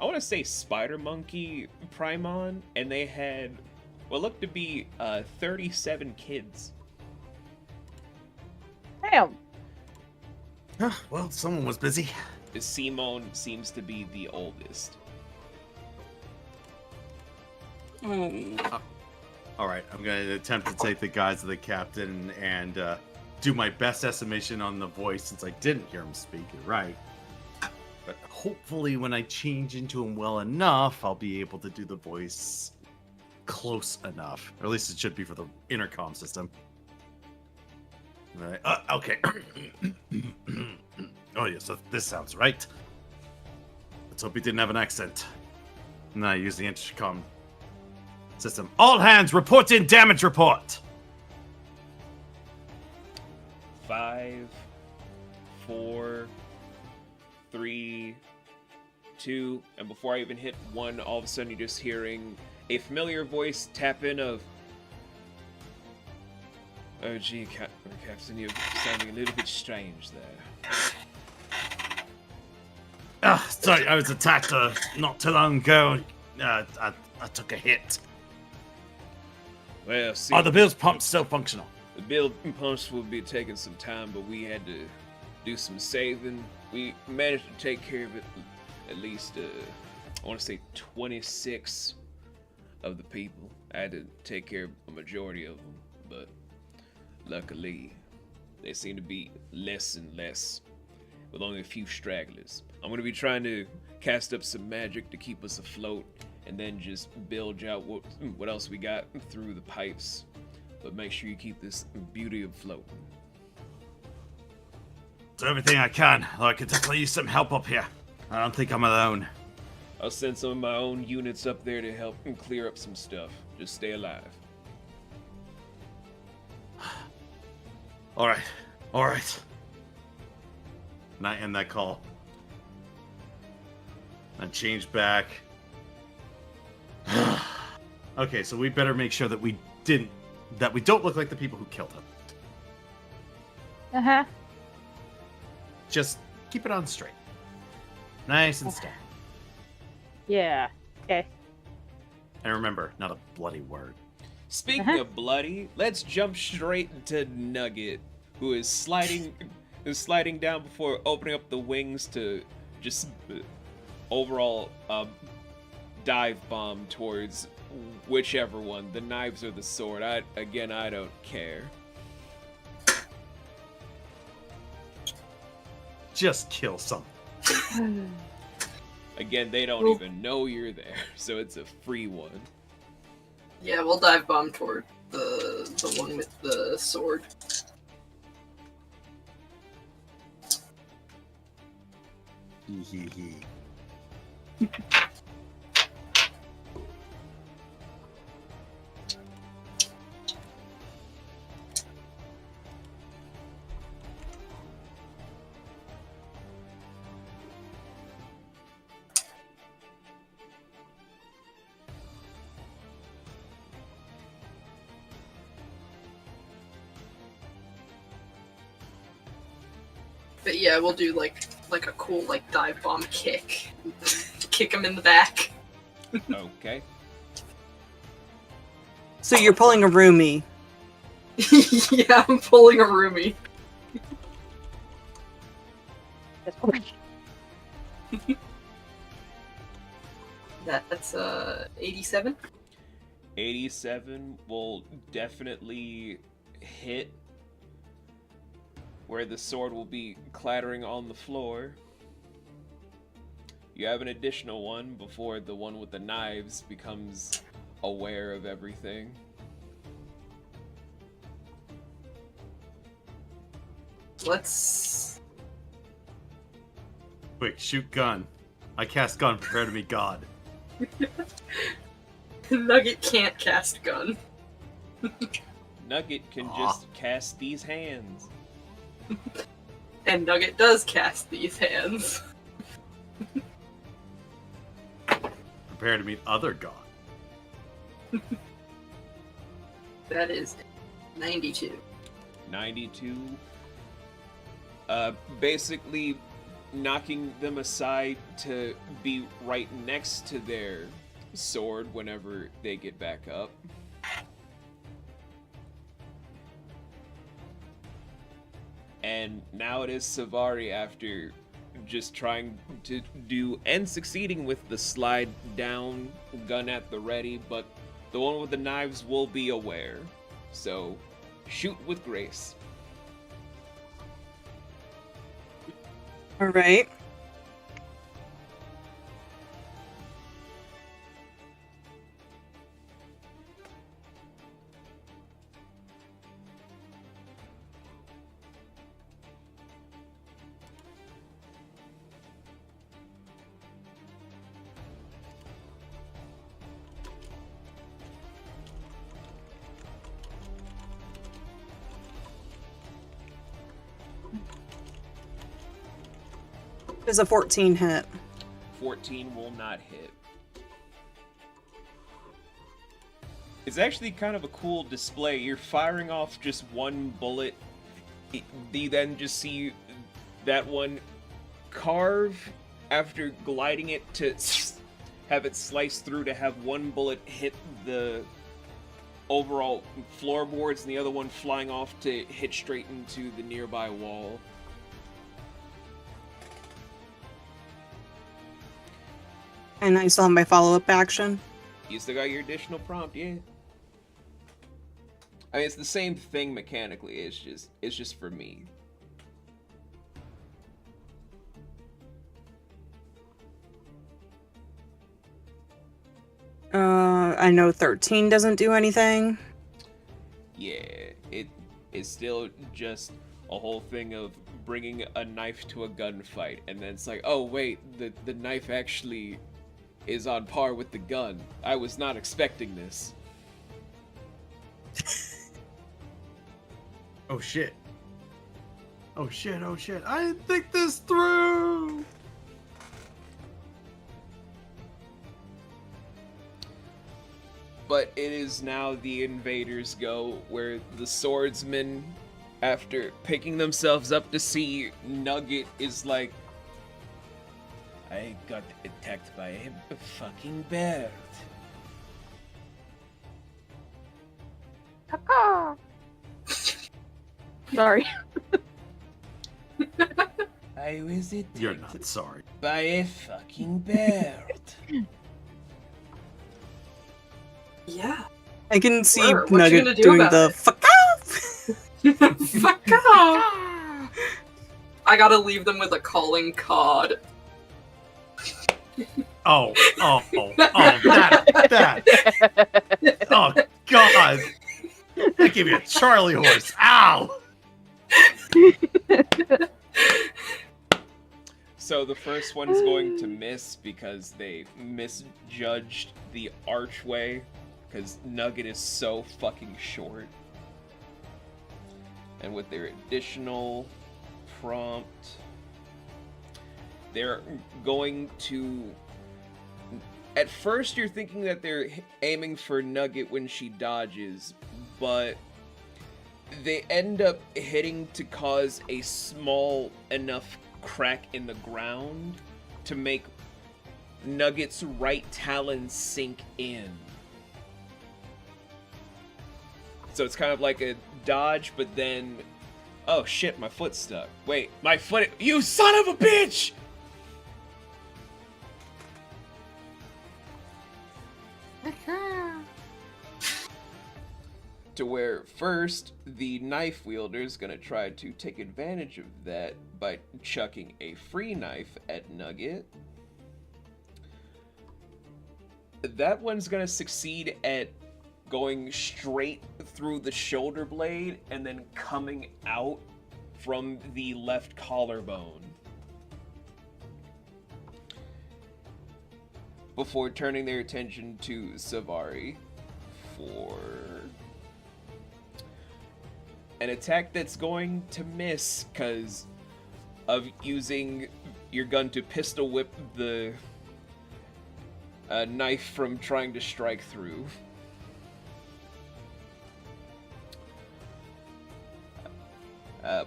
want to say spider monkey Primon, and they had what looked to be 37 kids. Damn. Well, someone was busy. Simon seems to be the oldest. All right, I'm going to attempt to take the guise of the captain and do my best estimation on the voice, since I didn't hear him speak. You're right. But hopefully when I change into him well enough, I'll be able to do the voice close enough. Or at least it should be for the intercom system. All right. Okay. Oh, yes, this sounds right. Let's hope he didn't have an accent. And I use the intercom system. All hands, report in damage report! 5, 4, 3, 2, and before I even hit 1, all of a sudden you're just hearing a familiar voice tap in of, "Oh gee, Captain, you're sounding a little bit strange there." Sorry, I was attacked not too long ago. I took a hit. Well, see, Are the bilge pumps still functional? the build pumps will be taking some time, but we had to do some saving. We managed to take care of it, at least, I want to say 26 of the people. I had to take care of a majority of them, but luckily, they seem to be less and less, with only a few stragglers. I'm going to be trying to cast up some magic to keep us afloat, and then just bilge out what else we got through the pipes. But make sure you keep this beauty afloat. Do everything I can. I could definitely use some help up here. I don't think I'm alone. I'll send some of my own units up there to help clear up some stuff. Just stay alive. Alright. And I end that call. And change back. Okay, so we better make sure that we don't look like the people who killed him. Uh-huh. Just keep it on straight. Nice and steady. Yeah. Okay. And remember, not a bloody word. Speaking of bloody, let's jump straight to Nugget, who is sliding down before opening up the wings to just overall dive bomb towards whichever one, the knives or the sword. I don't care. Just kill something. Again, they don't even know you're there, so it's a free one. Yeah, we'll dive bomb toward the one with the sword. Hee hee. But yeah, we'll do like a cool dive bomb kick. Kick him in the back. Okay. So you're pulling a roomie. Yeah, I'm pulling a roomie. That's 87. 87 will definitely hit where the sword will be clattering on the floor. You have an additional one before the one with the knives becomes aware of everything. Let's... Quick, shoot gun. I cast gun, prepare to be God. Nugget can't cast gun. Nugget can just cast these hands. And Nugget does cast these hands. Prepare to meet other God. That is 92. 92. Basically knocking them aside to be right next to their sword whenever they get back up. And now it is Savari, after just trying to do and succeeding with the slide down, gun at the ready, but the one with the knives will be aware. So shoot with grace. All right. Does a 14 hit? 14 will not hit. It's actually kind of a cool display. You're firing off just one bullet. You then just see that one carve after gliding it to have it slice through to have one bullet hit the overall floorboards and the other one flying off to hit straight into the nearby wall. And I still have my follow-up action. You still got your additional prompt, yeah. I mean, it's the same thing mechanically. It's just for me. I know 13 doesn't do anything. Yeah, it's still just a whole thing of bringing a knife to a gunfight, and then it's like, oh wait, the knife actually is on par with the gun. I was not expecting this. Oh shit. Oh shit, oh shit. I didn't think this through! But it is now the invaders' go, where the swordsmen, after picking themselves up to see Nugget, is like, I got attacked by a fucking bird. Caw-caw. Sorry. I was attacked You're not sorry. by a fucking bird. Yeah. I can see What you Nugget gonna do doing about the it? fuck off. Fuck off! I gotta leave them with a calling cod. Oh, that. Oh, God. That gave me a Charlie horse. Ow! So the first one's going to miss because they misjudged the archway, because Nugget is so fucking short. And with their additional prompt, they're going to... At first you're thinking that they're aiming for Nugget when she dodges, but they end up hitting to cause a small enough crack in the ground to make Nugget's right talon sink in. So it's kind of like a dodge, but then... Oh shit, my foot's stuck. Wait, my foot... You son of a bitch! To where first, the knife wielder is going to try to take advantage of that by chucking a free knife at Nugget. That one's going to succeed at going straight through the shoulder blade and then coming out from the left collarbone. Before turning their attention to Savari for an attack that's going to miss because of using your gun to pistol whip the knife from trying to strike through.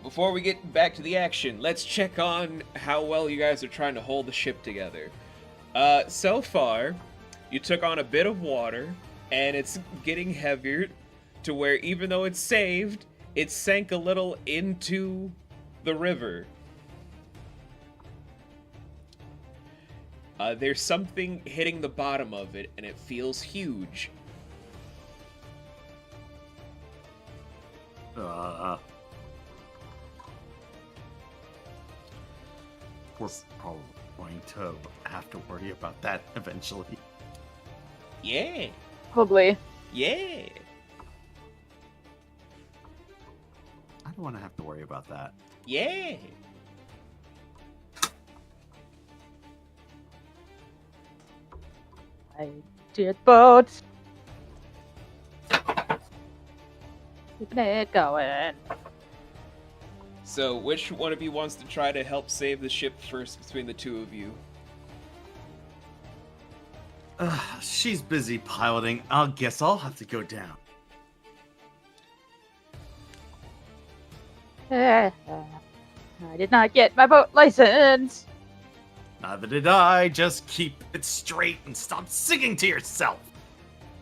Before we get back to the action, let's check on how well you guys are trying to hold the ship together. So far, you took on a bit of water, and it's getting heavier to where even though it's saved, it sank a little into the river. There's something hitting the bottom of it, and it feels huge. We're probably going to have to worry about that eventually. Yeah. Probably. Yeah. I don't want to have to worry about that. Yeah. I did boats. Keeping it going. So, which one of you wants to try to help save the ship first between the two of you? She's busy piloting. I guess I'll have to go down. I did not get my boat license. Neither did I. Just keep it straight and stop singing to yourself.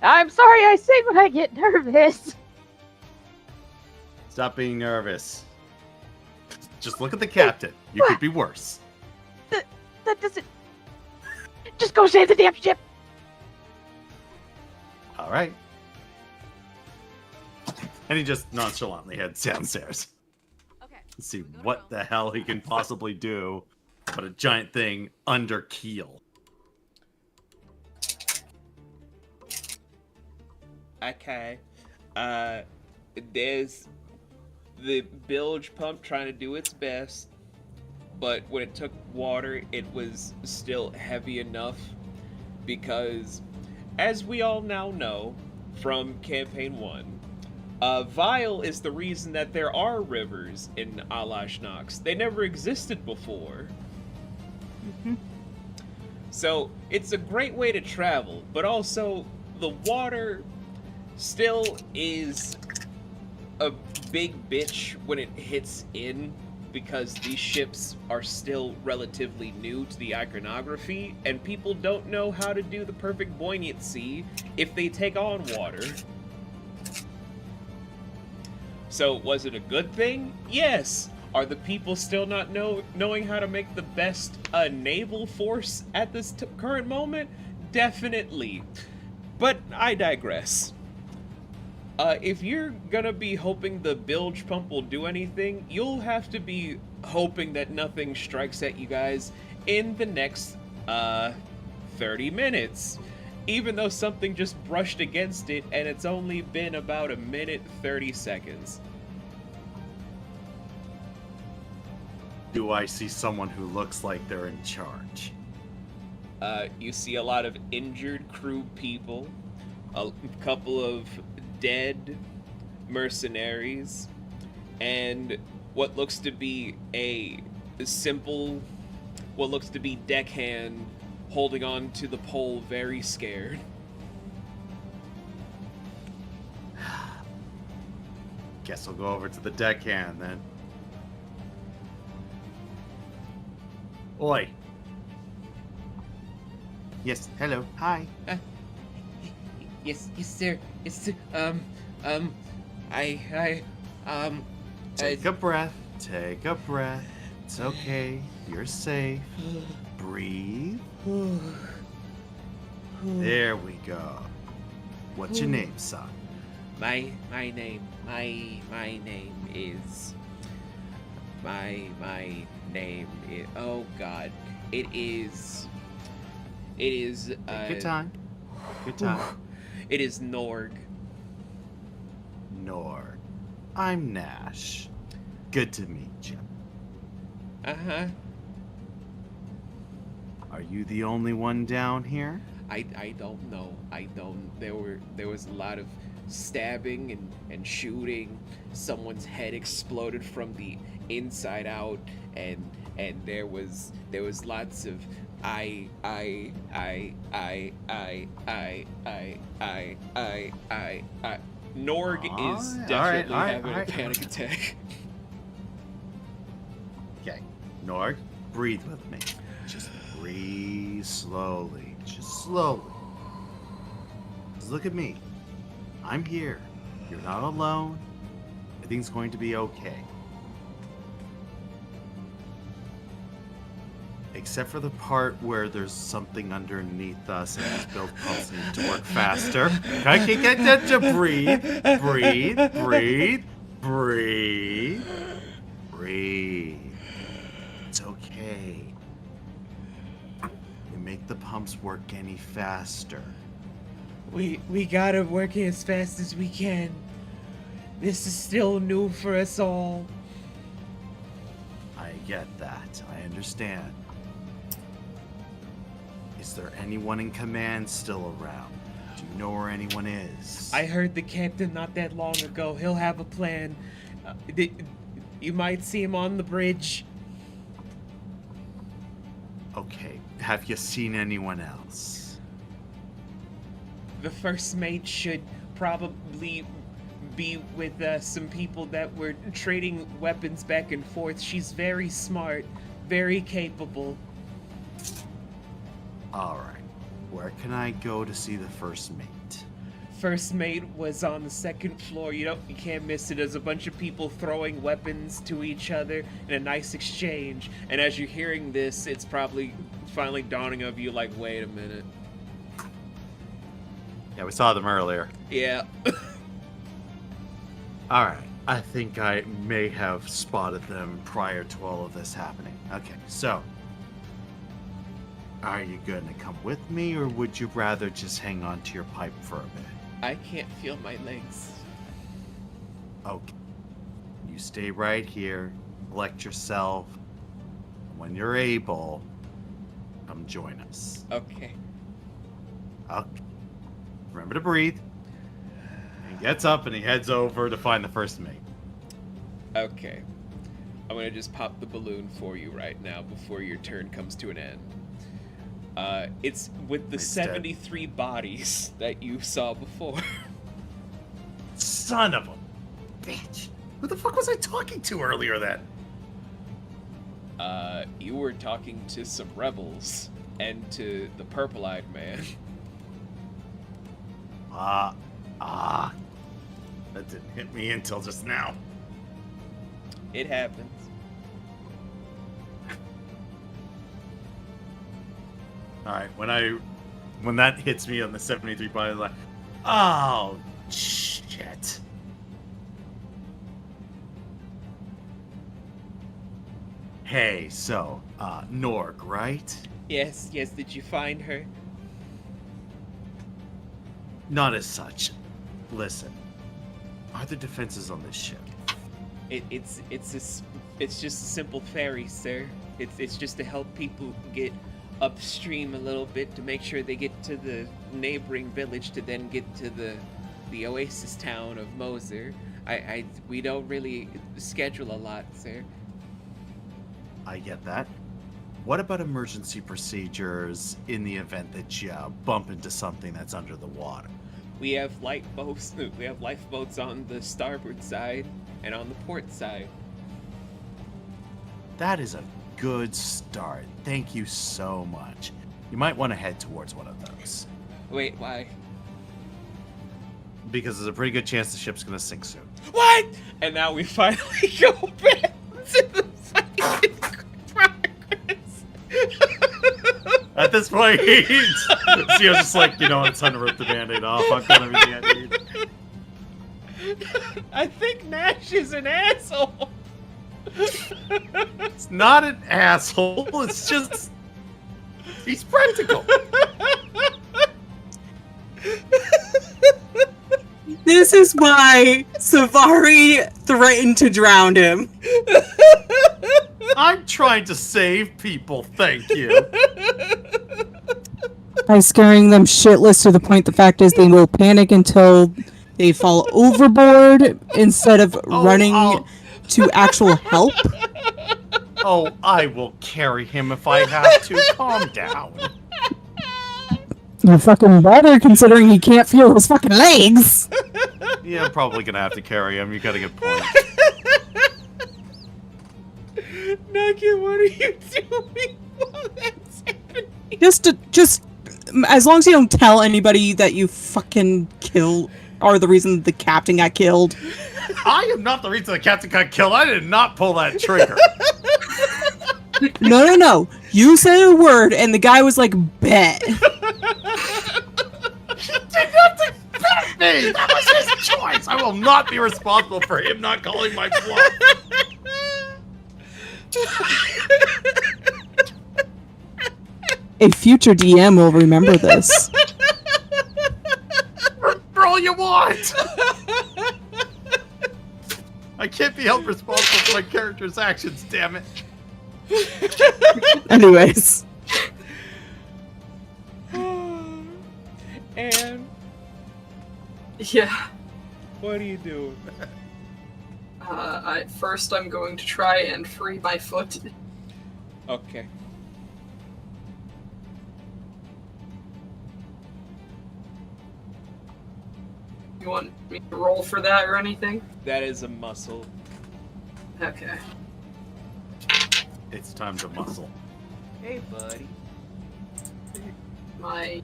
I'm sorry, I sing when I get nervous. Stop being nervous. Just look at the captain. You could be worse. That doesn't... Just go save the damn ship. All right. And he just nonchalantly heads downstairs. Okay. Let's see what the hell he can possibly do but a giant thing under keel. Okay. There's the bilge pump trying to do its best, but when it took water, it was still heavy enough because, as we all now know from Campaign 1, Vile is the reason that there are rivers in Alashnox. They never existed before. Mm-hmm. So it's a great way to travel, but also the water still is a big bitch when it hits in because these ships are still relatively new to the iconography and people don't know how to do the perfect buoyancy if they take on water. So was it a good thing? Yes. Are the people still not knowing how to make the best naval force at this current moment? Definitely. But I digress. If you're gonna be hoping the bilge pump will do anything, you'll have to be hoping that nothing strikes at you guys in the next 30 minutes. Even though something just brushed against it and it's only been about a minute 30 seconds. Do I see someone who looks like they're in charge? You see a lot of injured crew people, a couple of dead mercenaries, and what looks to be a simple, what looks to be deckhand holding on to the pole, very scared. Guess I'll go over to the deckhand then. Oi. Yes, hello, hi. Yes, sir. Yes, sir. Take a breath. Take a breath. It's okay. You're safe. Breathe. There we go. What's your name, son? My name is oh god. It is Take your time. Good time. It is Norg. Nord. I'm Nash. Good to meet you. Uh-huh. Are you the only one down here? I don't know. There was a lot of stabbing and shooting. Someone's head exploded from the inside out, and there was lots of Norg is definitely having a panic attack. Okay, Norg, breathe with me. Just breathe slowly. Just slowly. Just look at me. I'm here. You're not alone. Everything's going to be okay. Except for the part where there's something underneath us and these build pumps need to work faster. I can get that to breathe. Breathe. Breathe. Breathe. Breathe. It's okay. You make the pumps work any faster. We gotta work it as fast as we can. This is still new for us all. I get that. I understand. Is there anyone in command still around? Do you know where anyone is? I heard the captain not that long ago. He'll have a plan. You might see him on the bridge. Okay, have you seen anyone else? The first mate should probably be with some people that were trading weapons back and forth. She's very smart, very capable. Alright, where can I go to see the first mate? First mate was on the second floor. You can't miss it. There's a bunch of people throwing weapons to each other in a nice exchange. And as you're hearing this, it's probably finally dawning of you like, wait a minute. Yeah, we saw them earlier. Yeah. Alright, I think I may have spotted them prior to all of this happening. Okay, so, are you going to come with me, or would you rather just hang on to your pipe for a bit? I can't feel my legs. Okay. You stay right here, collect yourself. When you're able, come join us. Okay. Okay. Remember to breathe. He gets up and he heads over to find the first mate. Okay. I'm gonna just pop the balloon for you right now before your turn comes to an end. It's with the 73 bodies that you saw before. Son of a bitch. Who the fuck was I talking to earlier then? You were talking to some rebels and to the purple-eyed man. That didn't hit me until just now. It happens. Alright, when that hits me on the 73 body, I'm like, oh, shit. Hey, so, Norg, right? Yes, did you find her? Not as such. Listen, are there defenses on this ship? It's just a simple ferry, sir. It's just to help people get upstream a little bit to make sure they get to the neighboring village to then get to the oasis town of Moser. We don't really schedule a lot, sir. I get that. What about emergency procedures in the event that you bump into something that's under the water? We have lifeboats. We have lifeboats on the starboard side and on the port side. That is a good start. Thank you so much. You might want to head towards one of those. Wait, why? Because there's a pretty good chance the ship's gonna sink soon. What? And now we finally go back to the fighting progress. At this point, Xio's just like, it's time to rip the band-aid off. I've got everything I need. I think Nash is an asshole. It's not an asshole. It's just he's practical. This is why Savari threatened to drown him. I'm trying to save people, thank you. By scaring them shitless to the point the fact is they will panic until they fall overboard instead of running to actual help. Oh, I will carry him if I have to. Calm down. You fucking better, considering he can't feel his fucking legs. Yeah, I'm probably gonna have to carry him. You got a good point. Nugget, what are you doing while that's happening? Just as long as you don't tell anybody that you fucking kill are the reason the captain got killed. I am not the reason the captain got killed. I did not pull that trigger. No. You said a word, and the guy was like, bet. He didn't have to bet me. That was his choice. I will not be responsible for him not calling my bluff. A future DM will remember this. For all you want. I can't be held responsible for my character's actions, damn it. Anyways. And Yeah. what are you doing? First, I'm going to try and free my foot. Okay. You want me to roll for that or anything? That is a muscle. Okay. It's time to muscle. Hey, buddy. My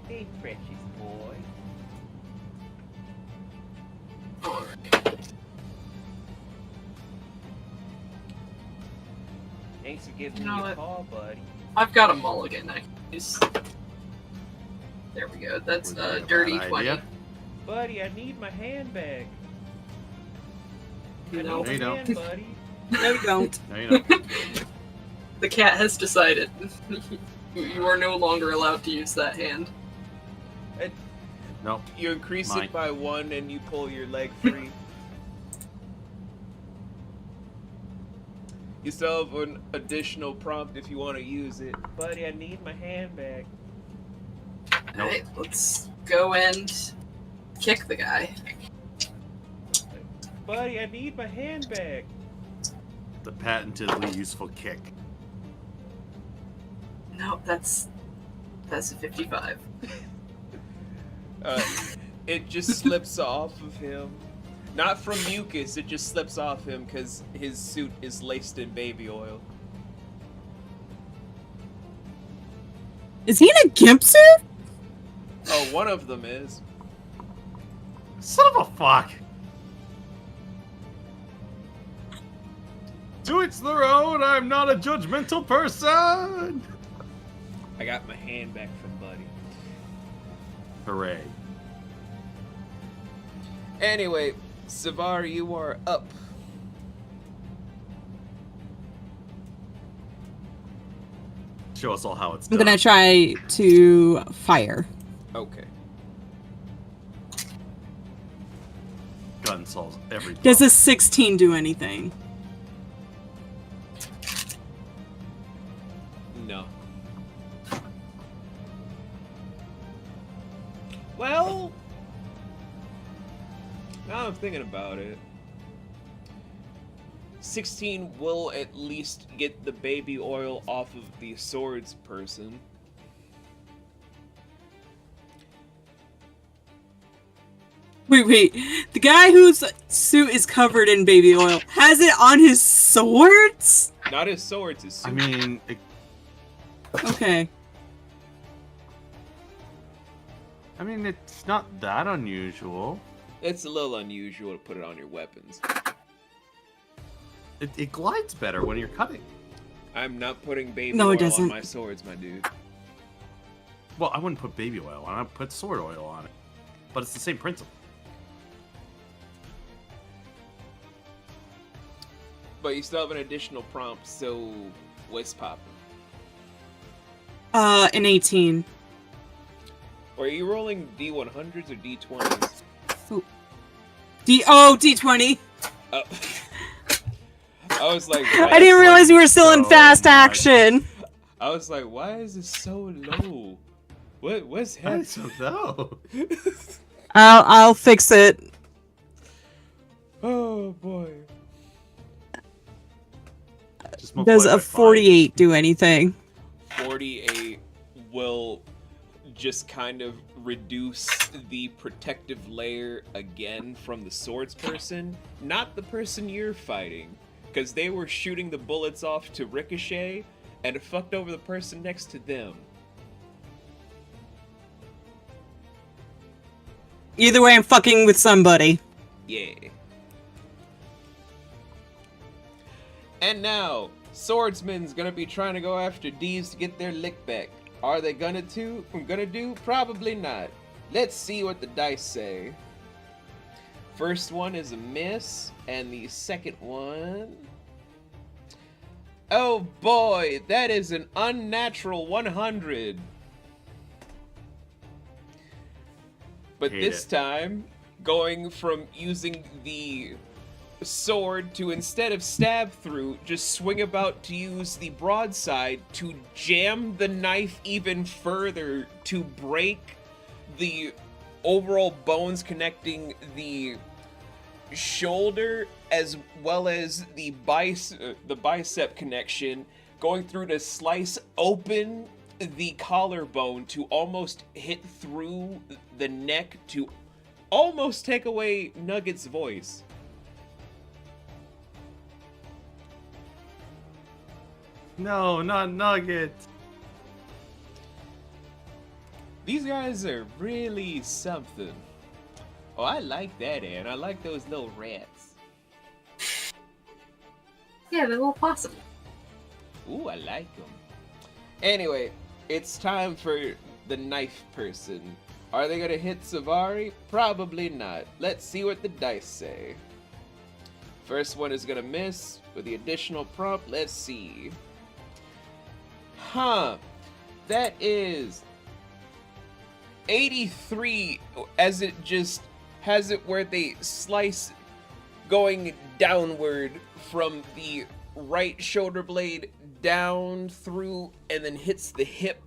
Hey, precious boy. alright. Thanks for giving You know me a what? call, buddy. I've got a mulligan. I can use. There we go. That's Was that a dirty bad 20. idea? Buddy, I need my handbag. I No. need No, my you hand, buddy. No, you don't. No, you don't. The cat has decided. You are no longer allowed to use that hand. Nope. You increase Mine. it by 1 and you pull your leg free. You still have an additional prompt if you want to use it. Buddy, I need my handbag. Nope. Alright, let's go and kick the guy. Buddy, I need my handbag. The patentedly useful kick. No, that's a 55. It just slips off of him. Not from mucus, it just slips off him because his suit is laced in baby oil. Is he in a gimp suit? Oh, one of them is. Son of a fuck! To each their own, I'm not a judgmental person! I got my hand back from Buddy. Hooray. Anyway, Savari, you are up. Show us all how it's I'm done. gonna try to fire. Okay. Gun solves every Does problem. a 16 do anything? No. Well, now I'm thinking about it. 16 will at least get the baby oil off of the swords person. Wait. The guy whose suit is covered in baby oil has it on his swords? Not his swords, his suit. I mean, Okay. it's not that unusual. It's a little unusual to put it on your weapons. It glides better when you're cutting. I'm not putting baby No, oil it on doesn't. my swords, my dude. Well, I wouldn't put baby oil on it. I'd put sword oil on it. But it's the same principle. But you still have an additional prompt, so what's popping? An 18. Or are you rolling D100s or D20s? D20. Oh. I was like, I didn't realize you were still in so fast much. action. I was like, why is it so low? What's I happening? don't know. I'll fix it. Oh boy. Just multiply Does by a 5. 48 do anything? 48 will just kind of reduce the protective layer again from the swords person, not the person you're fighting, because they were shooting the bullets off to ricochet and it fucked over the person next to them. Either way, I'm fucking with somebody. Yeah. And now, swordsman's gonna be trying to go after D's to get their lick back. Are they gonna do? Probably not. Let's see what the dice say. First one is a miss, and the second one... Oh boy, that is an unnatural 100. But Hate this it. time, going from using the sword to, instead of stab through, just swing about to use the broadside to jam the knife even further to break the overall bones connecting the shoulder as well as the bicep connection, going through to slice open the collarbone to almost hit through the neck to almost take away Nugget's voice. No, not Nugget. These guys are really something. Oh, I like that, Anne. I like those little rats. Yeah, they're a little possum. Ooh, I like them. Anyway, it's time for the knife person. Are they gonna hit Savari? Probably not. Let's see what the dice say. First one is gonna miss with the additional prompt. Let's see. Huh. That is 83, as it just has it where they slice going downward from the right shoulder blade down through and then hits the hip.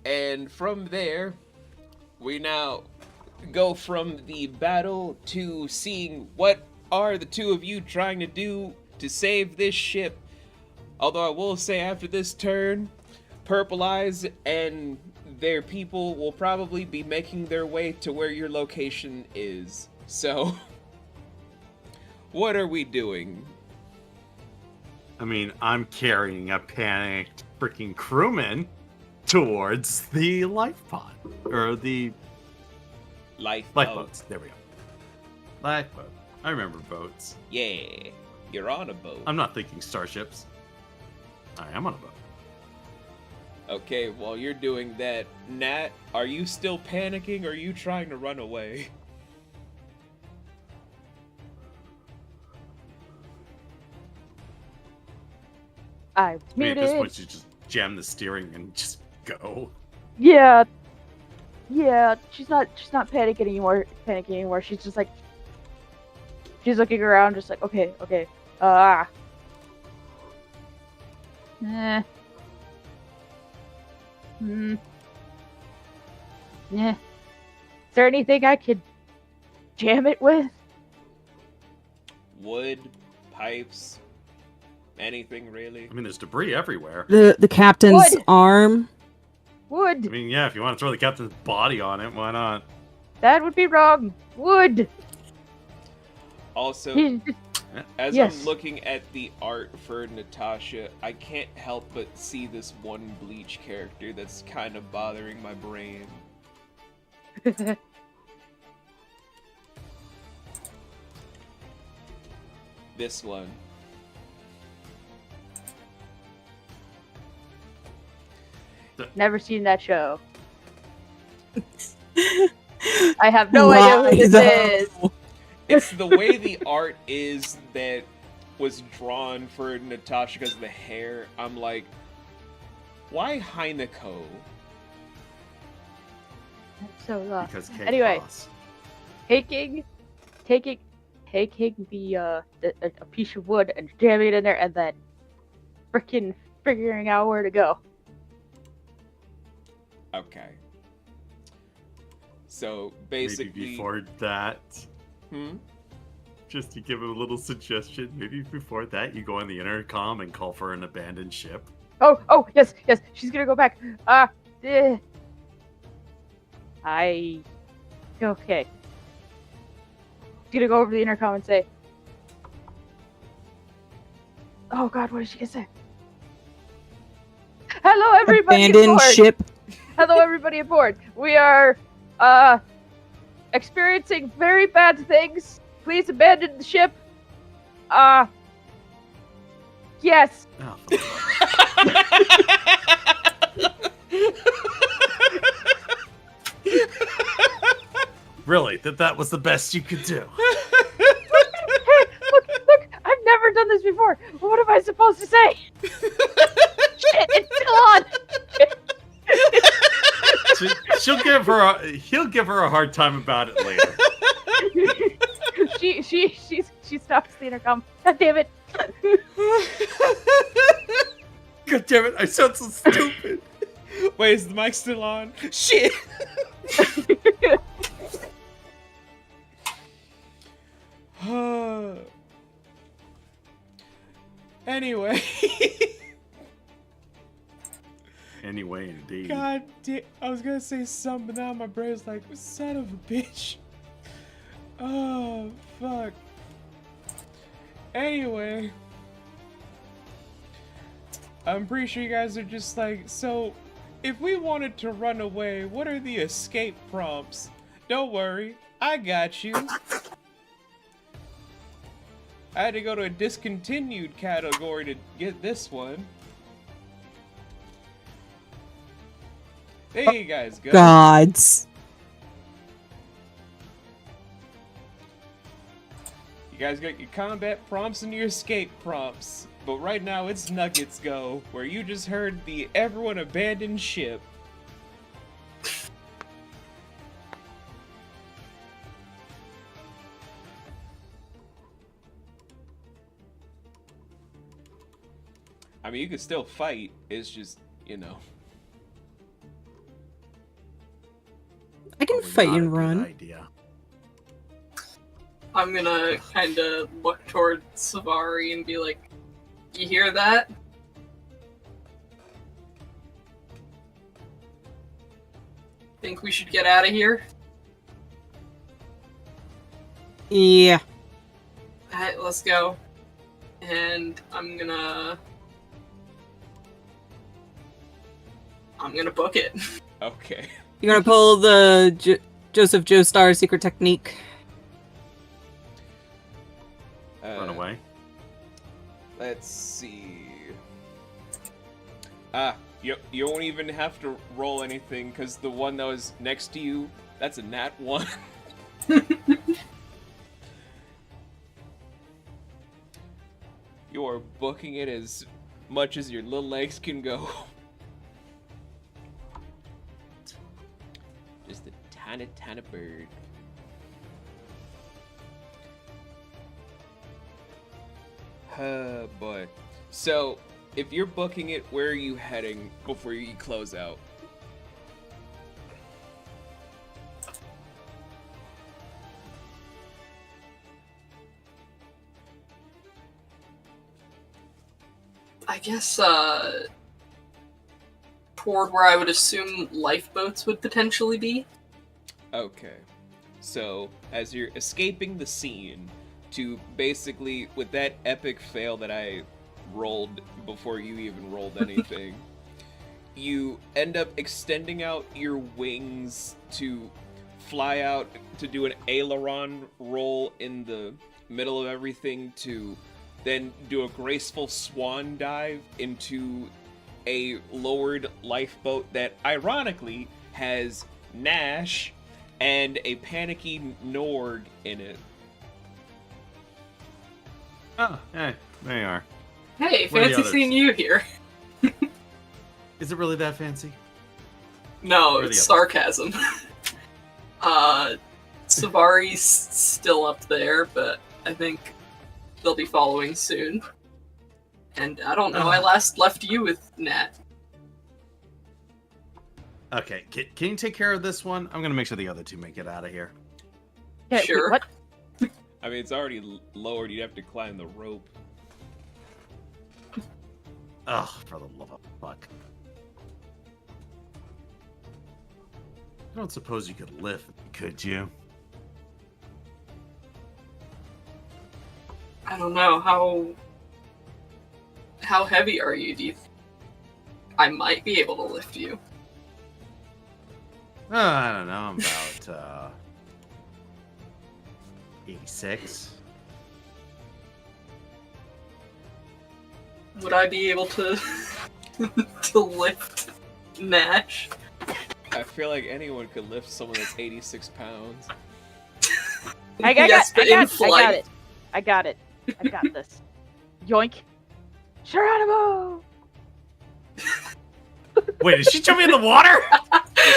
And from there, we now go from the battle to seeing what are the two of you trying to do to save this ship. Although I will say after this turn, Purple Eyes and their people will probably be making their way to where your location is. So, what are we doing? I mean, I'm carrying a panicked freaking crewman towards the life pod. Or the lifeboats. There we go. Lifeboat. I remember boats. Yeah, you're on a boat. I'm not thinking starships. I am on a boat. Okay, while you're doing that, Nat, are you still panicking or are you trying to run away? I'm I mean, at this muted. point, you just jam the steering and just go. Yeah. Yeah, she's not panicking anymore. She's just like, she's looking around, just like, okay. Yeah. Is there anything I could jam it with? Wood, pipes, anything really? I mean, there's debris everywhere. The captain's Wood. arm. Wood. I mean, yeah, if you want to throw the captain's body on it, why not? That would be wrong. Wood. Also, as Yes. I'm looking at the art for Natasha, I can't help but see this one Bleach character that's kind of bothering my brain. This one. Never seen that show. I have no idea who this is. It's the way the art is that was drawn for Natasha because of the hair. I'm like, why Heineko? So Because Kate anyway. Boss. taking the a piece of wood and jamming it in there, and then freaking figuring out where to go. Okay. So basically, Maybe before that, Hmm? just to give it a little suggestion, maybe before that, you go on the intercom and call for an abandoned ship. Oh, yes, she's gonna go back. Okay. She's gonna go over to the intercom and say, oh God, what is she gonna say? Hello, everybody Abandoned aboard. ship. Hello, everybody aboard. We are, experiencing very bad things. Please abandon the ship. Yes. Oh, really? That was the best you could do? Hey, look, I've never done this before. What am I supposed to say? Shit, it's still on. He'll give her a hard time about it later. She stops the intercom. God damn it. God damn it, I sound so stupid. Wait, is the mic still on? Shit! Anyway. Anyway, indeed. God damn. I was gonna say something, but now my brain's like, son of a bitch. Oh, fuck. Anyway. I'm pretty sure you guys are just like, so, if we wanted to run away, what are the escape prompts? Don't worry, I got you. I had to go to a discontinued category to get this one. There you guys go. Gods. You guys got your combat prompts and your escape prompts. But right now it's Nuggets Go, where you just heard the everyone abandoned ship. I mean, you can still fight, it's just, you know. I can Probably fight not a and good run. idea. I'm gonna kind of look toward Savari and be like, "You hear that? Think we should get out of here?" Yeah. Alright, let's go. And I'm gonna book it. Okay. You're gonna pull the Joseph Joestar secret technique. Run away. Let's see. You won't even have to roll anything, because the one that was next to you, that's a nat 1. You're booking it as much as your little legs can go. Just a tiny, tiny bird. Oh boy. So, if you're booking it, where are you heading before you close out? I guess, toward where I would assume lifeboats would potentially be. Okay. So, as you're escaping the scene, to basically, with that epic fail that I rolled before you even rolled anything, you end up extending out your wings to fly out to do an aileron roll in the middle of everything, to then do a graceful swan dive into a lowered lifeboat that ironically has Nash and a panicky Norg in it. Oh, hey, there you are. Hey, Where are the fancy others? seeing you here. Is it really that fancy? No, Where are it's the others? sarcasm. Savari's still up there, but I think they'll be following soon. And I don't know, I last left you with Nat. Okay, can you take care of this one? I'm gonna make sure the other two make it out of here. Yeah, wait, Sure. what? I mean, it's already lowered. You'd have to climb the rope. Ugh, for the love of fuck. I don't suppose you could lift, could you? I don't know, how heavy are you, do you I might be able to lift you. I don't know, I'm about, 86. Would I be able to to lift Nash? I feel like anyone could lift someone that's 86 pounds. Yes, but in flight. I got it. I got this. Yoink. Geronimo! Wait, is she jumping in the water?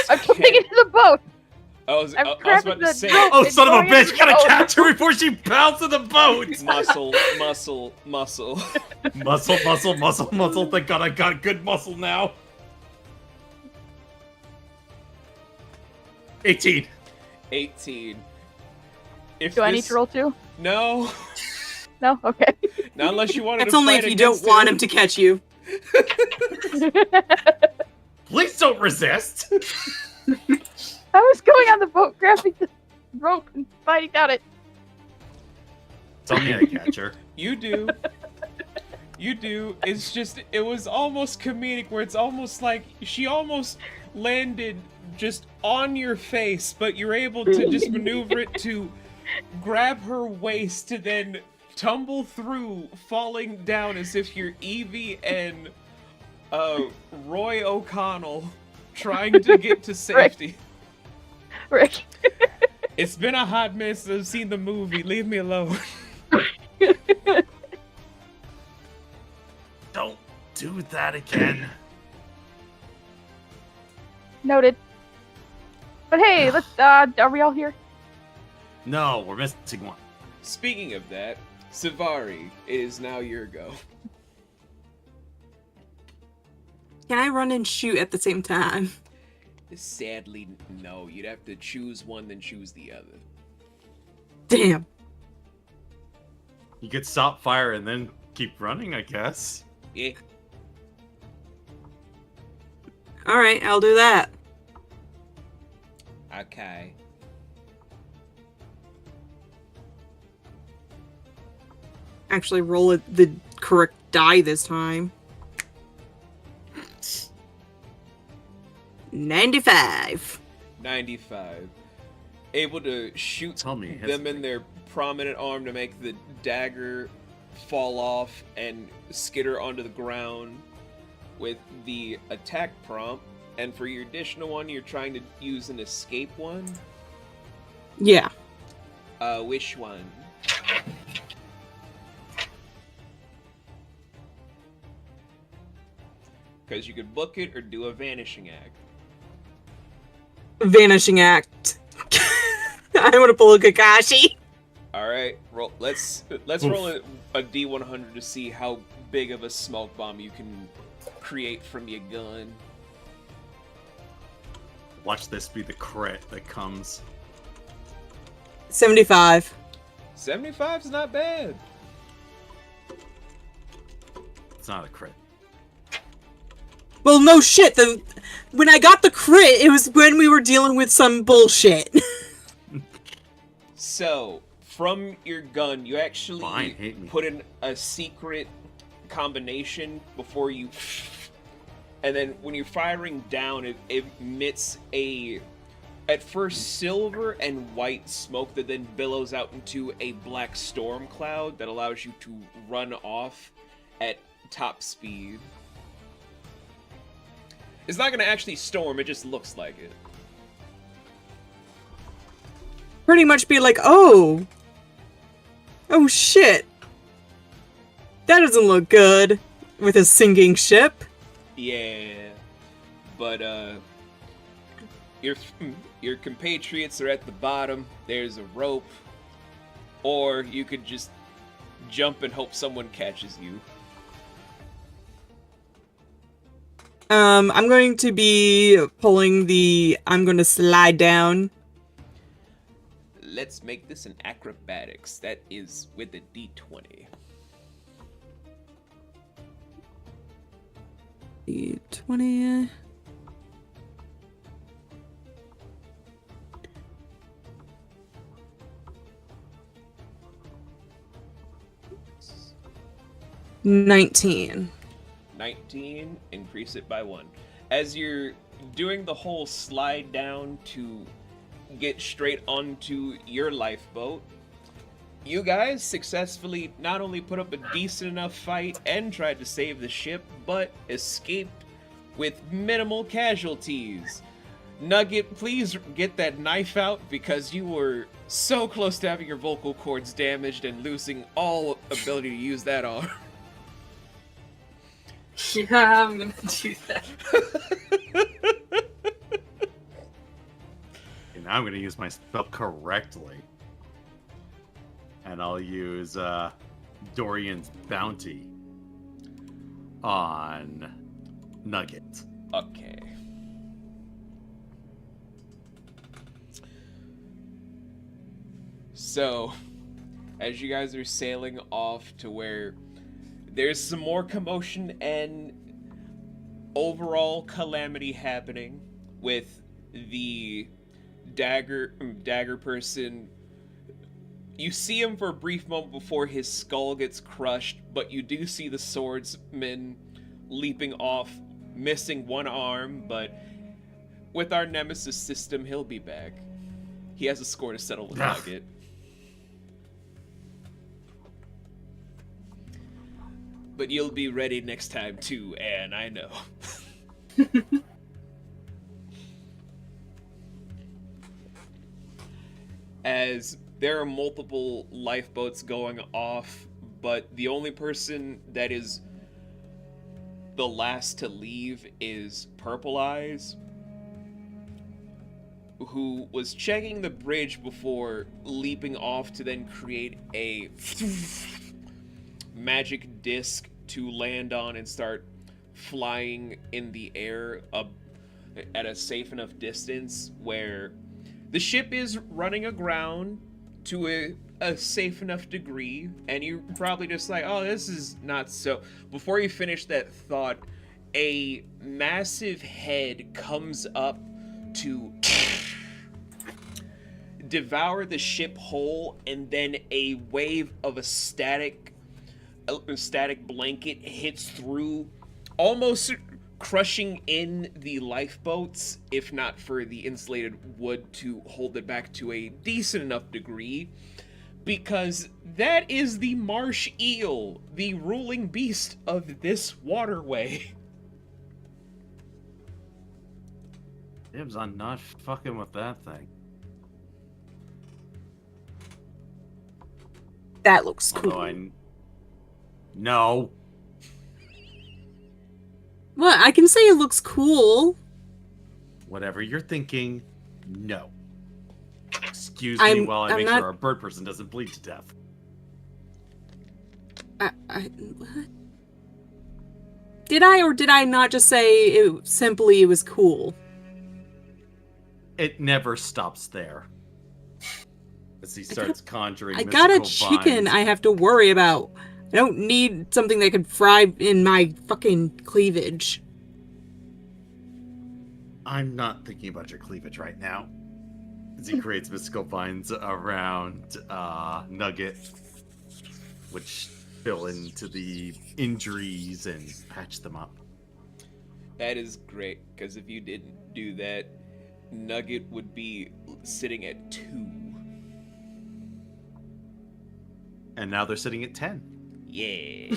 I'm putting it in the boat! I was I'm about grabbing to the say, rope. Oh, It's son of a going in bitch! the Gotta boat. catch her before she pounces the boat! muscle, muscle, muscle. Muscle. Thank God I got good muscle now. 18. 18. If Do I need to roll too? No. No? Okay. Not unless you wanted That's to only fight if you don't against want him to catch you. Please don't resist. I was going on the boat, grabbing the rope and fighting down it. Tell me I catch her. You do. You do. It's just, it was almost comedic where it's almost like she almost landed just on your face, but you're able to just maneuver it to grab her waist to then tumble through, falling down as if you're Evie and Roy O'Connell trying to get to safety. Rick. It's been a hot minute since I've seen the movie. Leave me alone. Don't do that again. Noted. But hey, let's, are we all here? No, we're missing one. Speaking of that, Savari, it is now your go. Can I run and shoot at the same time? Sadly, no. You'd have to choose one, then choose the other. Damn. You could stop fire and then keep running, I guess. Yeah. Alright, I'll do that. Okay. Actually, roll the correct die this time. 95. 95. Able to shoot Tell me, them in their prominent arm to make the dagger fall off and skitter onto the ground with the attack prompt. And for your additional one, you're trying to use an escape one. Yeah. Which one? Because you could book it or do a vanishing act. Vanishing act. I want to pull a Kakashi. All right, roll. Let's roll a D100 to see how big of a smoke bomb you can create from your gun. Watch this be the crit that comes. 75. 75's not bad. It's not a crit. Well, no shit. When I got the crit, it was when we were dealing with some bullshit. So, from your gun, you actually Fine, hate me. put in a secret combination before you... And then when you're firing down, it emits a, at first, silver and white smoke that then billows out into a black storm cloud that allows you to run off at top speed. It's not going to actually storm, it just looks like it. Pretty much be like, oh shit. That doesn't look good with a sinking ship. Yeah, but your compatriots are at the bottom. There's a rope, or you could just jump and hope someone catches you. I'm going to be pulling I'm going to slide down. Let's make this an acrobatics. That is with a D20. D20. $19. 19, increase it by 1. As you're doing the whole slide down to get straight onto your lifeboat, you guys successfully not only put up a decent enough fight and tried to save the ship, but escaped with minimal casualties. Nugget, please get that knife out because you were so close to having your vocal cords damaged and losing all ability to use that arm. Yeah, I'm gonna do that. And I'm going to use my spell correctly. And I'll use Dorian's Bounty on Nugget. Okay. So, as you guys are sailing off to where there's some more commotion and overall calamity happening with the dagger person. You see him for a brief moment before his skull gets crushed, but you do see the swordsman leaping off, missing one arm, but with our nemesis system, he'll be back. He has a score to settle with Nugget. But you'll be ready next time too, Anne, I know. As there are multiple lifeboats going off, but the only person that is the last to leave is Purple Eyes, who was checking the bridge before leaping off to then create a magic disc to land on and start flying in the air at a safe enough distance where the ship is running aground to a safe enough degree, and you're probably just like, oh, this is not so. Before you finish that thought, a massive head comes up to devour the ship whole, and then a wave of a static blanket hits through, almost crushing in the lifeboats, if not for the insulated wood to hold it back to a decent enough degree, because that is the marsh eel, the ruling beast of this waterway. Dibs on not fucking with that thing. That looks cool. Although No. Well, I can say it looks cool. Whatever you're thinking, no. Excuse me while I make sure our bird person doesn't bleed to death. What? Did I or did I not just say it was cool? It never stops there. As he starts conjuring I got a mystical chicken vines. I have to worry about. I don't need something that can fry in my fucking cleavage. I'm not thinking about your cleavage right now. As he creates mystical vines around Nugget, which fill into the injuries and patch them up. That is great, because if you didn't do that, Nugget would be sitting at 2. And now they're sitting at 10. Yeah.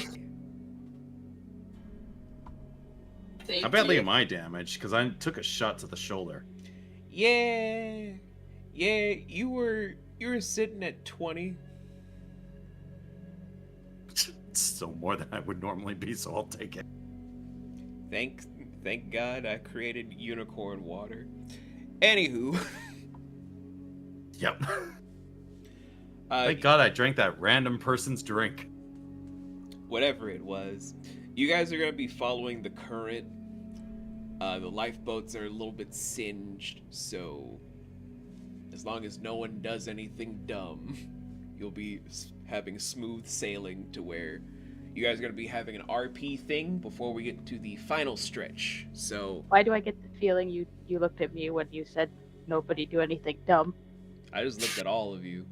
How badly am I damaged? Because I took a shot to the shoulder. Yeah, you were sitting at 20. Still more than I would normally be, so I'll take it. Thank God I created unicorn water. Anywho. Yep. Thank God I drank that random person's drink. Whatever it was. You guys are going to be following the current. The lifeboats are a little bit singed, so as long as no one does anything dumb, you'll be having smooth sailing to where you guys are going to be having an RP thing before we get to the final stretch. So Why do I get the feeling you looked at me when you said nobody do anything dumb? I just looked at all of you.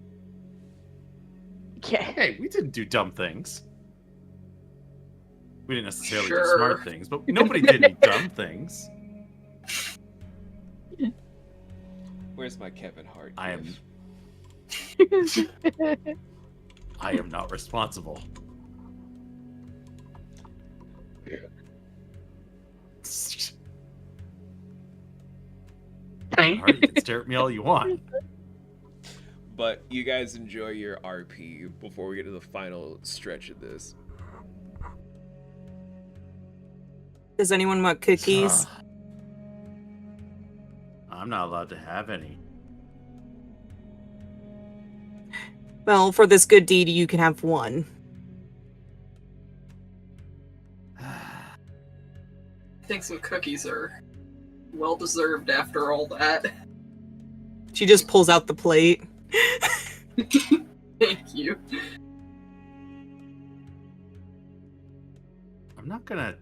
Okay. Hey, we didn't do dumb things. We didn't necessarily do Sure. smart things, but nobody did any dumb things. Where's my Kevin Hart? I gif? am not responsible. Alright, you can stare at me all you want. But you guys enjoy your RP before we get to the final stretch of this. Does anyone want cookies? I'm not allowed to have any. Well, for this good deed, you can have one. I think some cookies are well deserved after all that. She just pulls out the plate. Thank you. I'm not gonna.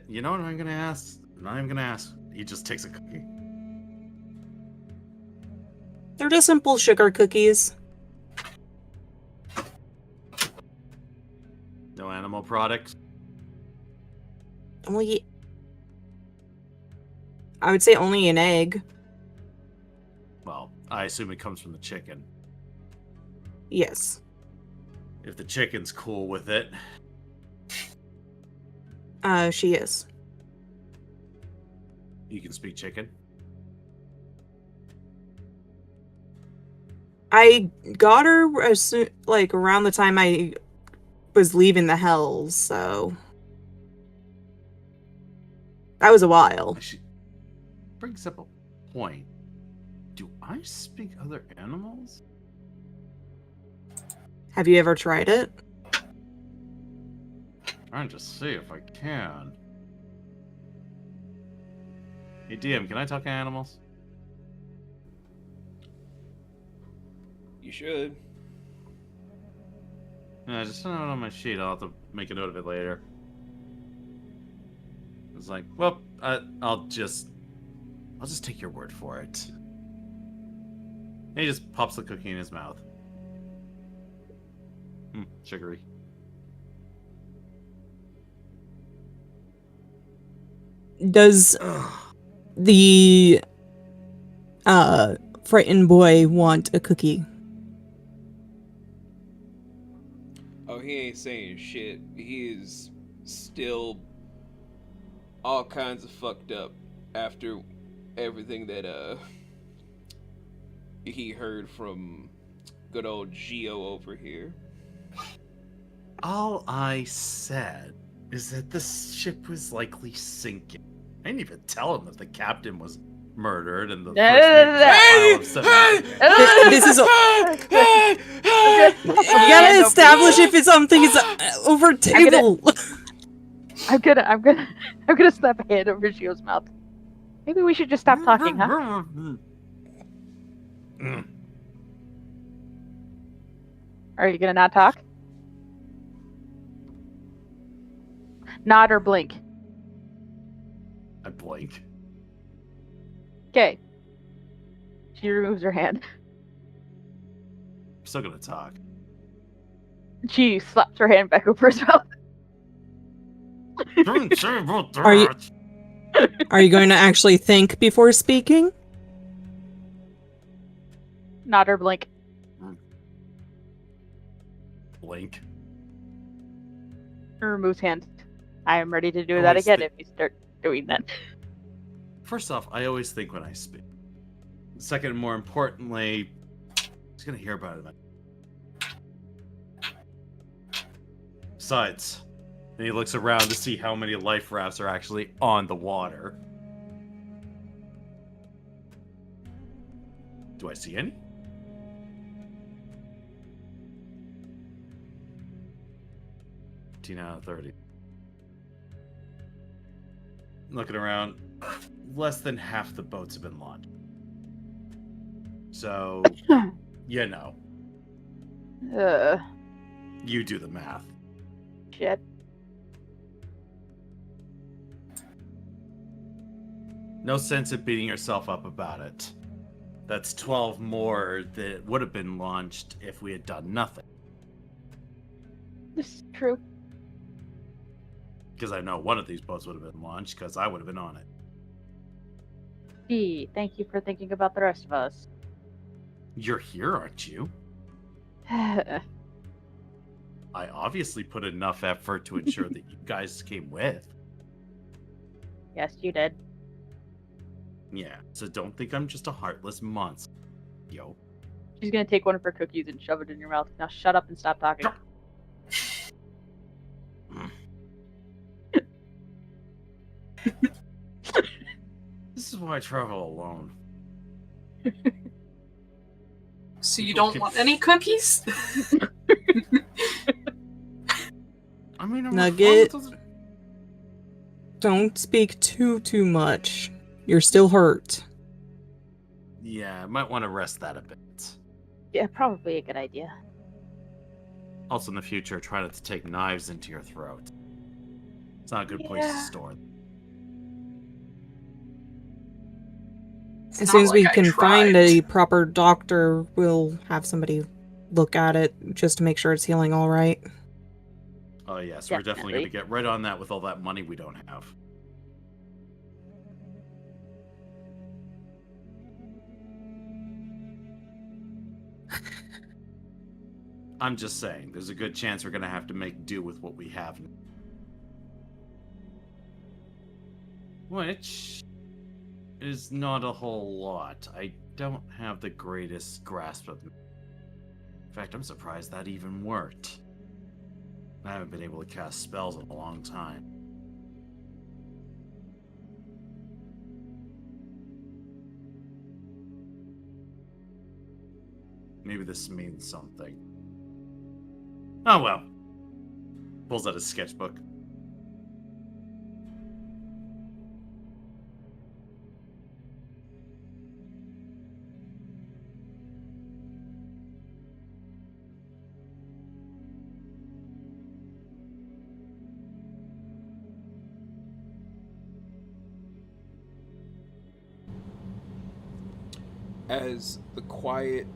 You know what I'm gonna ask? I'm not even gonna ask. He just takes a cookie. They're just simple sugar cookies. No animal products. Only, I would say only an egg. Well, I assume it comes from the chicken. Yes. If the chicken's cool with it. She is. You can speak chicken. I got her as soon, like around the time I was leaving the Hells, so that was a while. She brings up a point. Do I speak other animals? Have you ever tried it? Trying to see if I can. Hey DM, can I talk to animals? You should. Yeah, just send it on my sheet. I'll have to make a note of it later. It's like, well, I'll just take your word for it. And he just pops the cookie in his mouth. Sugary. Does the frightened boy want a cookie? Oh, he ain't saying shit. He is still all kinds of fucked up after everything that he heard from good old Gio over here. All I said is that the ship was likely sinking. I didn't even tell him that the captain was murdered and the first mate was a pile of cement. This is. You gotta establish if it's something is over table. I'm gonna slap a hand over Gio's mouth. Maybe we should just stop talking, huh? Are you gonna not talk? Nod or blink. I blink. Okay. She removes her hand. I'm still gonna talk. She slaps her hand back over his mouth. Don't say about that. Are you going to actually think before speaking? Nod or blink. Blink. Removes hand. I am ready to do Always that again think- if you start doing that. First off, I always think when I speak. Second, and more importantly, he's gonna hear about it. Besides, and he looks around to see how many life rafts are actually on the water. Do I see any? Out of 30. Looking around, less than half the boats have been launched. So, you know, you do the math. Shit. No sense of beating yourself up about it. That's 12 more that would have been launched if we had done nothing. This is true. Because I know one of these boats would have been launched because I would have been on it. Gee, thank you for thinking about the rest of us. You're here, aren't you? I obviously put enough effort to ensure that you guys came with. Yes, you did. Yeah, so don't think I'm just a heartless monster. Yo. She's gonna take one of her cookies and shove it in your mouth. Now shut up and stop talking. This is why I travel alone. So you don't want any cookies? I mean, I'm Nugget. Don't speak too much. You're still hurt. Yeah, I might want to rest that a bit. Yeah, probably a good idea. Also, in the future, try not to take knives into your throat. It's not a good place to Yeah. store them. It's As not soon as like we I can find tried. a proper doctor, we'll have somebody look at it just to make sure it's healing all right. Oh, yes, we're definitely going to Definitely. get right on that with all that money we don't have. I'm just saying, there's a good chance we're going to have to make do with what we have. Which is not a whole lot. I don't have the greatest grasp of it. In fact, I'm surprised that even worked. I haven't been able to cast spells in a long time. Maybe this means something. Oh well. Pulls out his sketchbook. As the quiet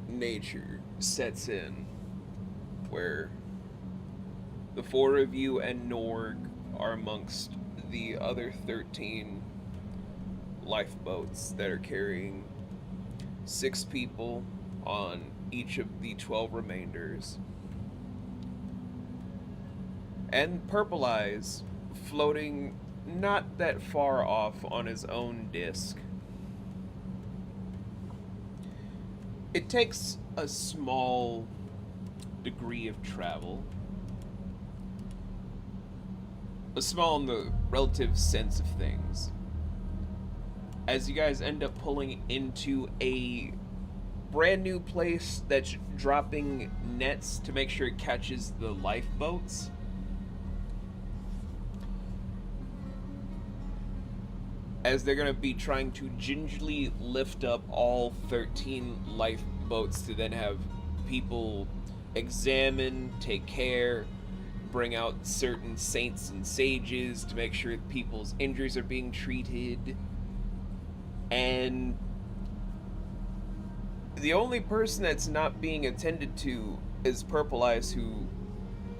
nature sets in, where the four of you and Norg are amongst the other 13 lifeboats that are carrying 6 people on each of the 12 remainders. And Purple Eyes floating not that far off on his own disc. It takes a small degree of travel. A small in the relative sense of things. As you guys end up pulling into a brand new place that's dropping nets to make sure it catches the lifeboats. As they're going to be trying to gingerly lift up all 13 lifeboats to then have people examine, take care, bring out certain saints and sages to make sure people's injuries are being treated. And the only person that's not being attended to is Purple Eyes, who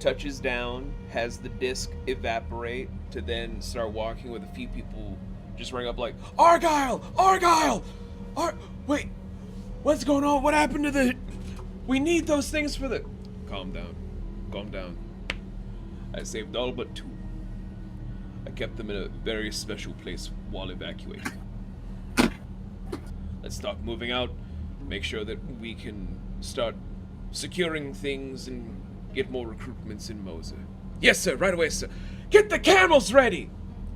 touches down, has the disc evaporate, to then start walking with a few people just ring up like, Argyle! Argyle! Wait, what's going on? What happened to the... We need those things for the... Calm down. Calm down. I saved all but 2. I kept them in a very special place while evacuating. Let's start moving out. Make sure that we can start securing things and get more recruitments in Moser. Yes, sir. Right away, sir. Get the camels ready!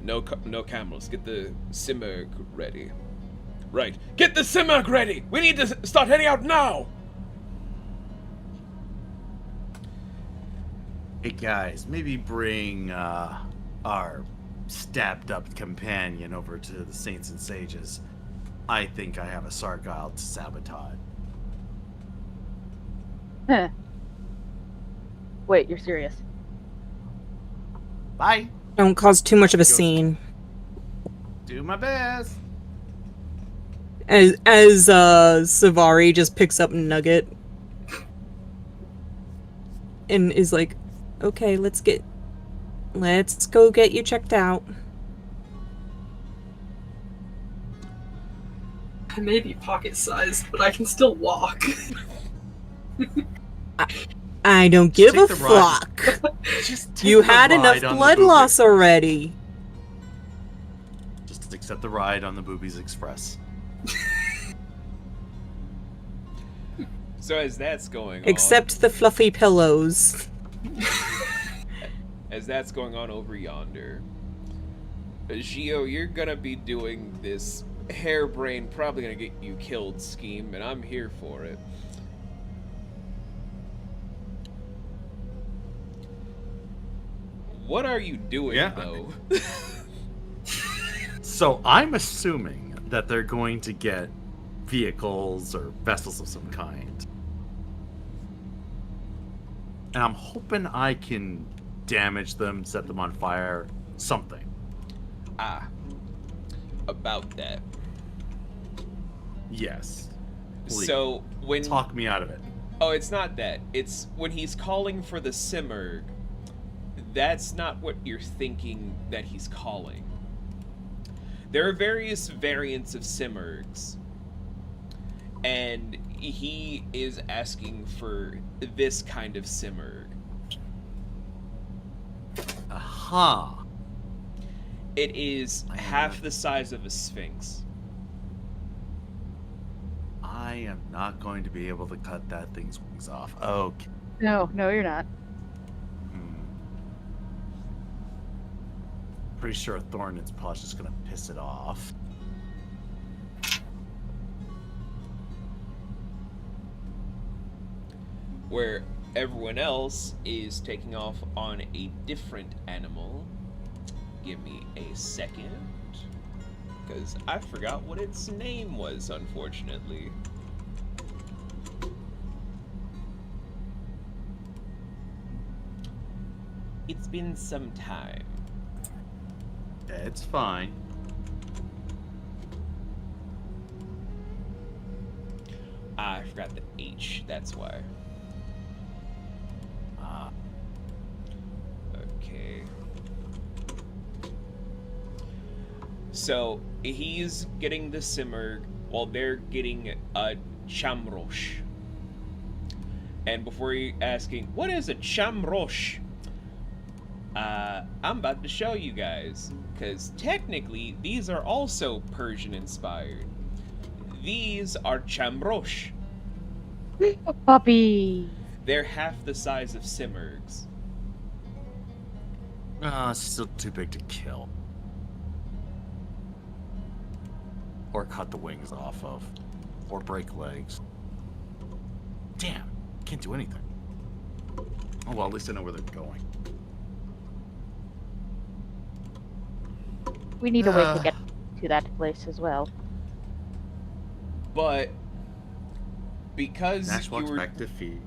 No camels. Get the Simurg ready. Right. Get the Simurg ready! We need to start heading out now! Hey guys, maybe bring our stabbed up companion over to the Saints and Sages. I think I have a Sargyle to sabotage. Huh. Wait, you're serious? Bye. Don't cause too much of a scene. Do my best. As Savari just picks up Nugget and is like, okay, let's go get you checked out. I may be pocket-sized, but I can still walk. I don't give a take the ride. fuck. Just take You the had enough ride on the blood boobies. loss already. Just accept the ride on the Boobies Express. So as that's going on... Except the fluffy pillows. As that's going on over yonder, Xio, you're gonna be doing this harebrained, probably gonna get you killed scheme, and I'm here for it. What are you doing, though? So I'm assuming that they're going to get vehicles or vessels of some kind. and I'm hoping I can damage them, set them on fire, something. About that. Yes. Please. So when Talk me out of it. Oh, it's not that. It's when he's calling for the Simurg. That's not what you're thinking that he's calling. There are various variants of Simurgs, and he is asking for this kind of Simurg. Aha. It is half the size of a Sphinx. I am not going to be able to cut that thing's wings off. Okay. No, you're not. Pretty sure a thorn in its paw is just gonna piss it off. Where everyone else is taking off on a different animal. Give me a second. Because I forgot what its name was, unfortunately. It's been some time. It's fine. I forgot the H, that's why. Okay. So, he's getting the Simurg while they're getting a Chamrosh. And before you asking, what is a Chamrosh? I'm about to show you guys, because technically these are also Persian inspired. These are Chamrosh. Puppy. They're half the size of Simurgs. Still too big to kill. Or cut the wings off of. Or break legs. Damn, can't do anything. Oh well, at least I know where they're going. We need a way to get to that place as well. But because Nash you walks were back defeated.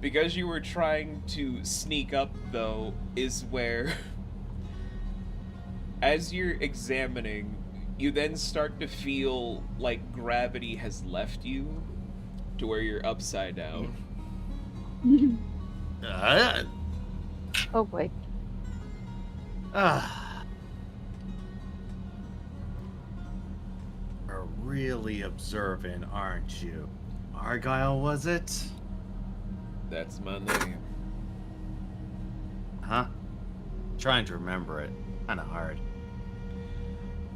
because you were trying to sneak up, though, is where as you're examining, you then start to feel like gravity has left you to where you're upside down. Oh boy. Are really observant, aren't you? Argyle, was it? That's my name. Huh? Trying to remember it. Kinda hard.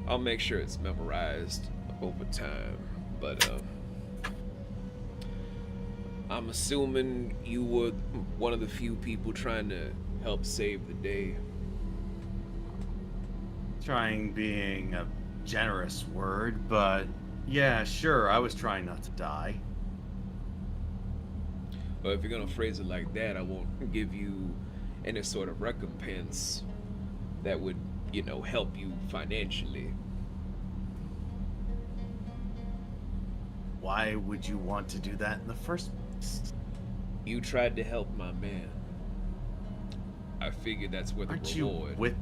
I'll make sure it's memorized over time, but I'm assuming you were one of the few people trying to help save the day. Trying being a generous word, but yeah, sure, I was trying not to die. Well, if you're gonna phrase it like that, I won't give you any sort of recompense that would, you know, help you financially. Why would you want to do that in the first place? You tried to help my man. I figured that's where the reward.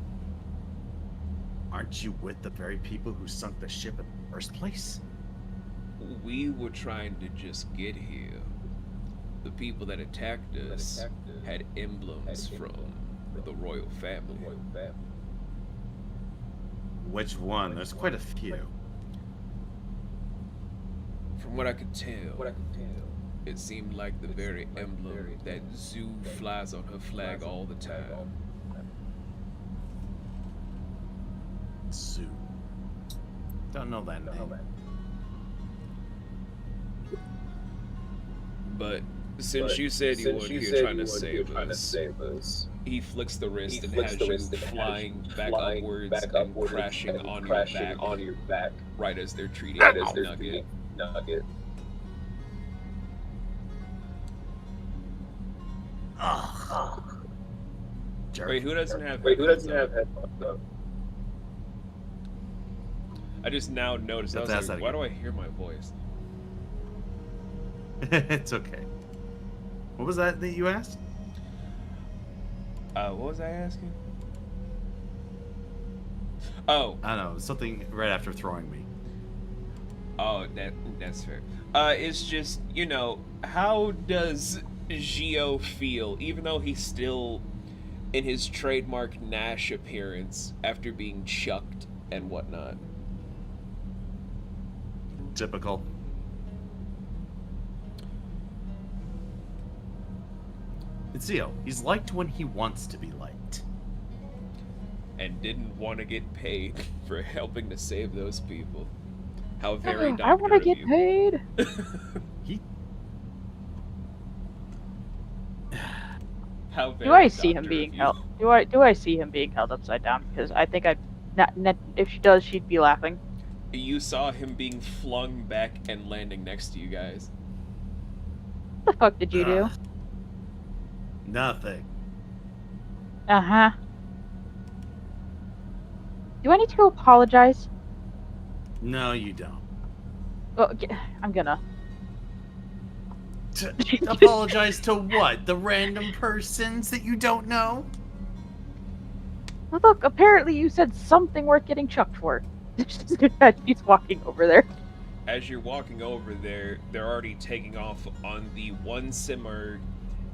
Aren't you with the very people who sunk the ship in the first place? We were trying to just get here. The people that attacked us had emblems from the royal family. Which one? There's quite a few. From what I could tell, it seemed like the very emblem that Zoo flies on her flag all the time. Zoo. Don't know that name. But since you said you weren't here trying to save us, he flicks the wrist and has you flying back upwards and crashing on your back right as they're treating Nugget. Wait, who doesn't have headphones up? I just now noticed. I was like, why do I hear my voice? It's okay. What was that you asked? What was I asking? Oh. I don't know, something right after throwing me. Oh, that's fair. It's just, how does Xio feel, even though he's still in his trademark Nash appearance after being chucked and whatnot? Typical. It's Xio. He's liked when he wants to be liked. And didn't want to get paid for helping to save those people. How very Doctor I want to of get you. paid. He... How very Do I see him Doctor being of held? you. Do I see him being held upside down? Because I think if she does, she'd be laughing. You saw him being flung back and landing next to you guys. What the fuck did you do? Nothing. Uh huh. Do I need to go apologize? No, you don't. Well, I'm gonna. Apologize to what? The random persons that you don't know? Well, look, apparently you said something worth getting chucked for. He's walking over there. As you're walking over there, they're already taking off on the 1 simmer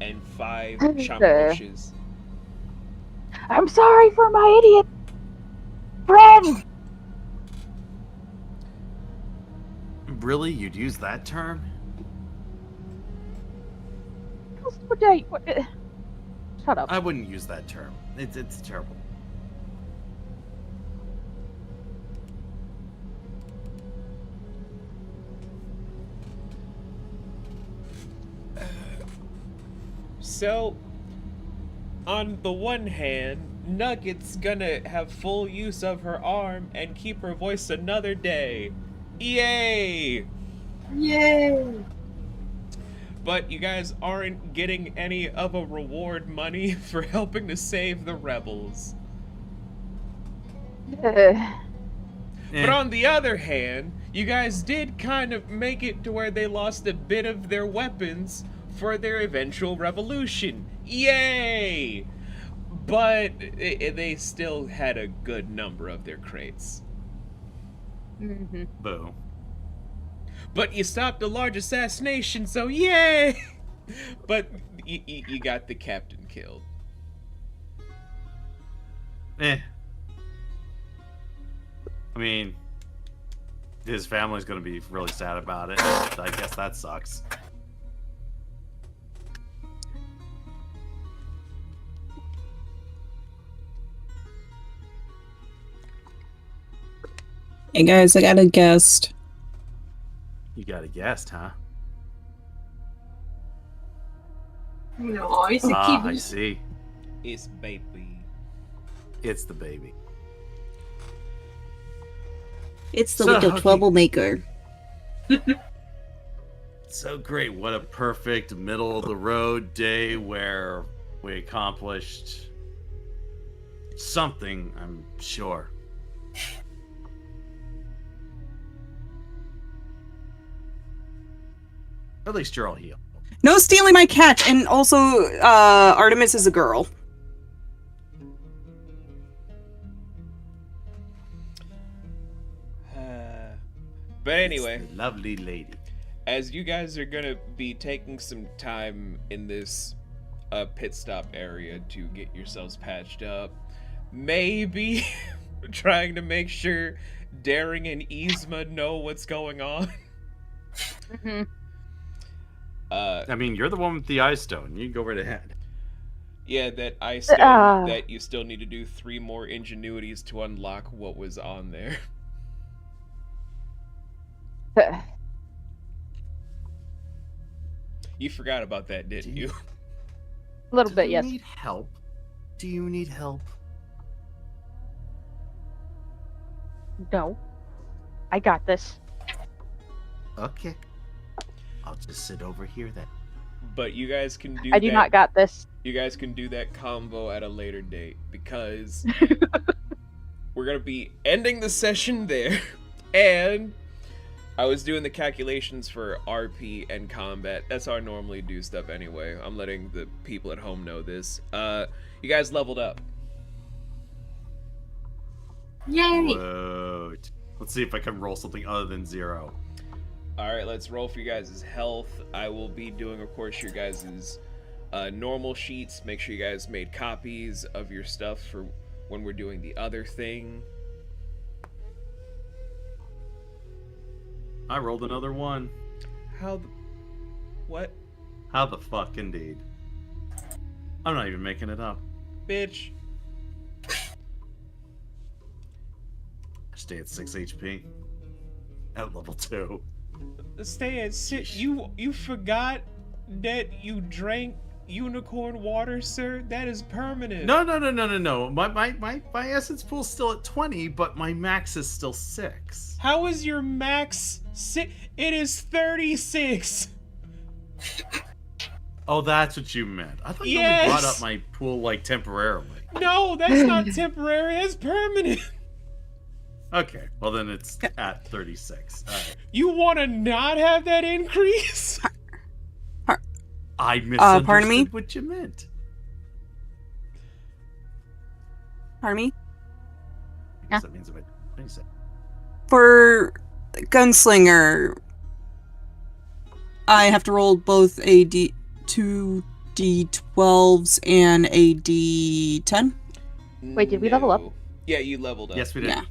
and 5 chomp bushes. I'm sorry for my idiot friend. Really? You'd use that term? Shut up. I wouldn't use that term. It's terrible. So, on the one hand, Nugget's gonna have full use of her arm and keep her voice another day. Yay! Yay! But you guys aren't getting any of a reward money for helping to save the rebels. But on the other hand, you guys did kind of make it to where they lost a bit of their weapons for their eventual revolution. Yay! But they still had a good number of their crates. Mm-hmm. Boo. But you stopped a large assassination, so yay! But you got the captain killed. I mean, his family's gonna be really sad about it. I guess that sucks. Hey guys, I got a guest. You got a guest, huh? No, he's a Ah, kitty. I see. It's baby. It's the baby. It's the So, little okay. troublemaker. So great. What a perfect middle of the road day where we accomplished something, I'm sure. At least you're all healed. No stealing my catch, and also Artemis is a girl. But anyway, It's the lovely lady. as you guys are gonna be taking some time in this pit stop area to get yourselves patched up, maybe trying to make sure Daring and Yzma know what's going on. Mm-hmm. I mean, you're the one with the eye stone. You can go right ahead. Yeah, that ice stone that you still need to do 3 more ingenuities to unlock what was on there. You forgot about that, didn't you? A little bit, Do yes. you need help? Do you need help? No. I got this. Okay. I'll just sit over here then. But you guys can do I do not got this. You guys can do that combo at a later date because we're gonna be ending the session there. And I was doing the calculations for RP and combat. That's how I normally do stuff anyway. I'm letting the people at home know this. You guys leveled up. Yay! Whoa. Let's see if I can roll something other than 0. All right, let's roll for you guys' health. I will be doing, of course, your guys' normal sheets. Make sure you guys made copies of your stuff for when we're doing the other thing. I rolled another 1. What? How the fuck, indeed. I'm not even making it up. Bitch. Stay at 6 HP. At level 2. Stay at 6. You forgot that you drank unicorn water, sir? That is permanent. No. My essence pool's still at 20, but my max is still 6. How is your max 6? It is 36. Oh, that's what you meant. I thought you Yes! only brought up my pool, like, temporarily. No, that's not temporary. That's permanent. Okay, well then it's at 36. All right. You want to not have that increase? I misunderstood pardon me? what you meant. Pardon me? Because that means if I 26. For Gunslinger, I have to roll both two D12s and a D10? Wait, did we level up? No. Yeah, you leveled up. Yes, we did. Yeah.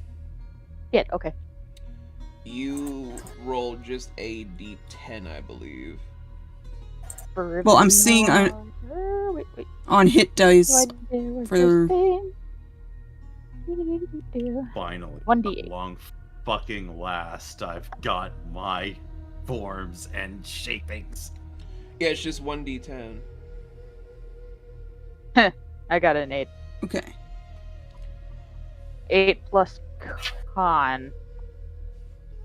Yeah, okay. You rolled just a D10, I believe. Well, I'm seeing on Wait. on hit dice for Finally, 1d8. at long fucking last, I've got my forms and shapings. Yeah, it's just 1D10. I got an 8. okay. 8 plus con.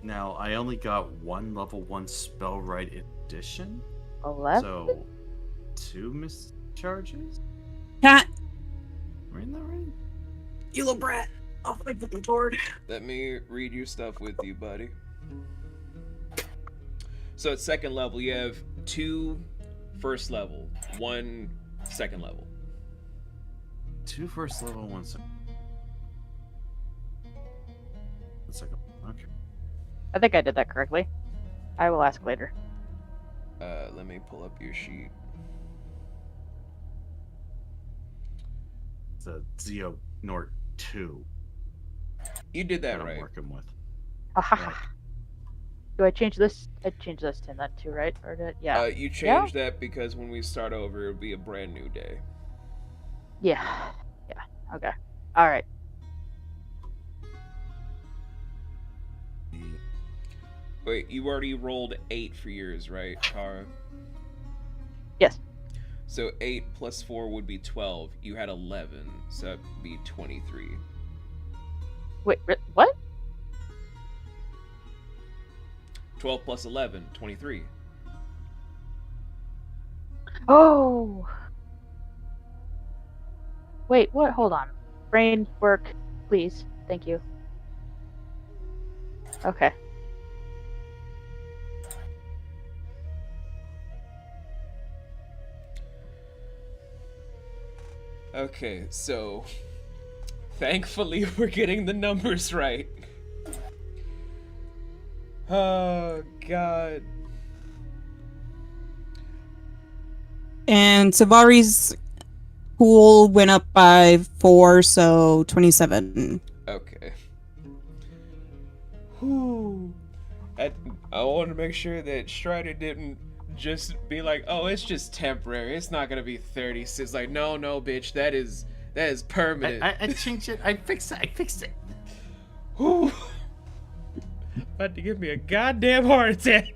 Now, I only got one level 1 spell right addition, 11? so 2 mischarges? Cat, Am I in that right? you little brat. Off my fucking board. Let me read your stuff with you, buddy. So at second level, you have 2 first level, 1 second level. 2 first level, 1 second. 1 second. Okay. I think I did that correctly. I will ask later. Let me pull up your sheet. It's a Xio'Nort 2 You did that that I'm right. working with. Ahaha. Do I change this? I change this to that too, right? Or did yeah. You changed that because when we start over, it'll be a brand new day. Yeah. Okay. All right. Wait, you already rolled 8 for yours, right, Kara? Yes. So 8 plus 4 would be 12. You had 11, so that'd be 23. Wait, what? 12 plus 11, 23. Oh. Wait, what? Hold on. Brain work, please. Thank you. Okay. Okay, so thankfully we're getting the numbers right. Oh, God. And Savari's pool went up by 4, so 27. Okay. Whew. I want to make sure that Strider didn't just be like, oh, it's just temporary. It's not going to be 36. Like, no, bitch. That is permanent. I changed it. I fixed it. Whew. About to give me a goddamn heart attack.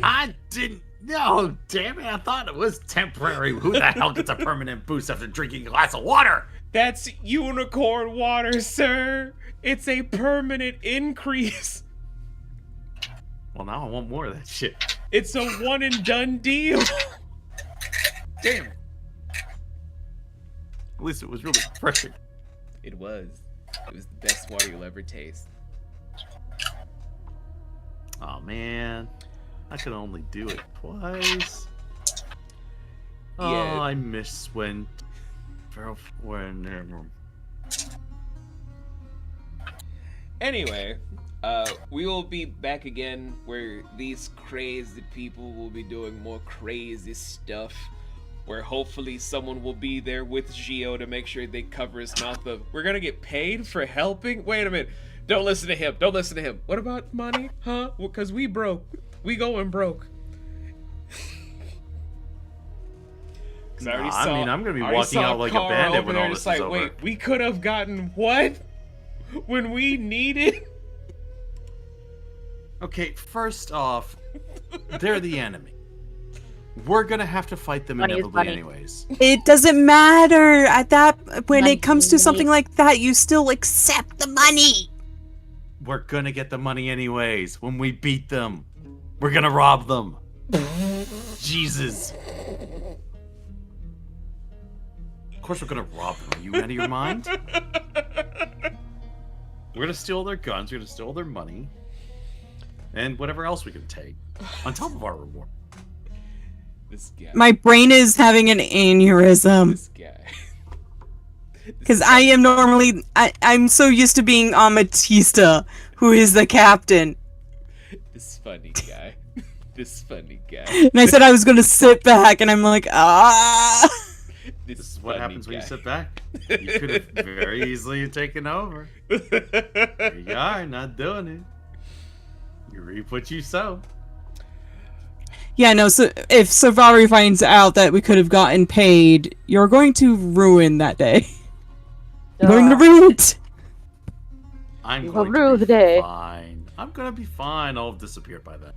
I didn't know. Damn it. I thought it was temporary. Who the hell gets a permanent boost after drinking a glass of water? That's unicorn water, sir. It's a permanent increase. Well, now I want more of that shit. It's a one and done deal. Damn it. At least it was really refreshing. It was. It was the best water you'll ever taste. Oh man, I could only do it twice. Oh, Yeah. I miss when Anyway, we will be back again where these crazy people will be doing more crazy stuff. Where hopefully someone will be there with Xio to make sure they cover his mouth of, we're gonna get paid for helping? Wait a minute. Don't listen to him. Don't listen to him. What about money? Huh? Well, 'cause we broke. We going broke. I'm gonna be walking out like a bandit when all this is over. Wait, we could have gotten what? When we needed? Okay, first off, they're the enemy. We're gonna have to fight them Money is inevitably money. anyways. It doesn't matter at that when Money, it comes to money. something like that. You still accept the money. We're gonna get the money anyways. When we beat them, we're gonna rob them. Jesus. Of course we're gonna rob them. Are you out of your mind? We're gonna steal their guns. We're gonna steal their money, and whatever else we can take on top of our reward. This guy. My brain is having an aneurysm This guy. because I am normally I'm so used to being Amatista, who is the captain. This funny guy. This funny guy. And I said I was gonna sit back, and I'm like, ah. This is what happens when you sit back. You could have very easily taken over. Here you are, not doing it. You reap what you sow. Yeah, no, so if Savari finds out that we could have gotten paid, you're going to ruin that day. You're going to ruin it! I'm You going will rue to the be day. fine. I'm gonna be fine. I'll have disappeared by then.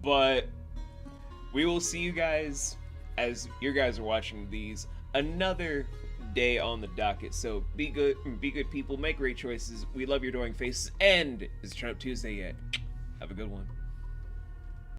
But we will see you guys as you guys are watching these another day on the docket. So be good people, make great choices. We love your adoring faces, and it's Trump Tuesday yet. Have a good one.